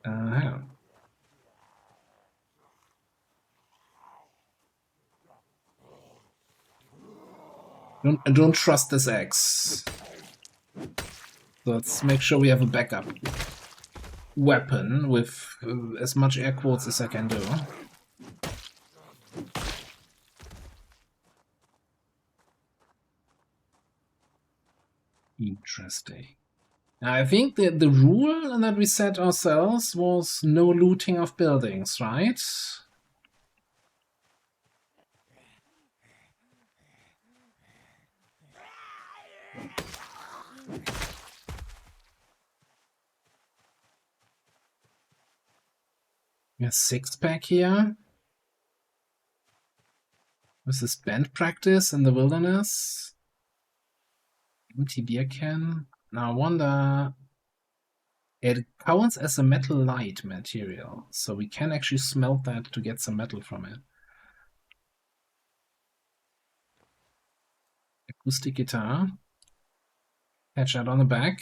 Hang on. Don't trust this axe. So let's make sure we have a backup weapon with as much air quotes as I can do. Interesting. I think the rule that we set ourselves was no looting of buildings, right? A six-pack here. This is band practice in the wilderness. Empty beer can. Now I wonder... It counts as a metal light material, so we can actually smelt that to get some metal from it. Acoustic guitar. Patch out on the back.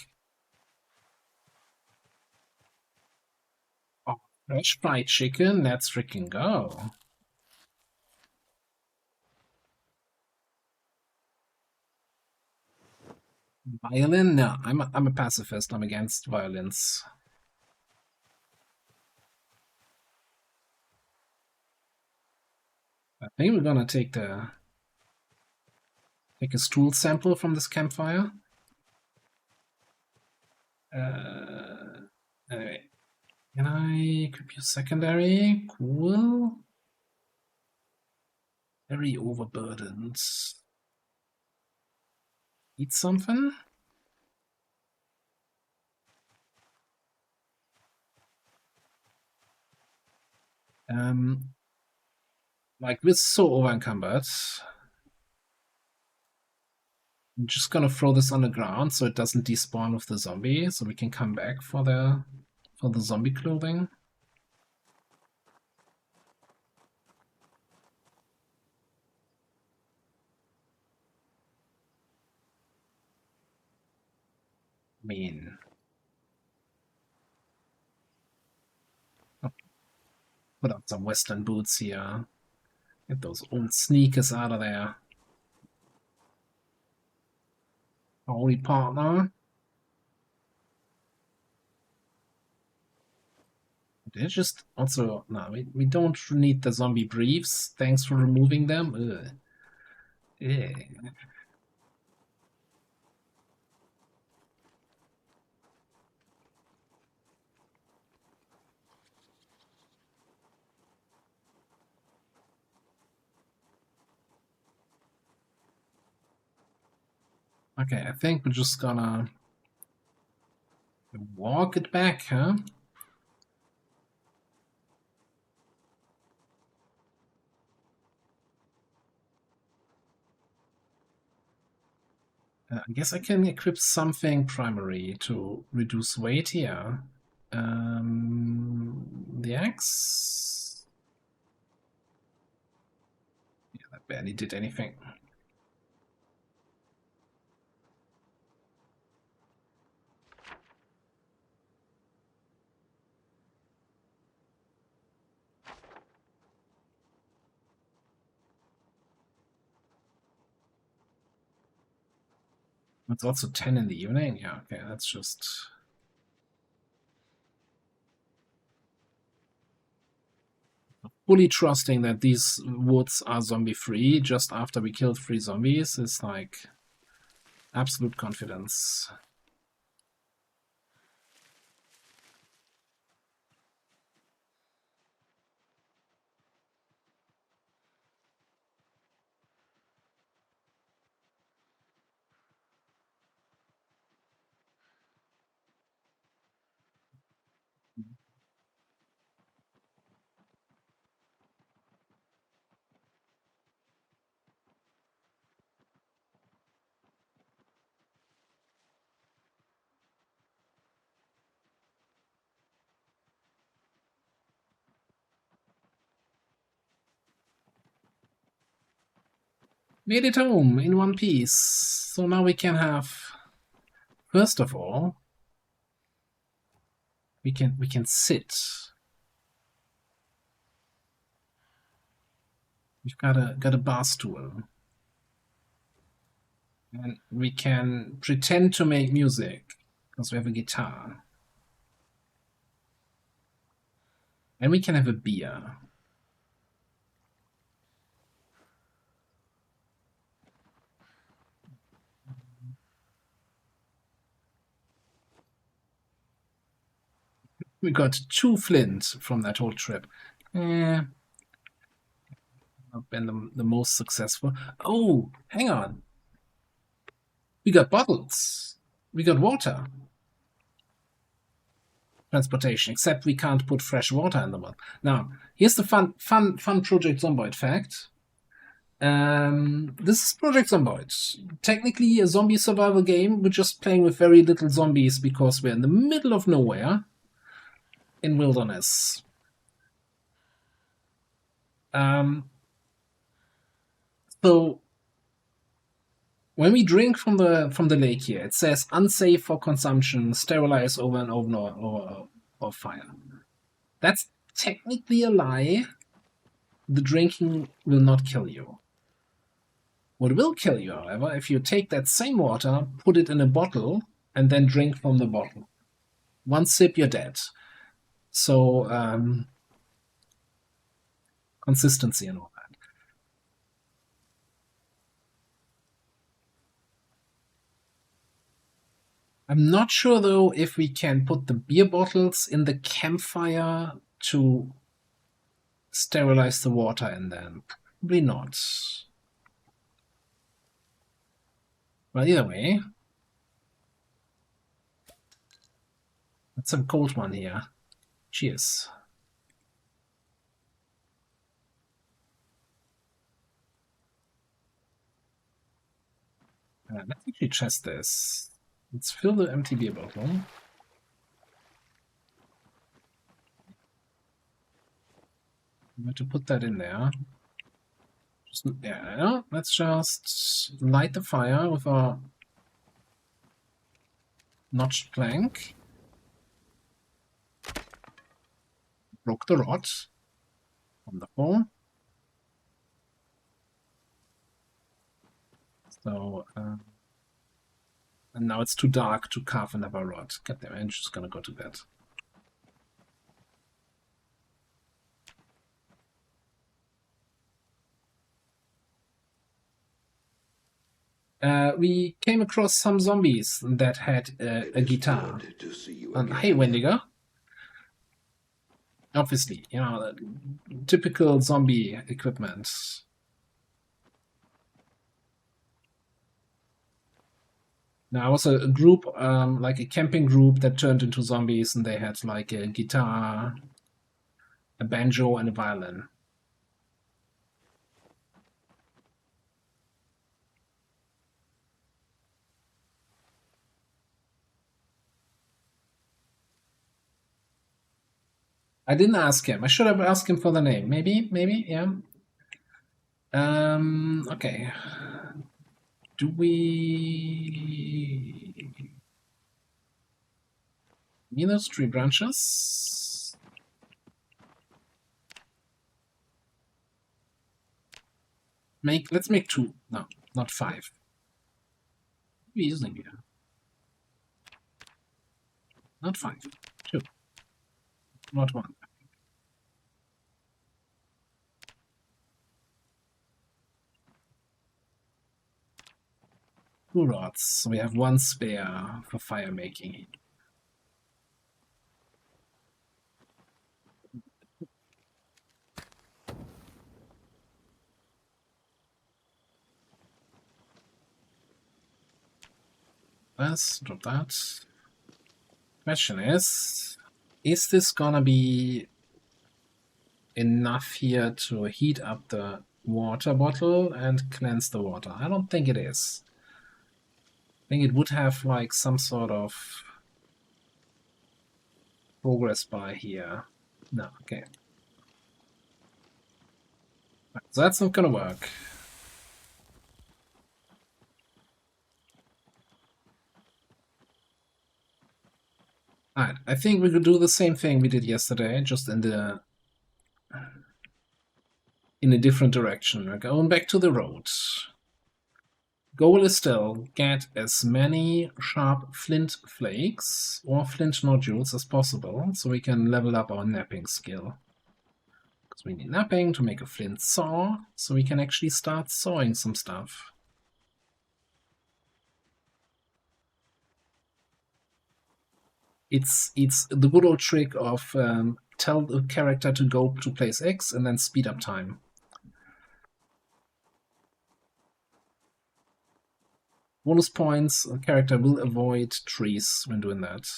Oh, fresh fried chicken, let's freaking go. Violin? No, I'm a pacifist. I'm against violence. I think we're gonna take a stool sample from this campfire. Anyway, can I equip your secondary? Cool. Very overburdened. Eat something? Like, we're so over-encumbered. I'm just gonna throw this on the ground so it doesn't despawn with the zombie, so we can come back for the zombie clothing. I mean, put on some Western boots here. Get those old sneakers out of there. Holy partner. They just also no, we don't need the zombie briefs. Thanks for removing them. Ugh. Yeah. Okay, I think we're just gonna walk it back, huh? I guess I can equip something primary to reduce weight here. The axe. Yeah, that barely did anything. It's also 10 in the evening. Yeah, okay, that's just... Fully trusting that these woods are zombie-free just after we killed 3 zombies is like absolute confidence. Made it home in one piece. So now we can have, first of all, we can sit. We've got a bar stool. And we can pretend to make music because we have a guitar. And we can have a beer. We got 2 flint from that whole trip. Not been the most successful. Oh, hang on. We got bottles. We got water. Transportation, except we can't put fresh water in the bottle. Now, here's the fun Project Zomboid fact. This is Project Zomboid. Technically a zombie survival game. We're just playing with very little zombies because we're in the middle of nowhere in wilderness. So when we drink from the lake here, it says unsafe for consumption, sterilize over and over or fire. That's technically a lie. The drinking will not kill you. What will kill you, however, if you take that same water, put it in a bottle, and then drink from the bottle. One sip, you're dead. So, consistency and all that. I'm not sure, though, if we can put the beer bottles in the campfire to sterilize the water in them. Probably not. Well, either way, that's some cold one here. Cheers. Let's actually test this. Let's fill the empty beer bottle. I'm going to put that in there. Yeah, let's just light the fire with our notched plank. Broke the rod. Wonderful. So, and now it's too dark to carve another rod. God damn it, I'm just gonna go to bed. We came across some zombies that had a guitar. Hey, Wendigo. Obviously, you know, typical zombie equipment. Now, was a group, like a camping group that turned into zombies, and they had like a guitar, a banjo, and a violin. I didn't ask him. I should have asked him for the name. Maybe, yeah. Okay. Do we need those 3 branches? Let's make 2. No, not 5. What are we using here? Not 5. 2. Not 1. Two rods. So we have 1 spare for fire making. Let's drop that. Question is this gonna be enough here to heat up the water bottle and cleanse the water? I don't think it is. I think it would have like some sort of progress bar here. No, okay. So that's not gonna work. Alright, I think we could do the same thing we did yesterday, just in a different direction. We're going back to the road. Goal is still get as many sharp flint flakes or flint nodules as possible, so we can level up our napping skill. Because we need napping to make a flint saw, so we can actually start sawing some stuff. It's the good old trick of tell the character to go to place X and then speed up time. Bonus points, the character will avoid trees when doing that.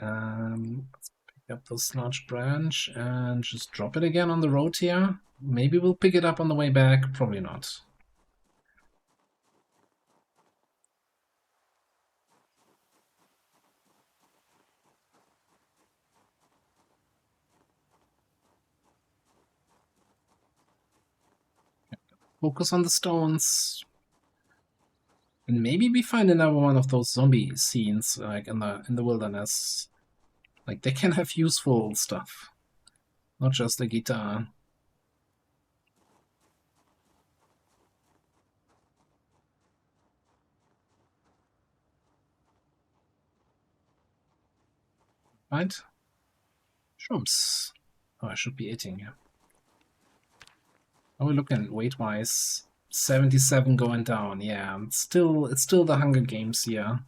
Let's pick up this large branch and just drop it again on the road here. Maybe we'll pick it up on the way back, probably not. Focus on the stones. And maybe we find another one of those zombie scenes, like in the wilderness. Like they can have useful stuff, not just a guitar. Right? Shrooms. Oh, I should be eating here. How are we looking weight-wise? 77 going down. Yeah, it's still the Hunger Games here.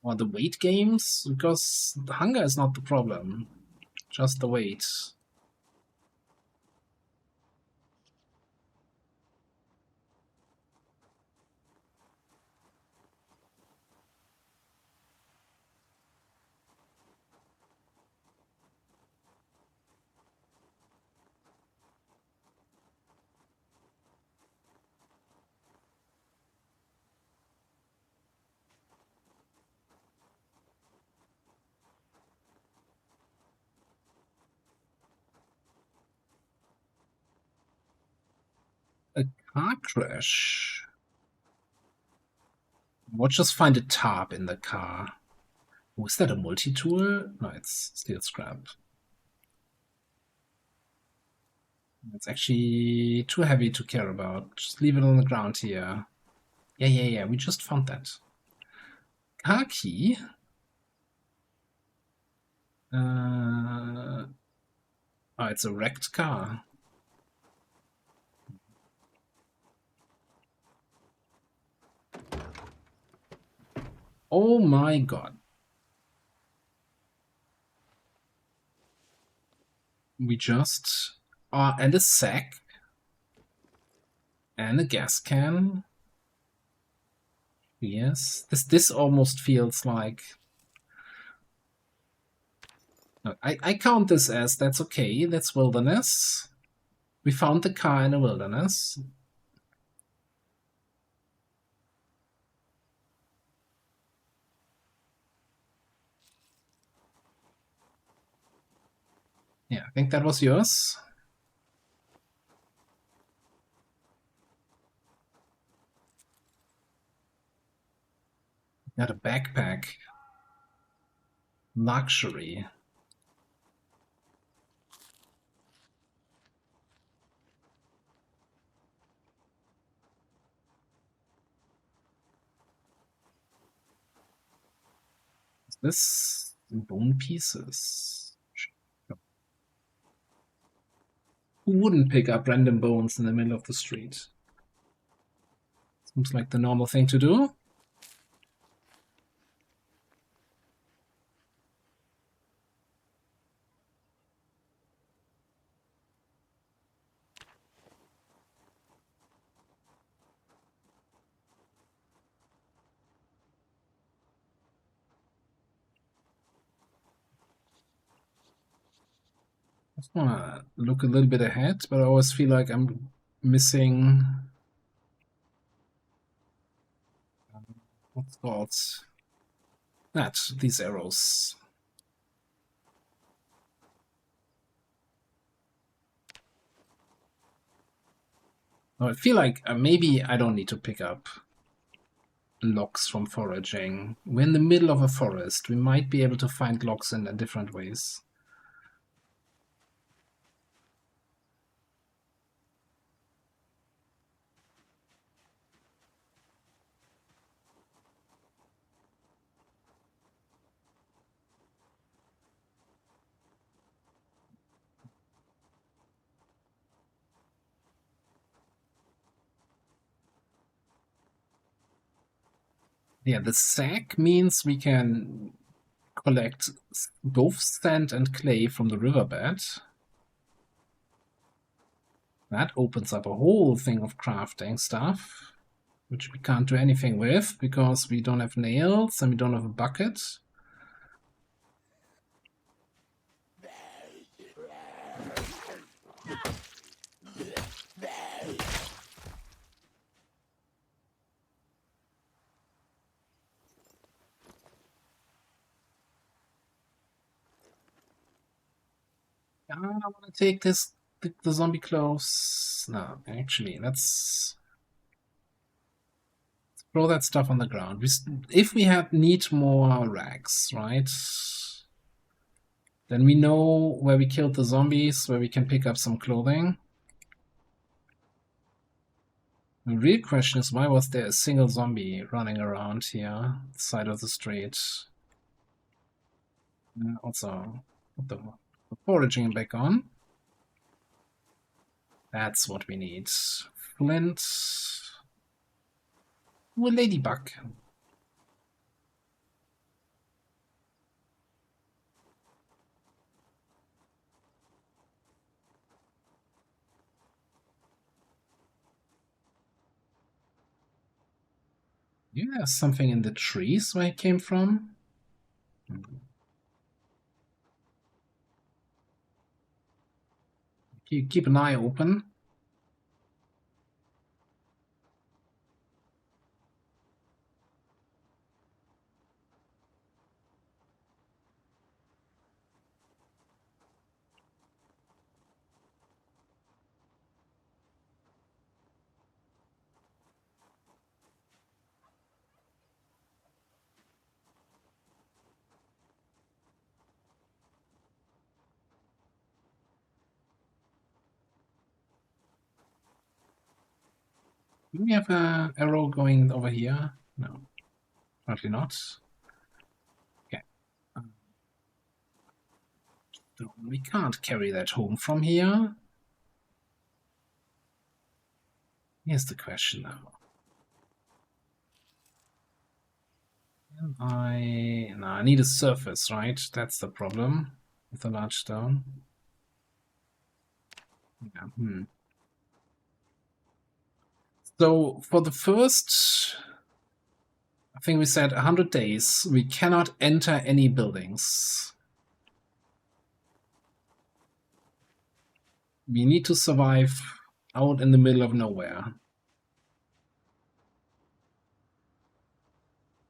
Or the weight games, because the hunger is not the problem, just the weight. A car crash. We'll just find a tarp in the car. Oh, is that a multi-tool? No, it's steel scrap. It's actually too heavy to care about. Just leave it on the ground here. Yeah, we just found that. Car key? Oh, it's a wrecked car. Oh my god. We just... and a sack. And a gas can. Yes. This almost feels like... No, I count this as that's okay. That's wilderness. We found the car in a wilderness. Yeah, I think that was yours. Got a backpack. Luxury. Is this bone pieces? Who wouldn't pick up random bones in the middle of the street? Seems like the normal thing to do. I just want to look a little bit ahead, but I always feel like I'm missing... what's called? These arrows. Oh, I feel like maybe I don't need to pick up logs from foraging. We're in the middle of a forest. We might be able to find logs in different ways. Yeah, the sack means we can collect both sand and clay from the riverbed. That opens up a whole thing of crafting stuff, which we can't do anything with because we don't have nails and we don't have a bucket. I want to take the zombie clothes. No, actually, let's throw that stuff on the ground. If we need more rags, right? Then we know where we killed the zombies, where we can pick up some clothing. The real question is, why was there a single zombie running around here, side of the street? Also, put the foraging back on. That's what we need. Flint. Ooh, a ladybug. Yeah, there's something in the trees where it came from. Keep an eye open. Do we have an arrow going over here? No, apparently not. Okay. So we can't carry that home from here. Here's the question now. I need a surface, right? That's the problem with a large stone. Yeah. So for the first, I think we said 100 days, we cannot enter any buildings. We need to survive out in the middle of nowhere.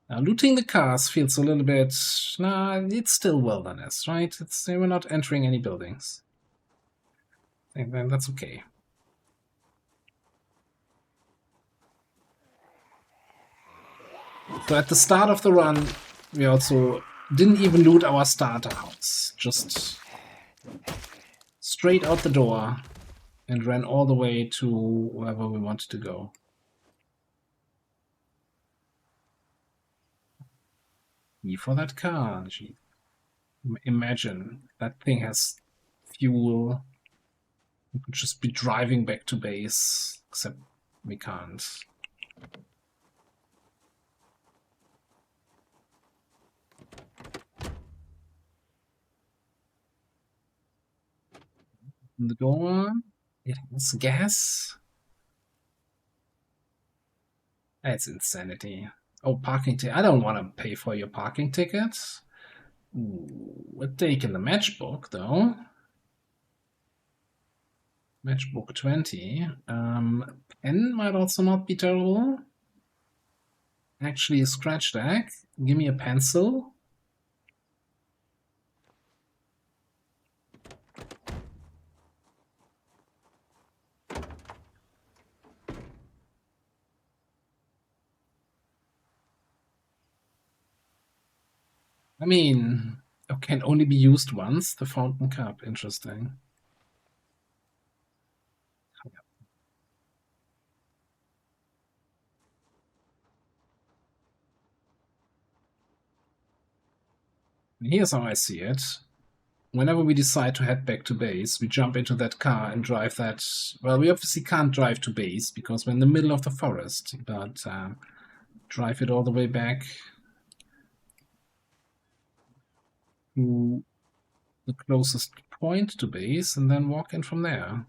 Now, looting the cars feels a little bit, it's still wilderness, right? We're not entering any buildings. I think then that's okay. So at the start of the run, we also didn't even loot our starter house. Just straight out the door and ran all the way to wherever we wanted to go. E for that car. Gee. Imagine that thing has fuel. We could just be driving back to base, except we can't. The door. It has gas. That's insanity. Oh, parking ticket. I don't want to pay for your parking ticket. Ooh, we're taking the matchbook, though. Matchbook 20. Pen might also not be terrible. Actually, a scratch deck. Give me a pencil. I mean, it can only be used once, the fountain cup. Interesting. Here's how I see it. Whenever we decide to head back to base, we jump into that car and drive that. Well, we obviously can't drive to base because we're in the middle of the forest, but drive it all the way back to the closest point to base and then walk in from there.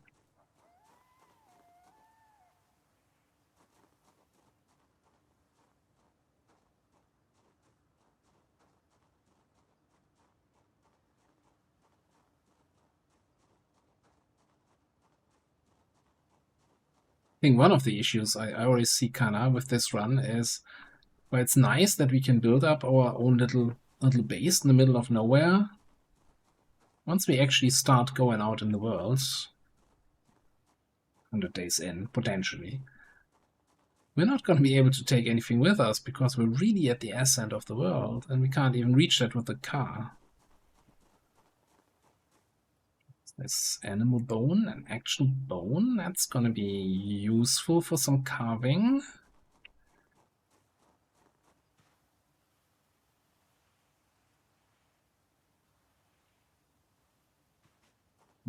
I think one of the issues I already see kinda with this run is, well, it's nice that we can build up our own little base in the middle of nowhere. Once we actually start going out in the world, 100 days in, potentially, we're not going to be able to take anything with us because we're really at the ass end of the world and we can't even reach that with a car. This animal bone, an actual bone, that's going to be useful for some carving.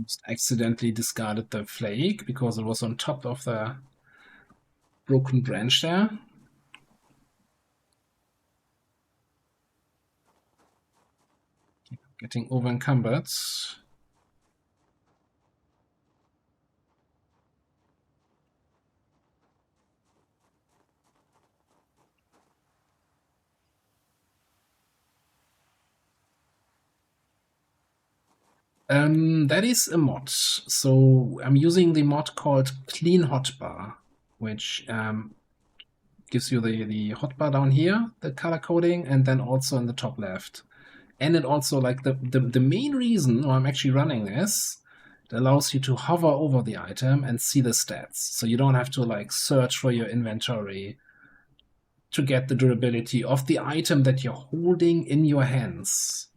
Just accidentally discarded the flake because it was on top of the broken branch there. Getting over encumbered. That is a mod. So I'm using the mod called Clean Hotbar, which gives you the hotbar down here, the color coding, and then also in the top left. And it also, like, the main reason why I'm actually running this, it allows you to hover over the item and see the stats. So you don't have to like search for your inventory to get the durability of the item that you're holding in your hands.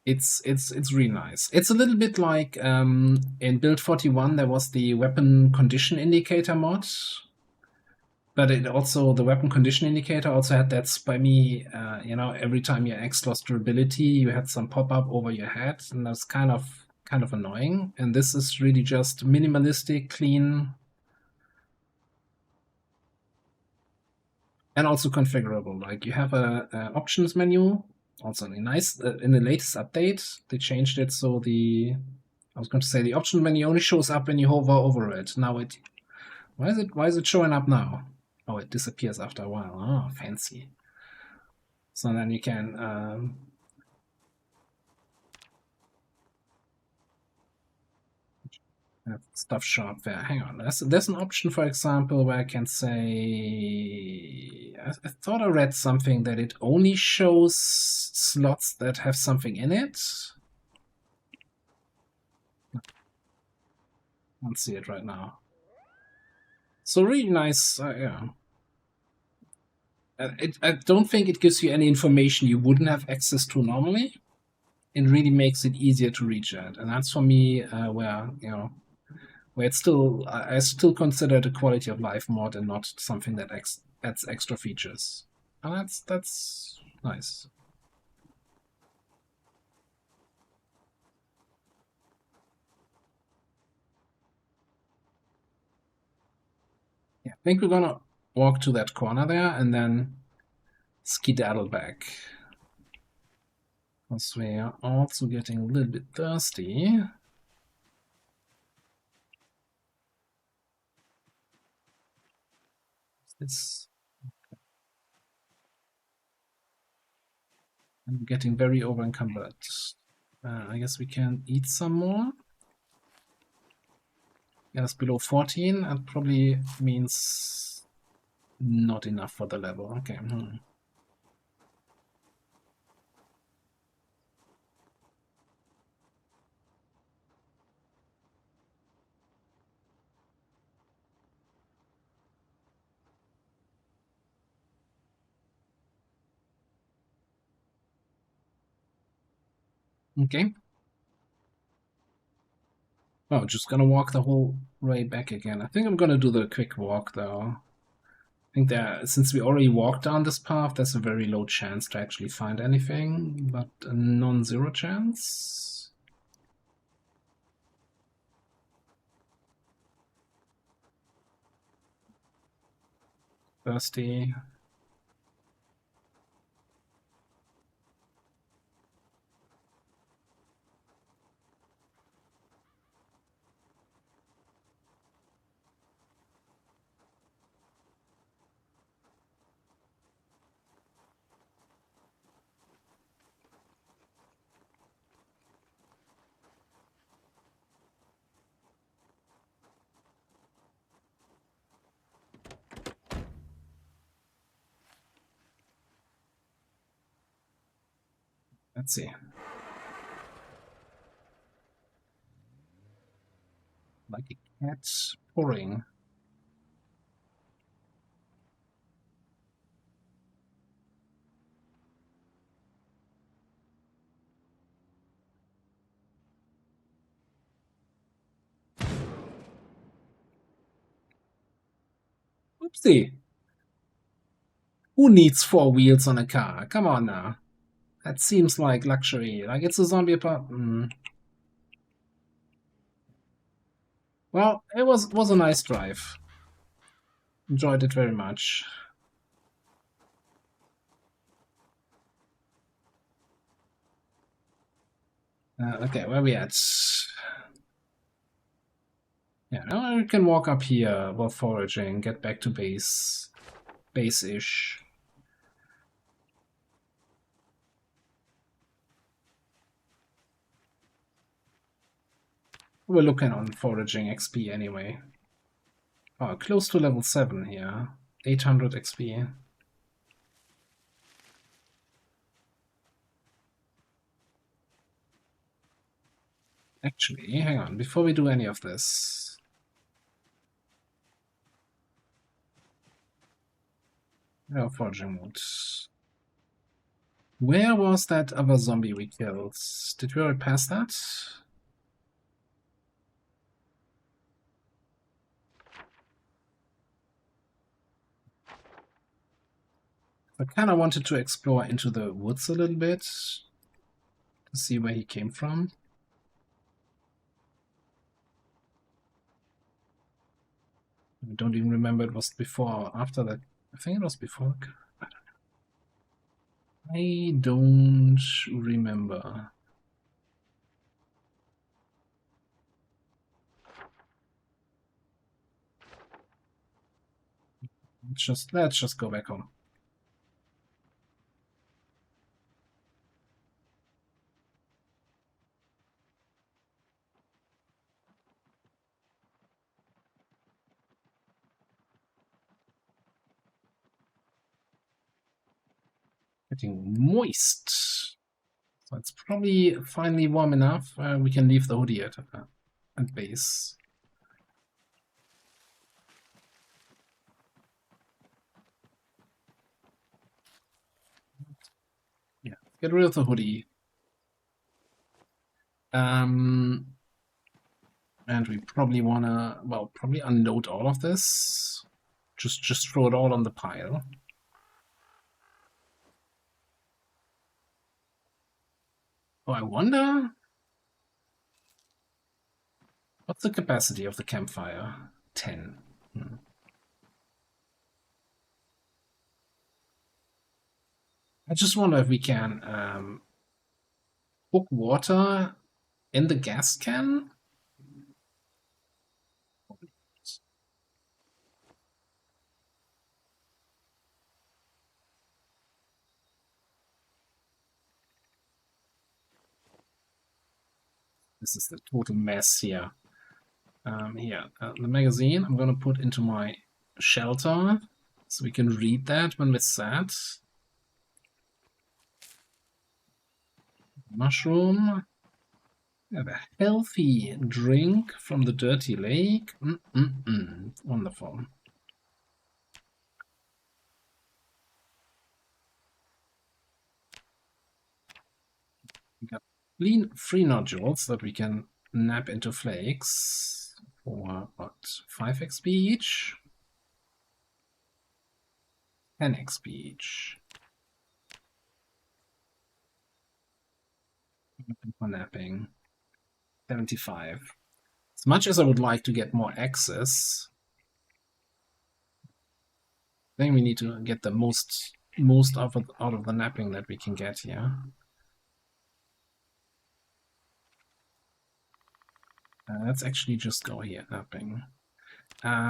It's really nice. It's a little bit like in build 41 there was the weapon condition indicator mod, but it also, the weapon condition indicator also had that spammy, every time your X lost durability, you had some pop up over your head, and that's kind of annoying. And this is really just minimalistic, clean, and also configurable. Like, you have a options menu. Also nice, in the latest update, they changed it so I was going to say the option menu only shows up when you hover over it. Now why is it showing up now? Oh, it disappears after a while. Oh, fancy. So then you can have stuff show up there. Hang on, there's an option, for example, where I can say, I thought I read something that it only shows slots that have something in it. Can't see it right now. So really nice, yeah. I don't think it gives you any information you wouldn't have access to normally. It really makes it easier to reach it, and that's for me where it's still, I still consider it a quality of life mod and not something that adds extra features. And that's nice. Yeah, I think we're gonna walk to that corner there and then skedaddle back. Because we are also getting a little bit thirsty. It's I'm getting very over encumbered. I guess we can eat some more. Yes, below 14, that probably means not enough for the level. Okay. Okay. Oh, just gonna walk the whole way back again. I think I'm gonna do the quick walk though. I think that since we already walked down this path, there's a very low chance to actually find anything, but a non-zero chance. Thirsty. Let's see. Like a cat pouring. Oopsie. Who needs 4 wheels on a car? Come on now. That seems like luxury. Like it's a zombie apartment. Well, it was a nice drive. Enjoyed it very much. Okay, where are we at? Yeah, now we can walk up here while foraging, get back to base. Base-ish. We're looking on foraging XP anyway. Oh, close to level 7 here. 800 XP. Actually, hang on, before we do any of this. Oh, foraging mode. Where was that other zombie we killed? Did we already pass that? I kind of wanted to explore into the woods a little bit to see where he came from. I don't even remember it was before or after that. I think it was before. I don't remember. Let's just go back home. Getting moist. So it's probably finally warm enough. We can leave the hoodie at base. Yeah, get rid of the hoodie. And we probably wanna, well, probably unload all of this. Just throw it all on the pile. Oh, I wonder what's the capacity of the campfire? 10. I just wonder if we can hook water in the gas can. This is the total mess here. Here, the magazine I'm gonna put into my shelter so we can read that when we're sad. Mushroom. Have a healthy drink from the dirty lake. Wonderful. free nodules that we can nap into flakes for what, 5 XP each? 10 XP each. For napping. 75. As much as I would like to get more access, I think we need to get the most out of the napping that we can get here. Let's actually just go here, napping.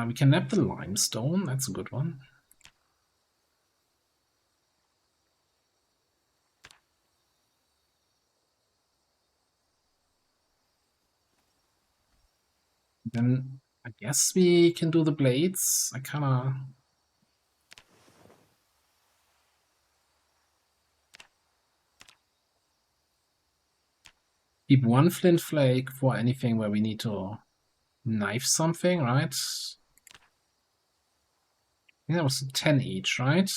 We can nap the limestone, that's a good one. Then I guess we can do the blades. I kinda... keep one flint flake for anything where we need to knife something, right? I think that was 10 each, right?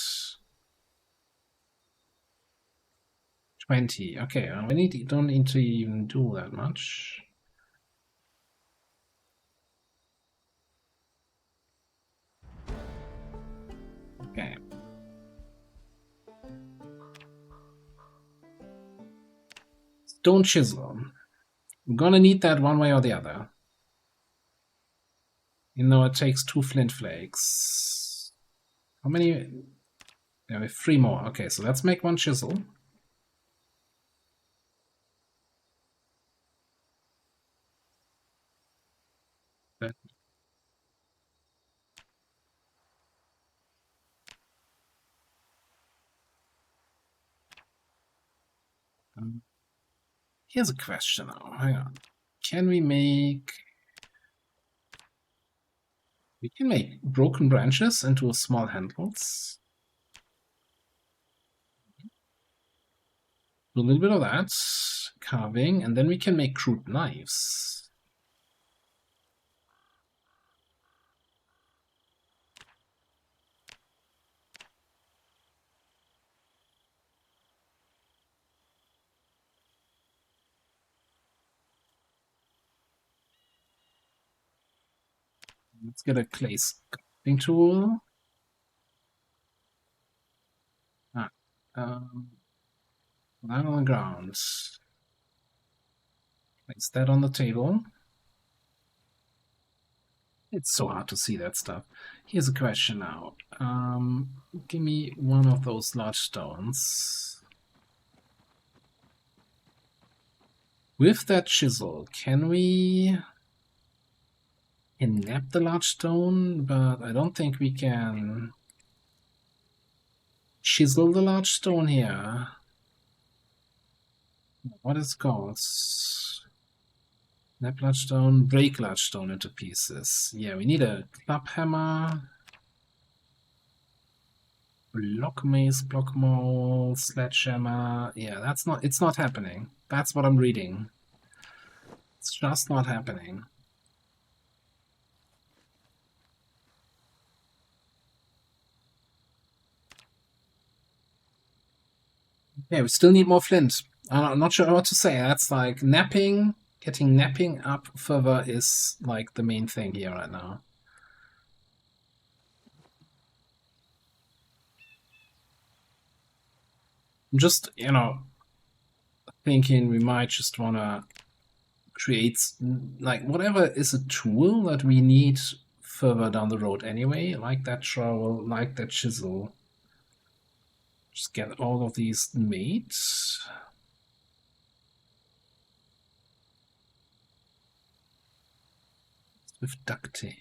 20. Okay, we don't need to even do that much. Okay. Stone chisel. We're gonna need that one way or the other. You know, it takes 2 flint flakes. How many? Yeah, we have 3 more. Okay, so let's make 1 chisel. Here's a question now. Hang on. Can we make... we can make broken branches into small handles. Do a little bit of that. Carving. And then we can make crude knives. Let's get a clay sculpting tool. Line on the ground. Place that on the table. It's so hard to see that stuff. Here's a question now. Give me one of those large stones. With that chisel, can we nap the large stone? But I don't think we can chisel the large stone here. What is it called? Nap large stone, break large stone into pieces. Yeah, we need a club hammer. Block mace, block maul, sledgehammer. Yeah, it's not happening. That's what I'm reading. It's just not happening. Yeah, we still need more flint. I'm not sure what to say. That's like napping, getting napping up further is like the main thing here right now. I'm just, thinking we might just want to create, like, whatever is a tool that we need further down the road anyway, like that trowel, like that chisel. Just get all of these made. With duct tape.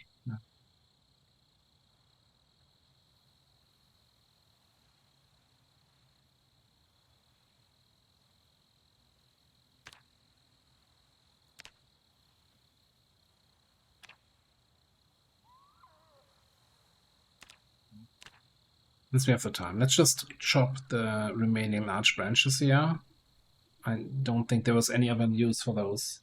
Since we have the time, let's just chop the remaining large branches here. I don't think there was any other use for those.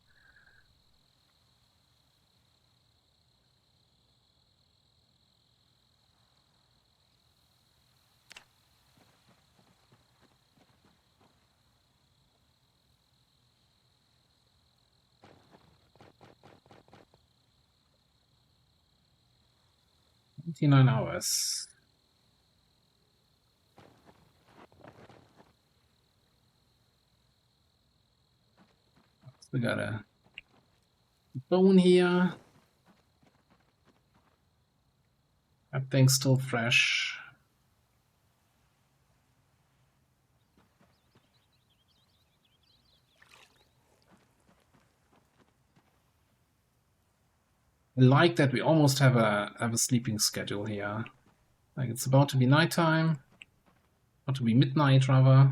29 hours. We got a bone here. That thing's still fresh. I like that we almost have a sleeping schedule here. Like it's about to be nighttime. About to be midnight rather.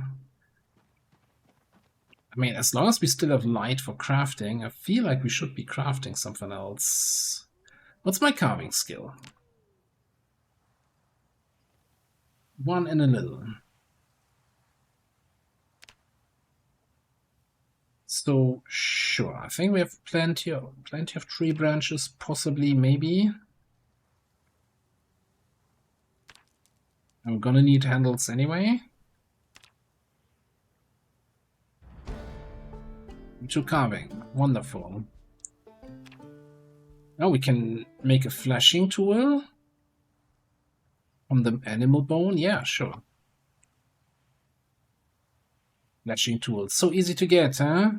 I mean, as long as we still have light for crafting, I feel like we should be crafting something else. What's my carving skill? 1 and a little. So sure, I think we have plenty of tree branches, possibly, maybe. And we're gonna need handles anyway. To carving, wonderful. Now we can make a flashing tool from the animal bone. Yeah, sure. Flashing tool, so easy to get, huh?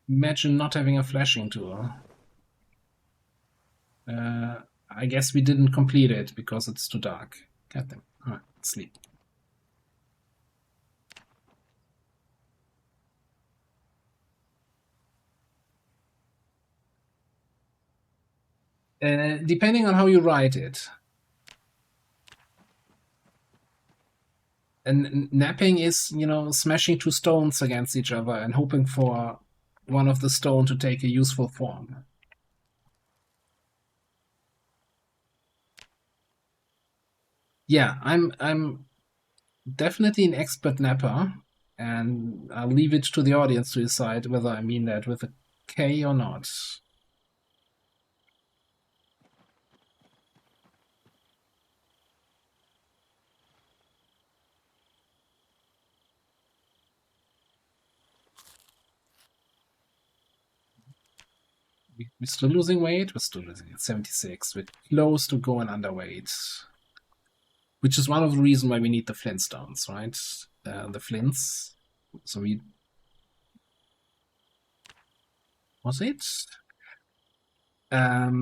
Imagine not having a flashing tool. I guess we didn't complete it because it's too dark. Got them. Alright, sleep. Depending on how you write it. And napping is, you know, smashing two stones against each other and hoping for one of the stone to take a useful form. Yeah, I'm definitely an expert napper, and I'll leave it to the audience to decide whether I mean that with a K or not. We're still losing weight. We're still losing at 76. We're close to going underweight, which is one of the reasons why we need the flintstones, right? The flints. So we was it? Yeah,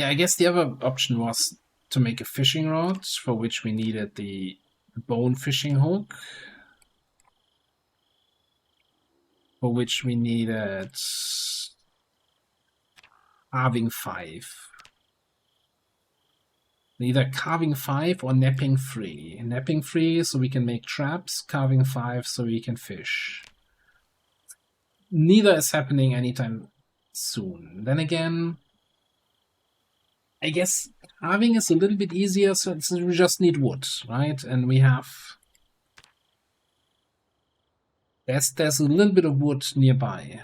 I guess the other option was to make a fishing rod, for which we needed the bone fishing hook, for which we needed carving 5. Either carving 5 or napping 3. Napping 3 so we can make traps, carving 5 so we can fish. Neither is happening anytime soon. Then again, I guess carving is a little bit easier, so we just need wood, right? And we have... There's a little bit of wood nearby.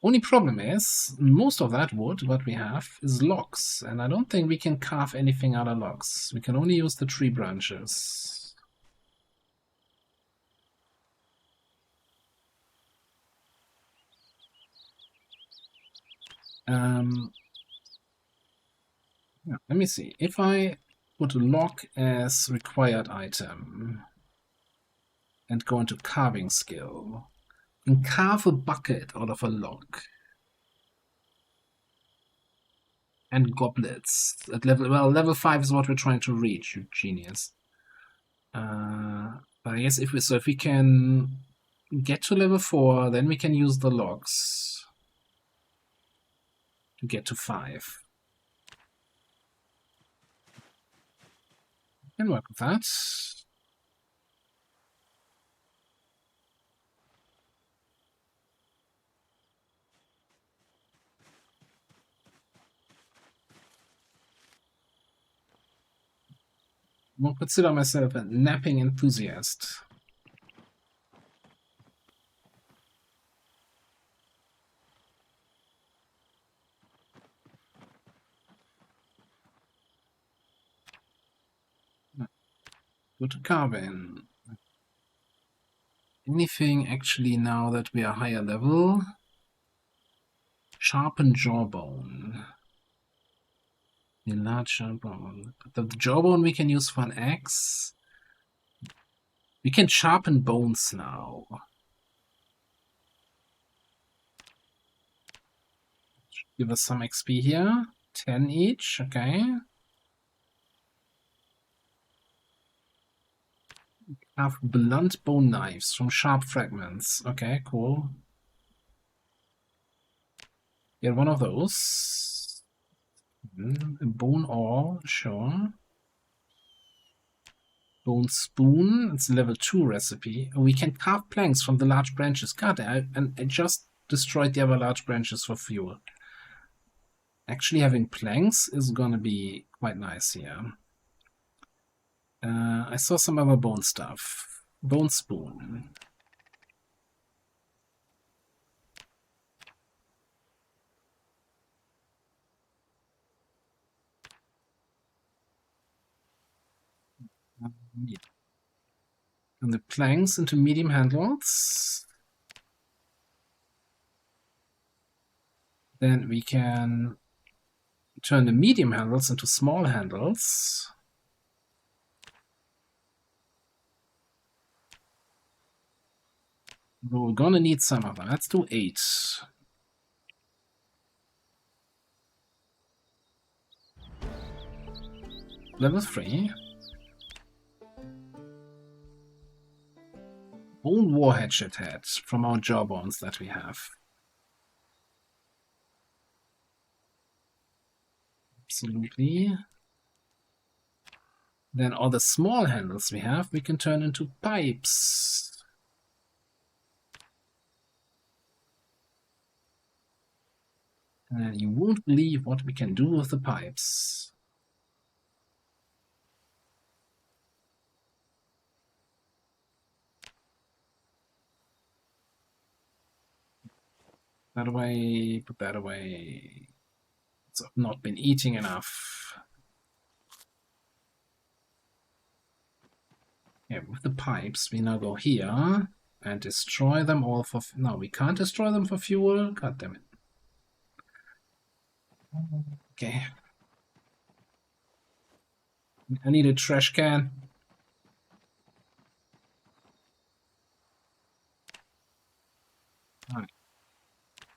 Only problem is, most of that wood, what we have, is logs, and I don't think we can carve anything out of logs. We can only use the tree branches. Yeah, let me see. If I put a log as required item and go into carving skill, and carve a bucket out of a log. And goblets at level 5 is what we're trying to reach, you genius. But I guess if we can get to level 4, then we can use the logs to get to 5. Can work with that. I won't consider myself a napping enthusiast. Go to carving. Anything actually now that we are higher level? Sharpen jawbone. Enlarge jawbone. The jawbone we can use for an axe. We can sharpen bones now. Give us some XP here. 10 each, okay. Have blunt bone knives from sharp fragments. Okay, cool. Get one of those. Bone ore, sure. Bone spoon, it's a level 2 recipe. We can carve planks from the large branches. God, I just destroyed the other large branches for fuel. Actually having planks is gonna be quite nice here. I saw some other bone stuff. Bone spoon. And the planks into medium handles. Then we can turn the medium handles into small handles. We're gonna need some of them. Let's do 8. Level 3. Bone warhead head from our jawbones that we have. Absolutely. Then all the small handles we have, we can turn into pipes. And you won't believe what we can do with the pipes. That away, put that away. It's not been eating enough. Yeah, with the pipes, we now go here and destroy them all for... No, we can't destroy them for fuel. God damn it. Okay. I need a trash can. Alright.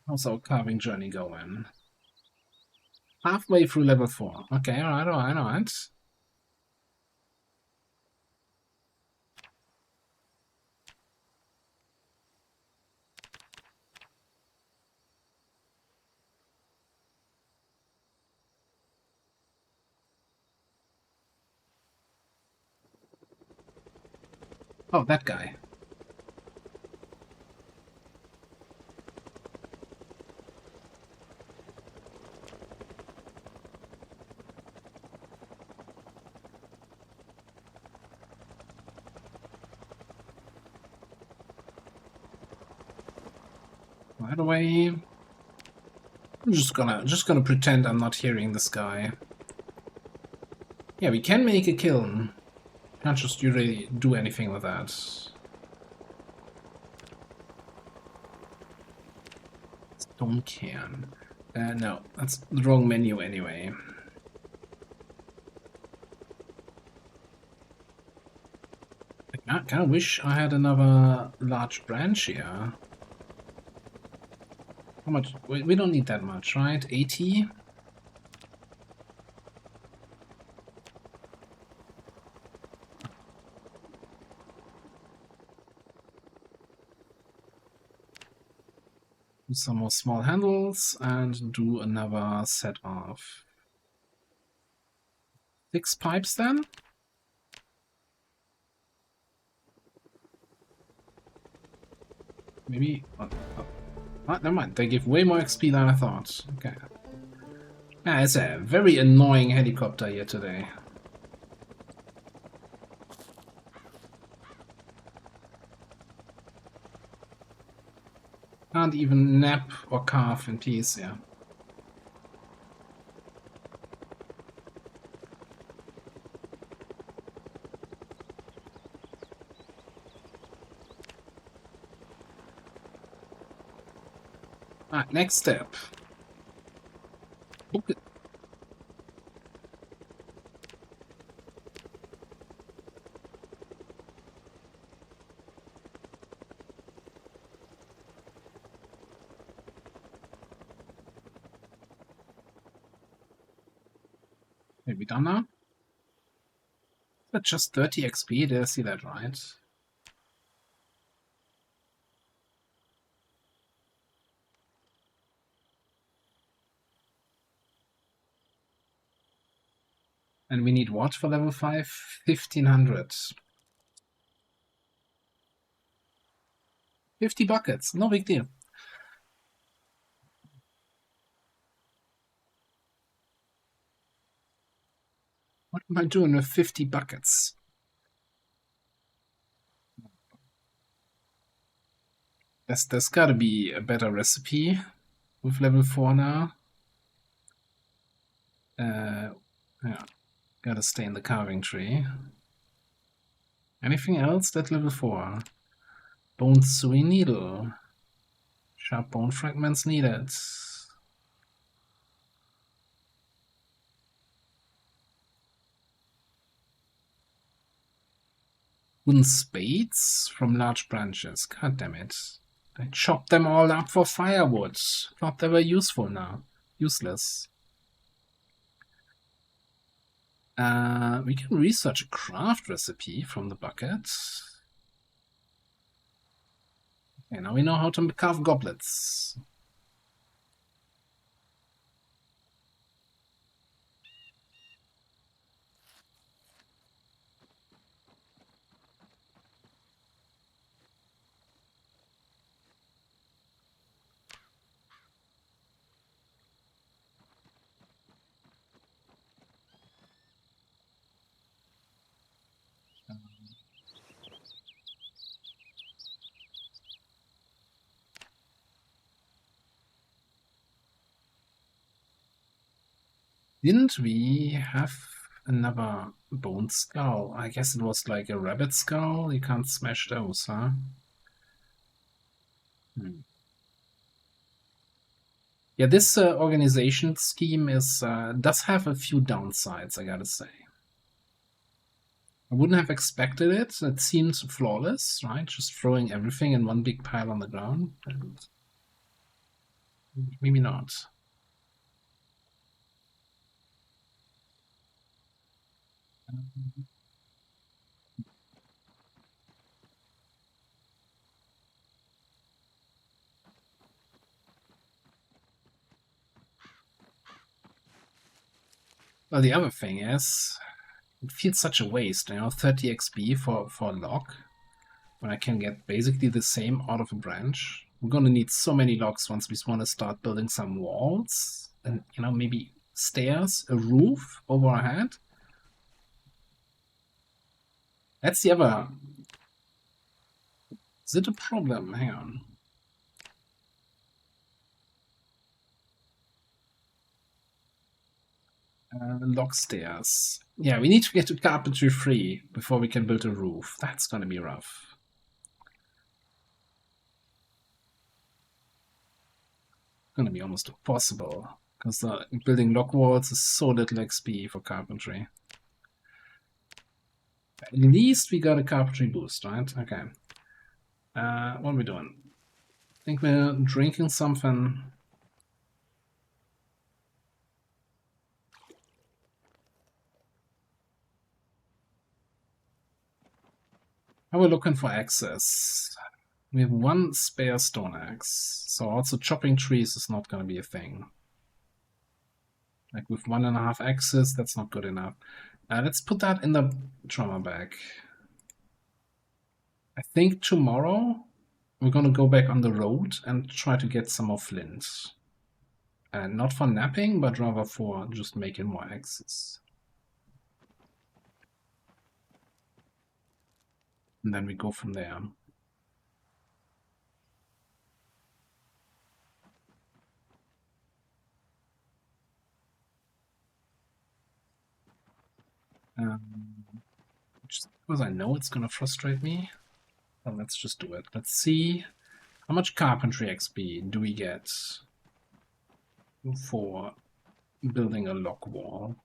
How's our carving journey going? Halfway through level 4. Okay, alright. Oh, that guy. Right away. I'm just gonna pretend I'm not hearing this guy. Yeah, we can make a kiln. Can't just really do anything with that. Stone can. No, that's the wrong menu anyway. I kinda wish I had another large branch here. How much? We don't need that much, right? 80? Do some more small handles and do another set of 6 pipes then. Maybe... never mind, they give way more XP than I thought. Okay. Yeah, it's a very annoying helicopter here today. Can't even nap or carve in peace, yeah. Alright, next step. Book it. Maybe done now? That's just 30 XP, did I see that right? And we need what for level 5? 1500. 50 buckets, no big deal. What am I doing with 50 buckets? There's gotta be a better recipe with level 4 now. Yeah, gotta stay in the carving tree. Anything else that level 4? Bone sewing needle. Sharp bone fragments needed. Wooden spades from large branches. God damn it. I chopped them all up for firewood. Thought they were useful now. Useless. We can research a craft recipe from the bucket. Okay, now we know how to carve goblets. Didn't we have another bone skull? I guess it was like a rabbit skull. You can't smash those, huh? Yeah, this organization scheme is does have a few downsides, I gotta say. I wouldn't have expected it. It seems flawless, right? Just throwing everything in one big pile on the ground. And maybe not. Well, the other thing is, it feels such a waste, 30 XP for a log, when I can get basically the same out of a branch. We're gonna need so many logs once we want to start building some walls, and maybe stairs, a roof over our head. That's the other. Is it a problem? Hang on. Log stairs. Yeah, we need to get to carpentry 3 before we can build a roof. That's gonna be rough. Gonna be almost impossible, because building log walls is so little XP for carpentry. At least we got a carpentry boost, right? Okay. What are we doing? I think we're drinking something. Now we're looking for access. We have one spare stone axe, so also chopping trees is not going to be a thing. Like with 1.5 axes, that's not good enough. Let's put that in the trauma bag. I think tomorrow we're going to go back on the road and try to get some more flint. Not for napping, but rather for just making more axes. And then we go from there. Just because I know it's going to frustrate me. Well, let's just do it. Let's see How much carpentry XP do we get for building a lock wall?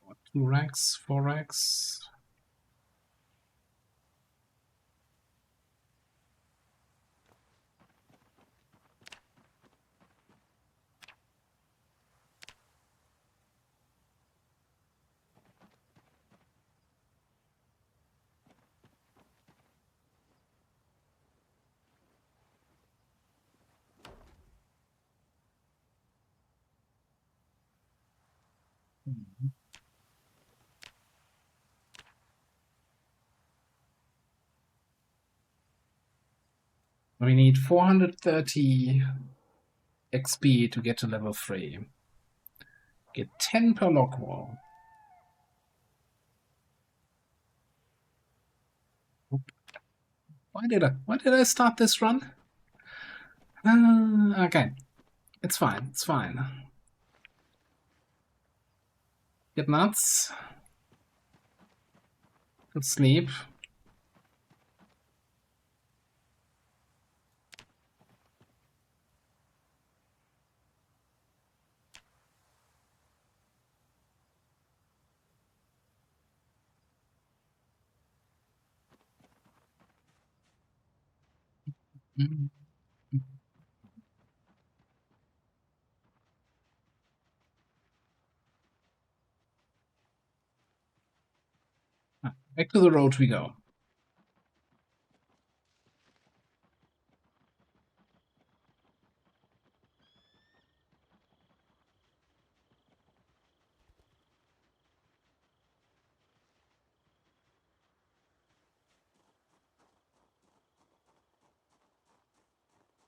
What, 2 racks, 4 racks? We need 430 XP to get to level 3. Get 10 per lock wall. Why did I start this run? Okay. It's fine. It's fine. Get nuts. Good sleep. Back to the road we go.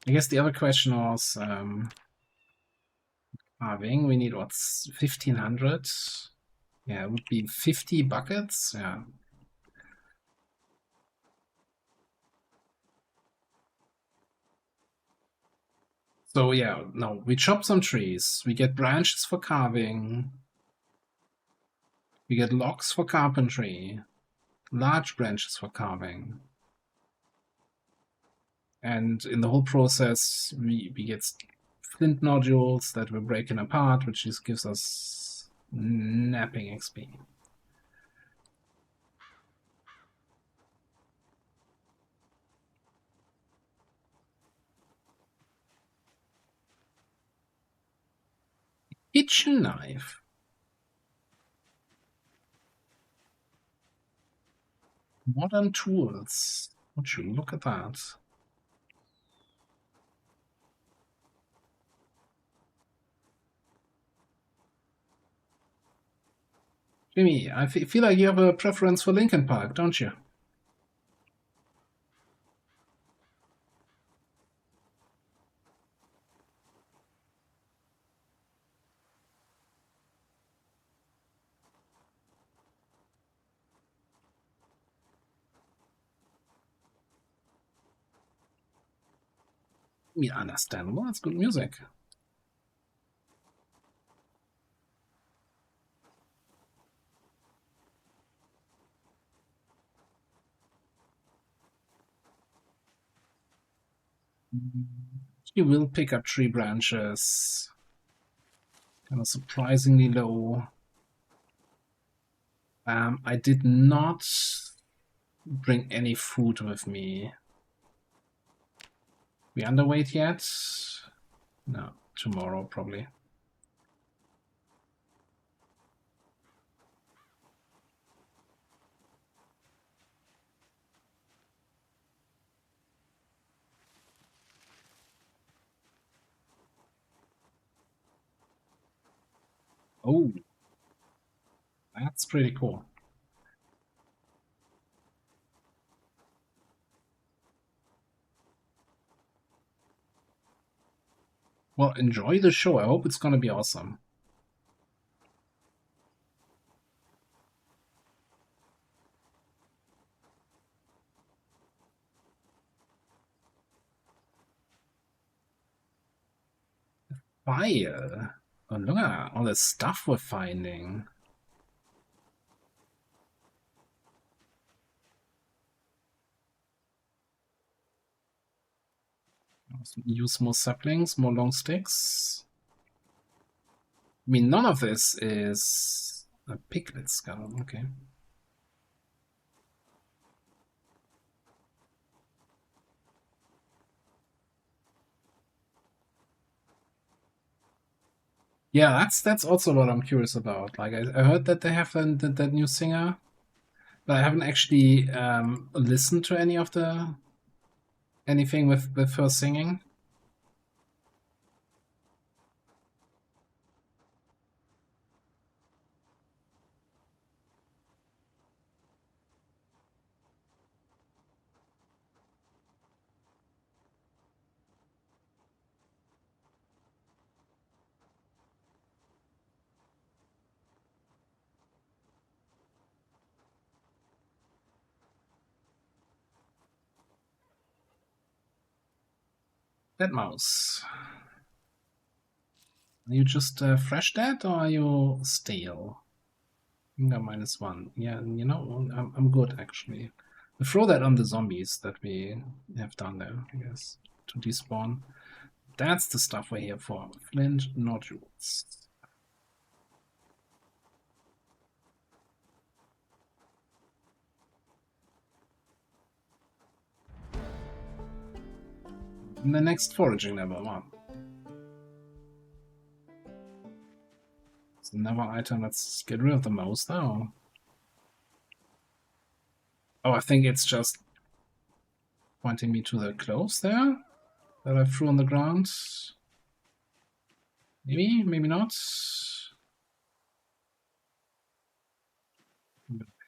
I guess the other question was carving. We need what's 1500? Yeah, it would be 50 buckets. Yeah. So yeah, no, we chop some trees. We get branches for carving. We get logs for carpentry. Large branches for carving. And in the whole process, we get flint nodules that we're breaking apart, which just gives us napping XP. Kitchen knife. Modern tools. Would you look at that? Jimmy, I feel like you have a preference for Linkin Park, don't you? I mean, understandable. It's good music. You will pick up tree branches. Kind of surprisingly low. I did not bring any food with me. We underweight yet? No, tomorrow probably. Oh, that's pretty cool. Well, enjoy the show. I hope it's gonna be awesome. Fire. Oh, look at all the stuff we're finding. Use more saplings, more long sticks. I mean, none of this is a piglet skull. Okay. Yeah, that's also what I'm curious about. Like I heard that they have that new singer, but I haven't actually listened to any of the anything with her singing. That mouse. Are you just fresh dead or are you stale? Finger -1. Yeah, you know, I'm good actually. We throw that on the zombies that we have done there, I guess, to despawn. That's the stuff we're here for. Flint nodules. In the next foraging level, wow. It's another item. Let's get rid of the mouse now. Oh, I think it's just pointing me to the clothes there that I threw on the ground. Maybe, maybe not.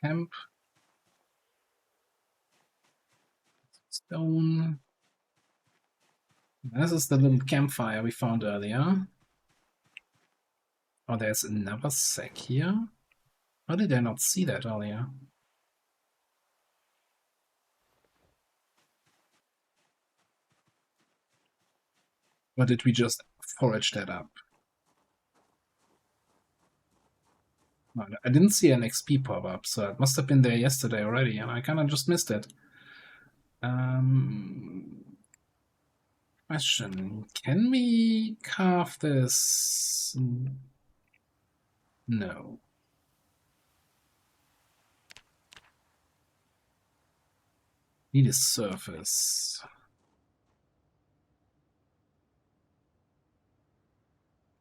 Hemp. Stone. This is the little campfire we found earlier. Oh, there's another sack here. How did I not see that earlier? Or did we just forage that up? No, I didn't see an XP pop up, so it must have been there yesterday already, and I kind of just missed it. Question: can we carve this? No. Need a surface.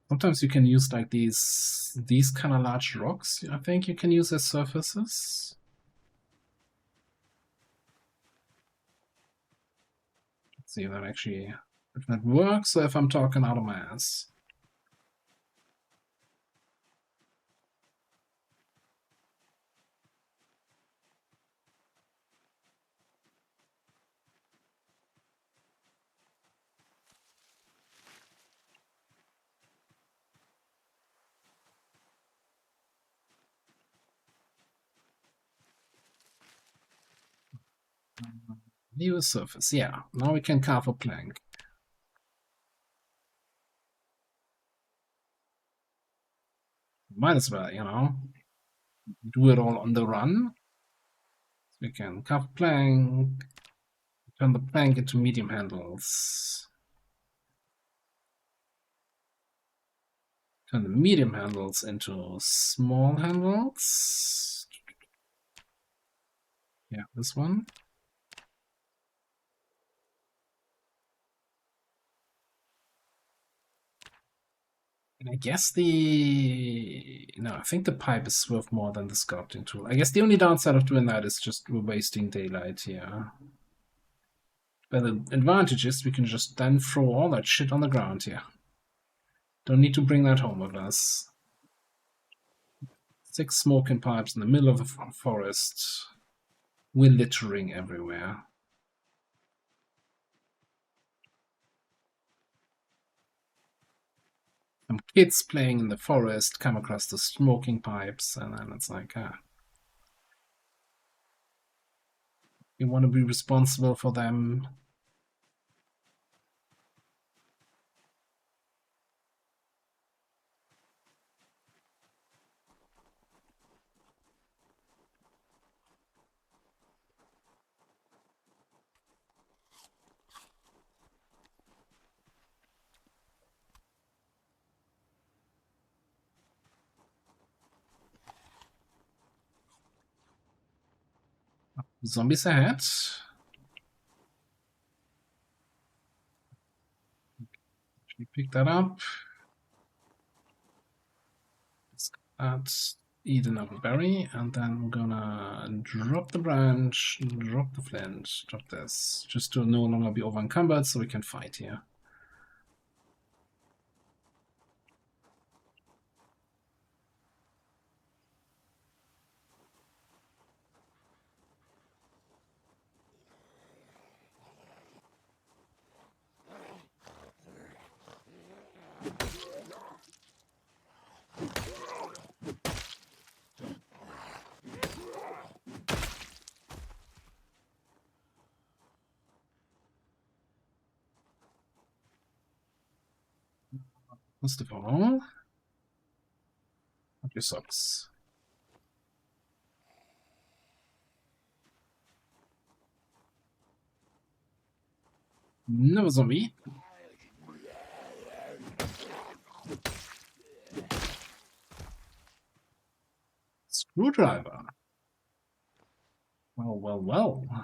Sometimes you can use like these kind of large rocks. I think you can use as surfaces. Let's see if that actually if that works or if I'm talking out of my ass. New surface. Yeah, now we can carve a plank. Might as well, you know, do it all on the run. So we can carve a plank, turn the plank into medium handles. Turn the medium handles into small handles. Yeah, this one. And I guess no, I think the pipe is worth more than the sculpting tool. I guess the only downside of doing that is just we're wasting daylight here. But the advantage is we can just then throw all that shit on the ground here. Don't need to bring that home with us. 6 smoking pipes in the middle of the forest. We're littering everywhere. Some kids playing in the forest come across the smoking pipes, and then it's like, you want to be responsible for them. Zombies ahead. We pick that up. Let's eat another berry, and then I'm gonna drop the branch, drop the flint, drop this, just to no longer be over encumbered so we can fight here. First of all, up your socks. Another zombie. Screwdriver. Well, well, well. I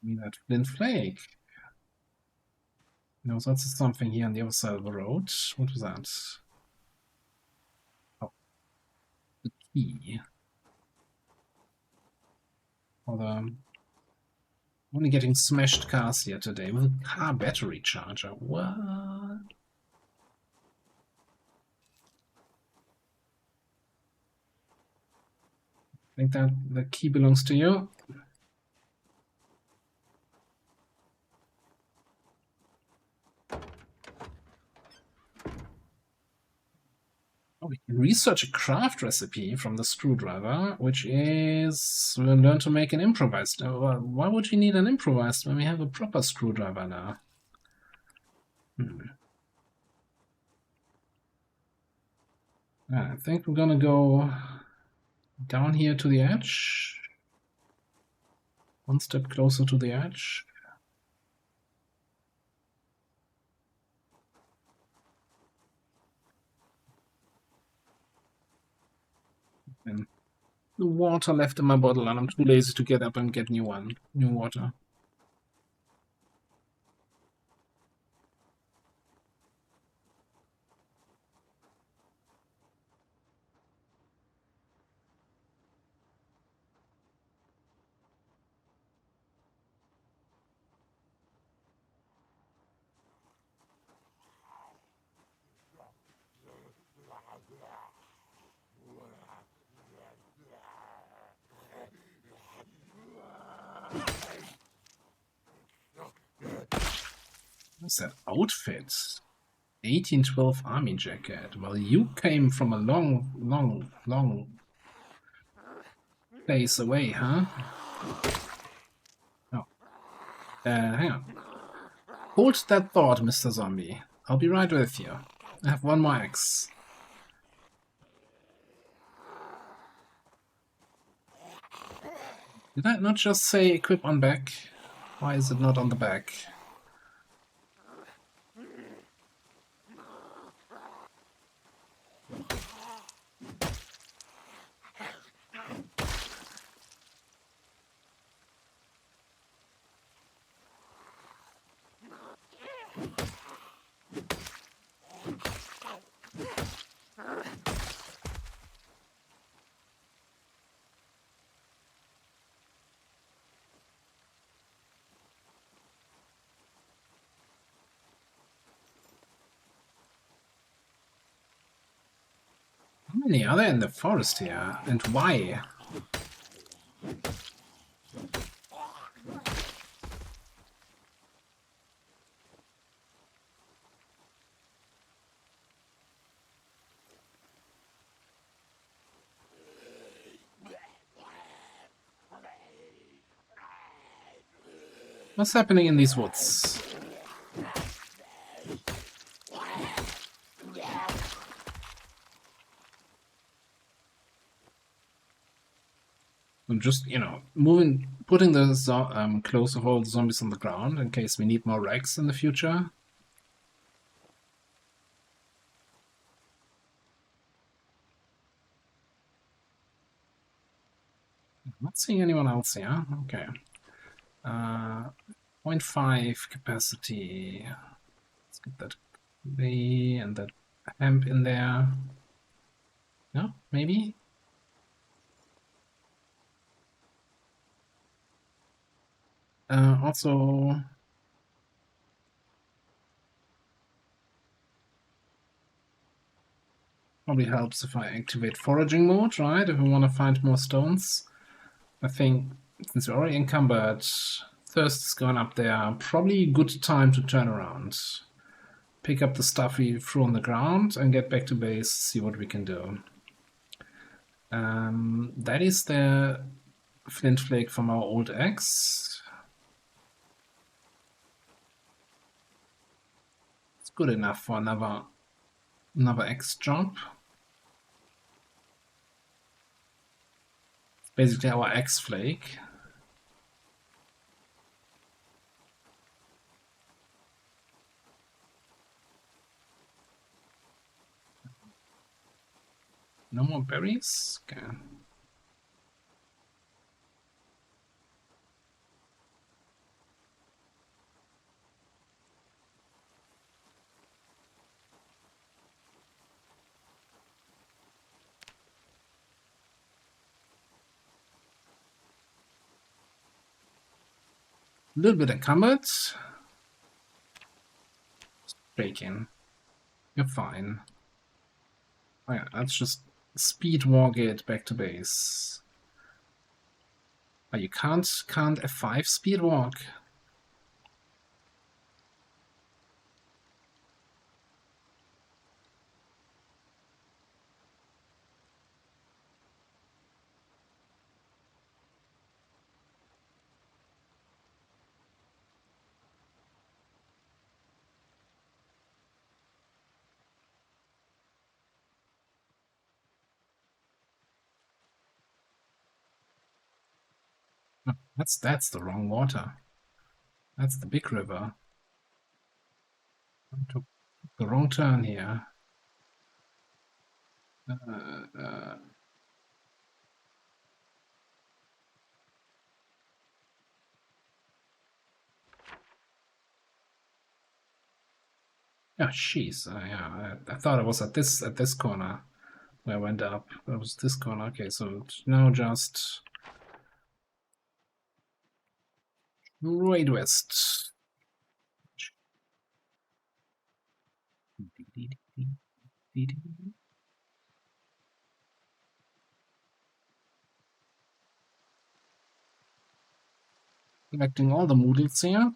mean, that flint flake. You know, that's something here on the other side of the road. What was that? Oh, the key. Although, only getting smashed cars here today with a car battery charger. What? I think that the key belongs to you. Oh, we can research a craft recipe from the screwdriver, which is we'll learn to make an improvised. Why would you need an improvised when we have a proper screwdriver now? I think we're gonna go down here to the edge. One step closer to the edge. And the water left in my bottle, and I'm too lazy to get up and get new water. What's that outfit? 1812 army jacket. Well, you came from a long place away, huh? Oh. Hang on. Hold that thought, Mr. Zombie. I'll be right with you. I have one more axe. Did I not just say equip on back? Why is it not on the back? How many are there in the forest here? And why? What's happening in these woods? I'm just, you know, putting the close of all the zombies on the ground in case we need more rags in the future. Not seeing anyone else here. Okay. 0.5 capacity. Let's get that clay and that hemp in there. No, maybe? Also, probably helps if I activate foraging mode, right? If we want to find more stones. I think since we're already encumbered, thirst is going up there. Probably a good time to turn around. Pick up the stuff we threw on the ground and get back to base, see what we can do. That is the flint flake from our old axe. It's good enough for another axe job. It's basically our axe flake. No more berries? Okay. A little bit encumbered. Break in. You're fine. Oh yeah, let's just speed walk it back to base. Oh, you can't F5 speed walk. Oh, that's the wrong water. That's the big river. I took the wrong turn here. Oh, jeez. Yeah, I thought it was at this corner where I went up. It was this corner. Okay, so now just right west. Collecting all the moodles here.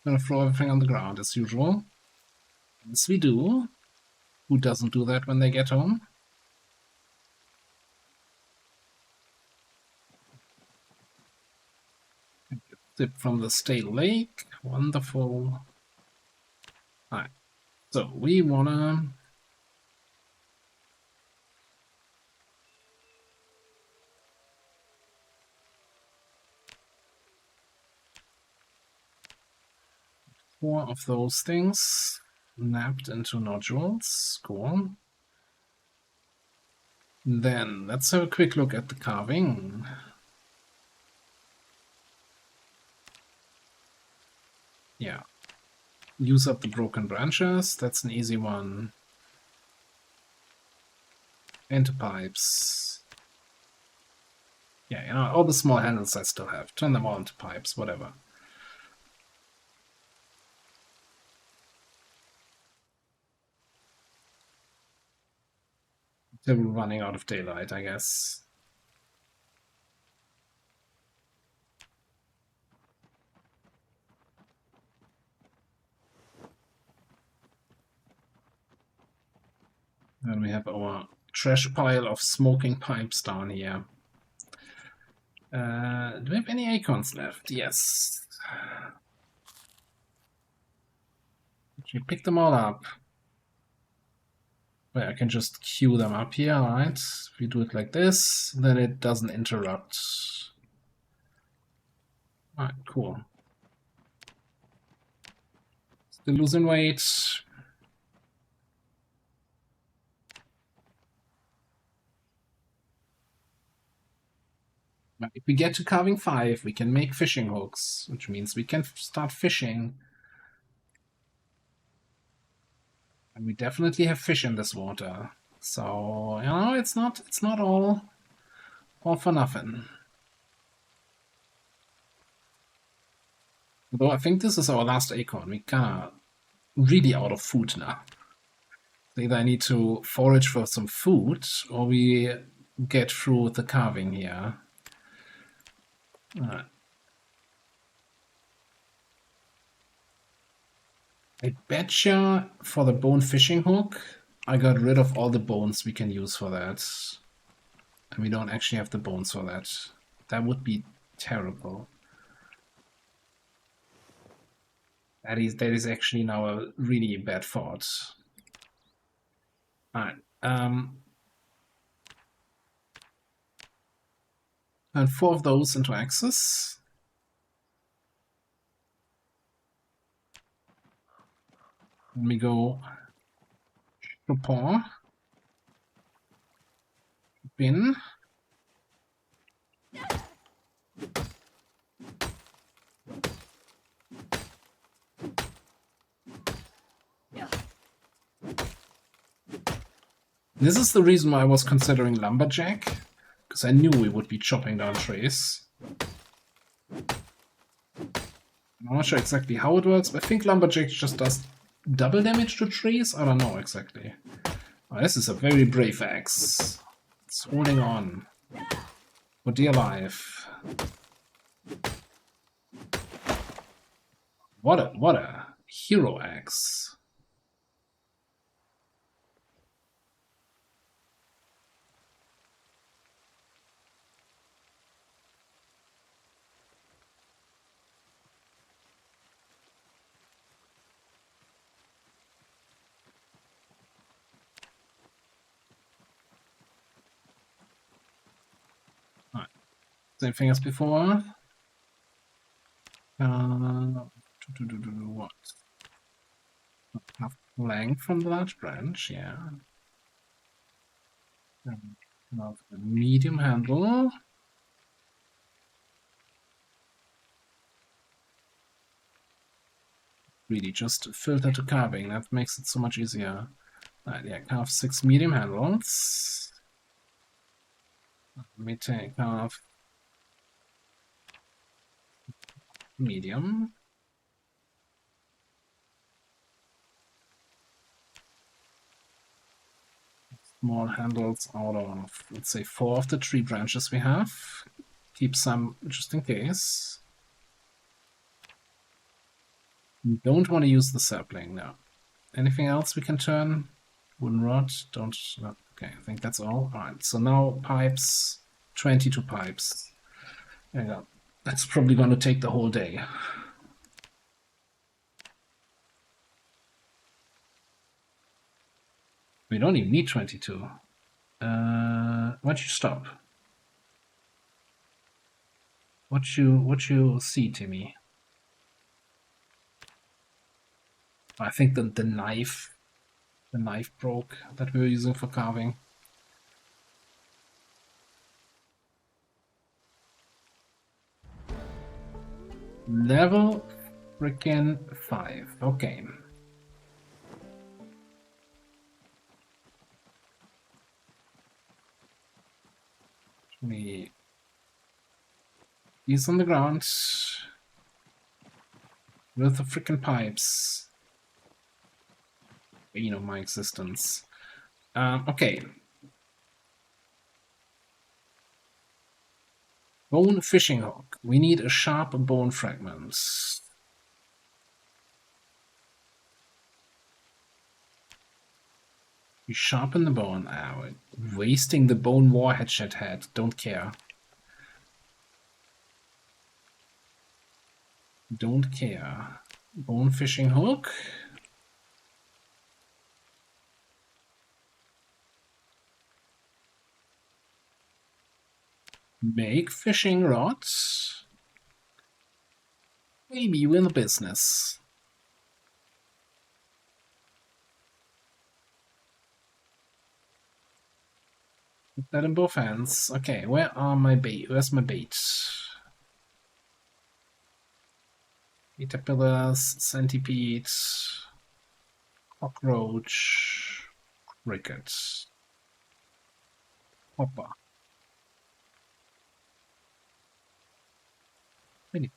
Gonna throw everything on the ground as usual. Yes, we do. Who doesn't do that when they get home? Sip from the stale lake. Wonderful. Alright. So we wanna four of those things napped into nodules. Cool. Then let's have a quick look at the carving. Yeah. Use up the broken branches. That's an easy one. Into pipes. Yeah, you know, all the small handles I still have. Turn them all into pipes, whatever. They're running out of daylight, I guess. Then we have our trash pile of smoking pipes down here. Do we have any acorns left? Yes. Actually, pick them all up. Wait, I can just queue them up here, right? If we do it like this, then it doesn't interrupt. Alright, cool. Still losing weight. But if we get to carving 5, we can make fishing hooks, which means we can start fishing. And we definitely have fish in this water. So, you know, it's not all for nothing. Although I think this is our last acorn. We kinda really out of food now. So either I need to forage for some food, or we get through the carving here. Alright. I betcha for the bone fishing hook, I got rid of all the bones we can use for that. And we don't actually have the bones for that. That would be terrible. That is actually now a really bad thought. Alright. And 4 of those into Axis. Let me go Chopin. Bin. This is the reason why I was considering Lumberjack, because I knew we would be chopping down trees. I'm not sure exactly how it works, but I think Lumberjack just does double damage to trees? I don't know exactly. Oh, this is a very brave axe. It's holding on. For dear life. What a hero axe. Same thing as before. What? Enough length from the large branch, yeah. Enough medium handle. Really, just filter to carving. That makes it so much easier. Right, yeah, carve 6 medium handles. Let me take half medium. Small handles out of, let's say, 4 of the tree branches we have. Keep some just in case. You don't want to use the sapling, no. Anything else we can turn? Wooden rod, don't, no. Okay, I think that's all. Alright, so now pipes, 22 pipes. There you go. That's probably going to take the whole day. We don't even need 22. Why don't you stop? What you see, Timmy? I think the knife broke that we were using for carving. Level freaking 5. Okay. He's on the ground with the freaking pipes. You know my existence. Okay. Bone fishing hook. We need a sharp bone fragment. We sharpen the bone. We're wasting the bone warhead shed head. Don't care. Don't care. Bone fishing hook. Make fishing rods. Maybe win the business. Put that in both hands. Okay, where are my bait? Where's my bait? Caterpillars, centipede, cockroach, cricket, hopper. Maybe.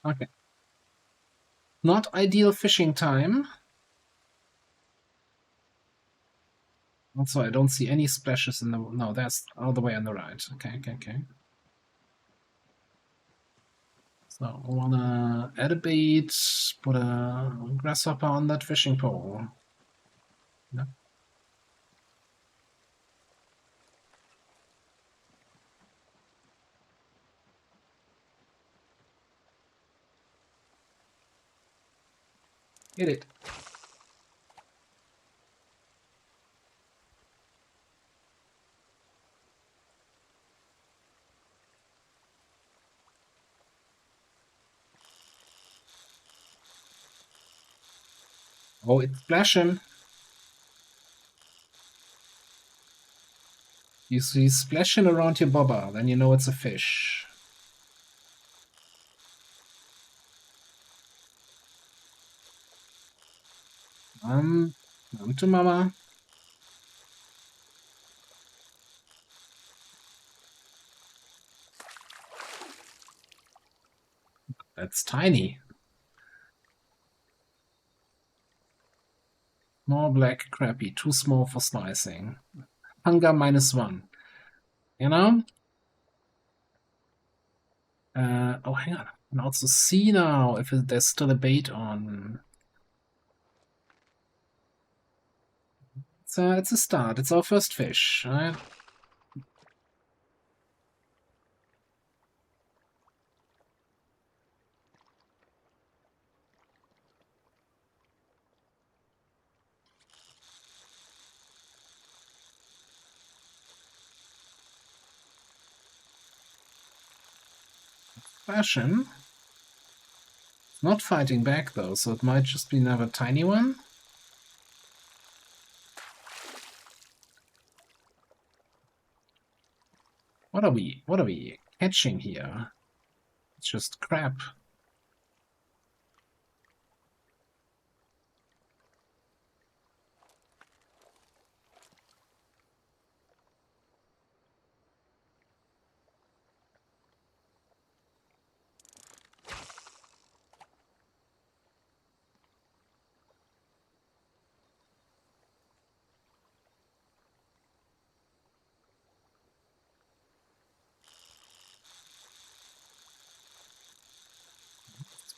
Okay. Not ideal fishing time. Also, I don't see any splashes in the... No, that's all the way on the right. Okay. So I wanna add a bait, put a grasshopper on that fishing pole. No. Hit it. Oh, it's splashing. You see splashing around your bobber, then you know it's a fish. Come to mama. That's tiny. Small black crappie, too small for slicing. Hunger -1. You know? Oh, hang on. I can also see now if there's still a bait on. So it's a start. It's our first fish, right? Fashion. Not fighting back though, so it might just be another tiny one. What are we catching here? It's just crap.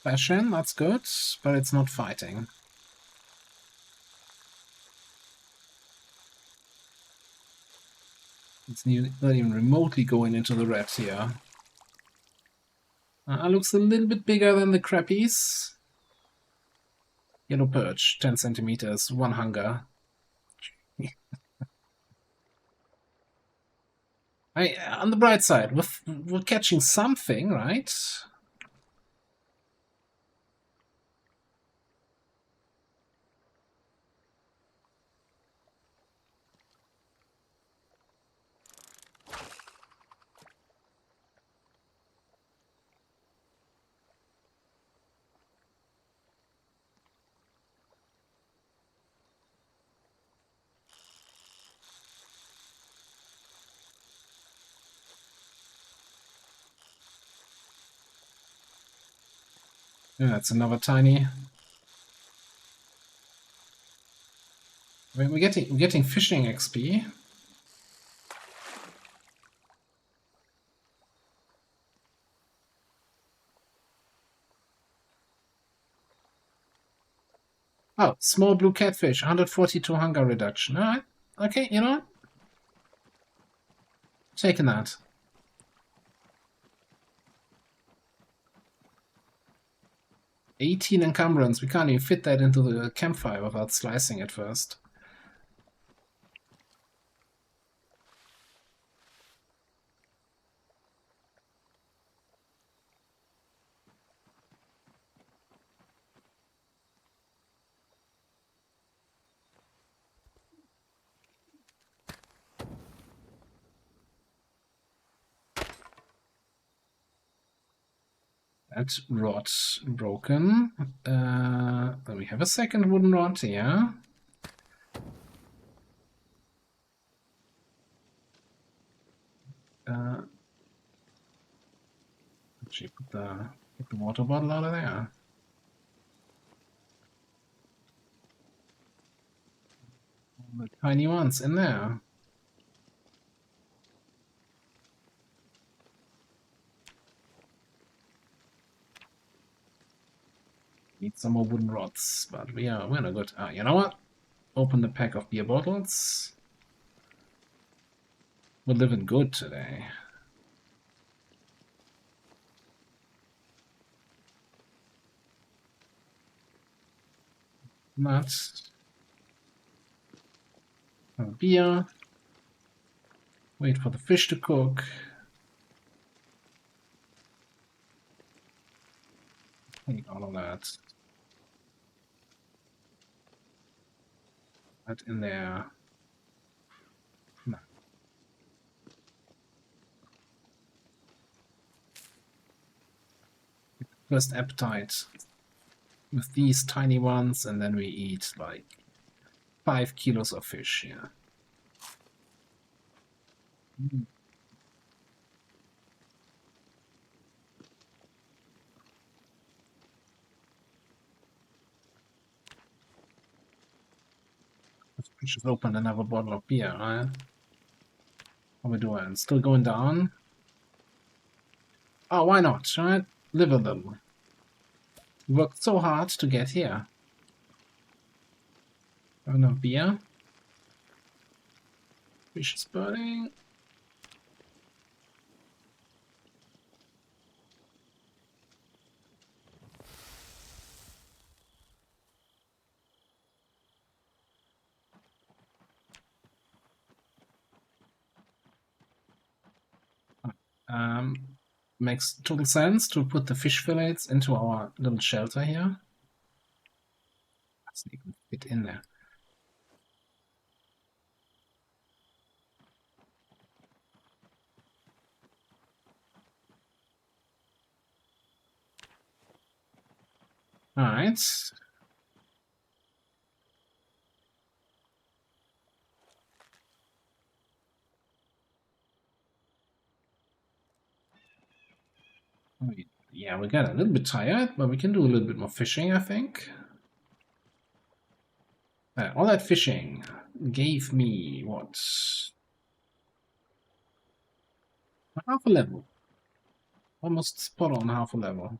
Fashion, that's good, but it's not fighting. It's not even remotely going into the red here. Looks a little bit bigger than the crappies. Yellow perch, 10 centimeters, 1 hunger. On the bright side, we're catching something, right? Yeah, that's another tiny. We're getting fishing XP. Oh, small blue catfish, 142 hunger reduction. Alright, okay, you know what? Taking that. $18 encumbrance. We can't even fit that into the campfire without slicing it first. That rod broken. Then we have a second wooden rod, yeah. Actually, put the water bottle out of there. The tiny ones in there. Need some more wooden rods, but we're not good. You know what? Open the pack of beer bottles. We're living good today. Nuts. Beer. Wait for the fish to cook. Take all of that. That in there. No. First appetite with these tiny ones, and then we eat like 5 kilos of fish here. Mm. We should open another bottle of beer, right? How are we doing? Still going down? Oh, why not, right? Live a little. We worked so hard to get here. Enough beer. Fish is burning. Makes total sense to put the fish fillets into our little shelter here. Doesn't even fit in there. Alright. Yeah, we got a little bit tired, but we can do a little bit more fishing, I think. All that fishing gave me, what? Half a level. Almost spot on half a level.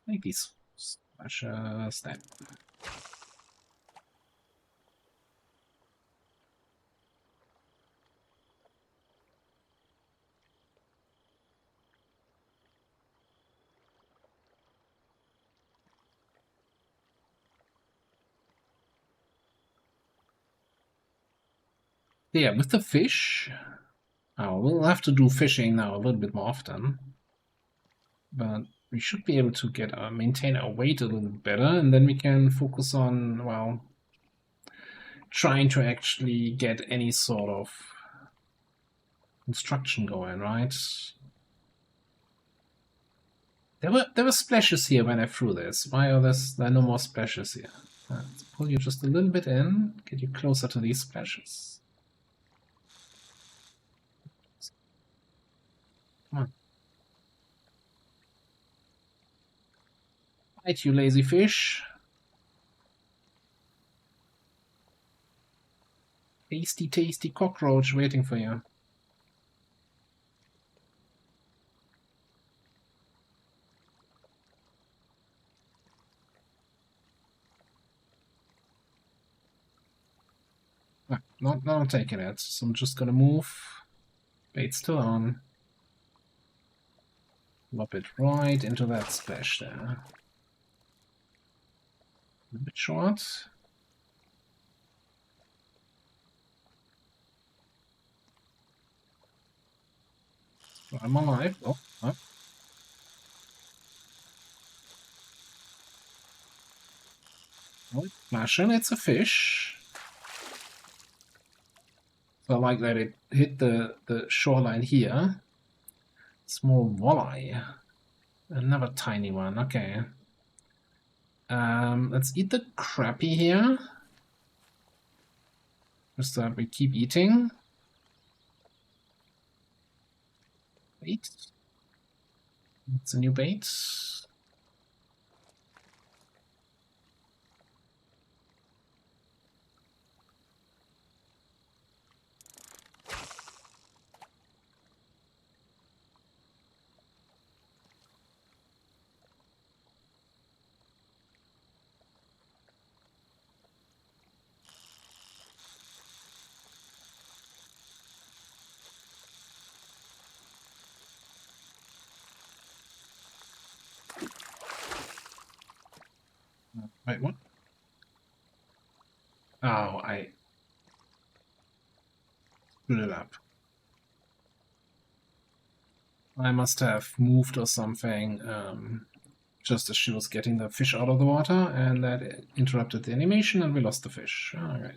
Like this. Step. Yeah, with the fish, we'll have to do fishing now a little bit more often. But we should be able to get maintain our weight a little bit better, and then we can focus on, well, trying to actually get any sort of construction going, right? There were splashes here when I threw this. Why are there no more splashes here? Let's pull you just a little bit in, get you closer to these splashes. Come on. Right, you lazy fish. Tasty, tasty cockroach waiting for you. not taking it. So I'm just gonna move. Bait's still on. Lob it right into that splash there. A bit short. I'm alive. Oh, oh. Oh, flashing, it's a fish. So I like that it hit the shoreline here. Small walleye. Another tiny one, okay. Let's eat the crappie here. Just that we keep eating. Bait. It's a new bait. Wait, what? Oh, I screwed it up. I must have moved or something, just as she was getting the fish out of the water, and that interrupted the animation, and we lost the fish. Alright.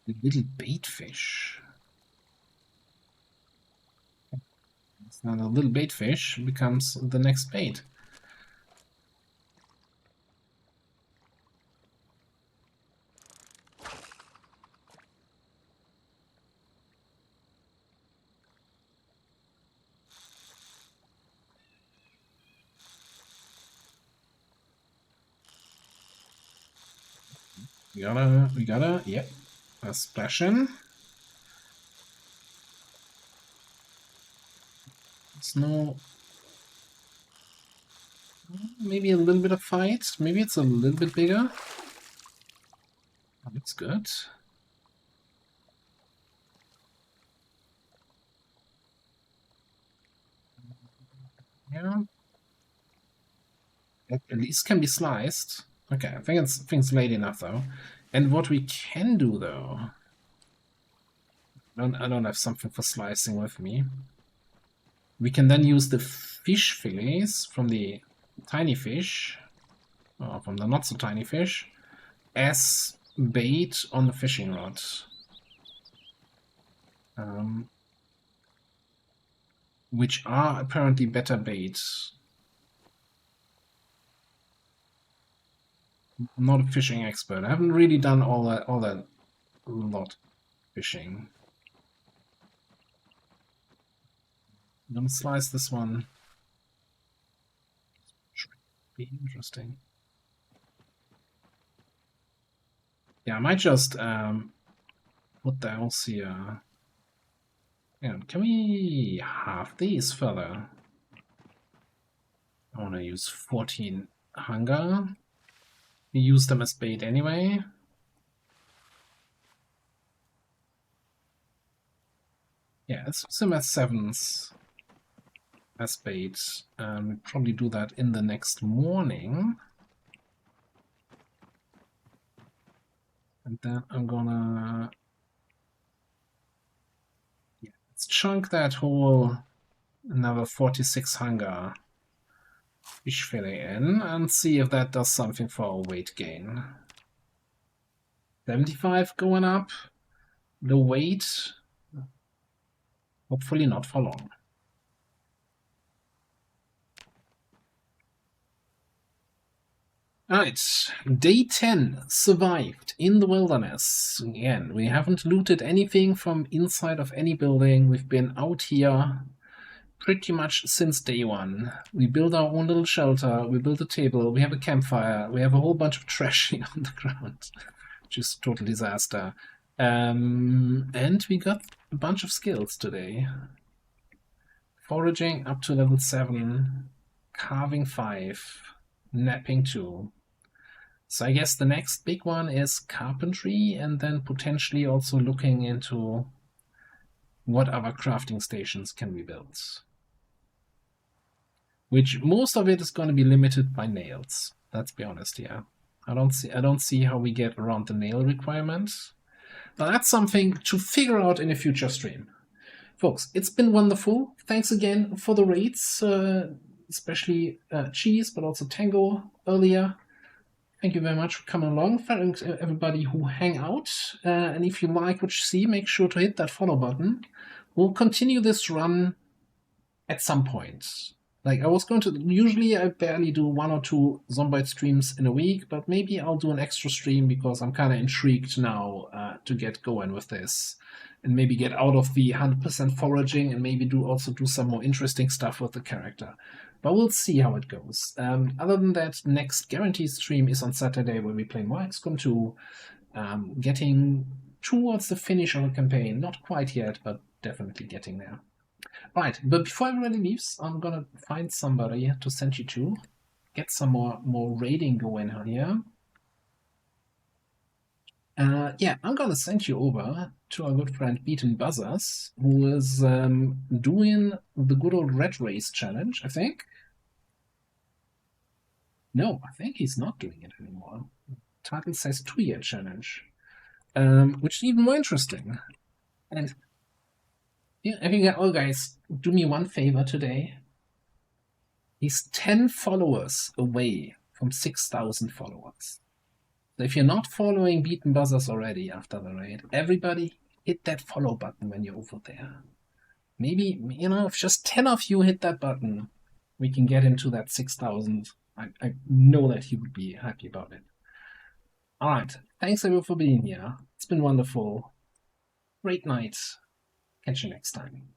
The little bait fish. Now the little bait fish becomes the next bait. We gotta, yep, a splash in. It's no, maybe a little bit of fight. Maybe it's a little bit bigger. Oh, that's good. Yeah. At least can be sliced. Okay, I think it's late enough though. And what we can do though, I don't have something for slicing with me. We can then use the fish fillets from the tiny fish, or from the not so tiny fish, as bait on the fishing rod. Which are apparently better baits. I'm not a fishing expert. I haven't really done all that lot fishing. I'm gonna slice this one. Be interesting. Yeah, I might just put the else here. Yeah, can we halve these further? I want to use 14 hunger. We use them as bait anyway. Yeah, let's use them as 7s as bait. We'll probably do that in the next morning. And then I'm gonna, yeah, let's chunk that whole another 46 hunger fish fillet in and see if that does something for our weight gain. 75 going up, the weight, hopefully not for long. Alright, day 10 survived in the wilderness. Again, we haven't looted anything from inside of any building. We've been out here pretty much since day 1. We built our own little shelter, we built a table, we have a campfire, we have a whole bunch of trash on the ground, which is total disaster. And we got a bunch of skills today. Foraging up to level 7, carving 5, napping 2. So I guess the next big one is carpentry, and then potentially also looking into what other crafting stations can we build. Which most of it is going to be limited by nails. Let's be honest here. I don't see how we get around the nail requirement. But that's something to figure out in a future stream. Folks, it's been wonderful. Thanks again for the raids, especially Cheese, but also Tango earlier. Thank you very much for coming along. Thanks everybody who hang out. And if you like what you see, make sure to hit that follow button. We'll continue this run at some point. Like, I was going to... Usually I barely do 1 or 2 Zomboid streams in a week, but maybe I'll do an extra stream because I'm kind of intrigued now to get going with this. And maybe get out of the 100% foraging and maybe also do some more interesting stuff with the character. But we'll see how it goes. Other than that, next guaranteed stream is on Saturday where we play more XCOM 2. Getting towards the finish of the campaign. Not quite yet, but definitely getting there. Right, but before everybody leaves, I'm gonna find somebody to send you to. Get some more raiding going on here. Yeah, I'm gonna send you over to our good friend Beaten Buzzers, who is doing the good old Red Race challenge, I think. No, I think he's not doing it anymore. Title says 2-year challenge, which is even more interesting. And yeah, I think, oh guys, do me one favor today. He's 10 followers away from 6,000 followers. So if you're not following Beaten Buzzers already after the raid, everybody hit that follow button when you're over there. Maybe, you know, if just 10 of you hit that button, we can get him to that 6,000. I know that he would be happy about it. All right. Thanks everyone for being here. It's been wonderful. Great night. Catch you next time.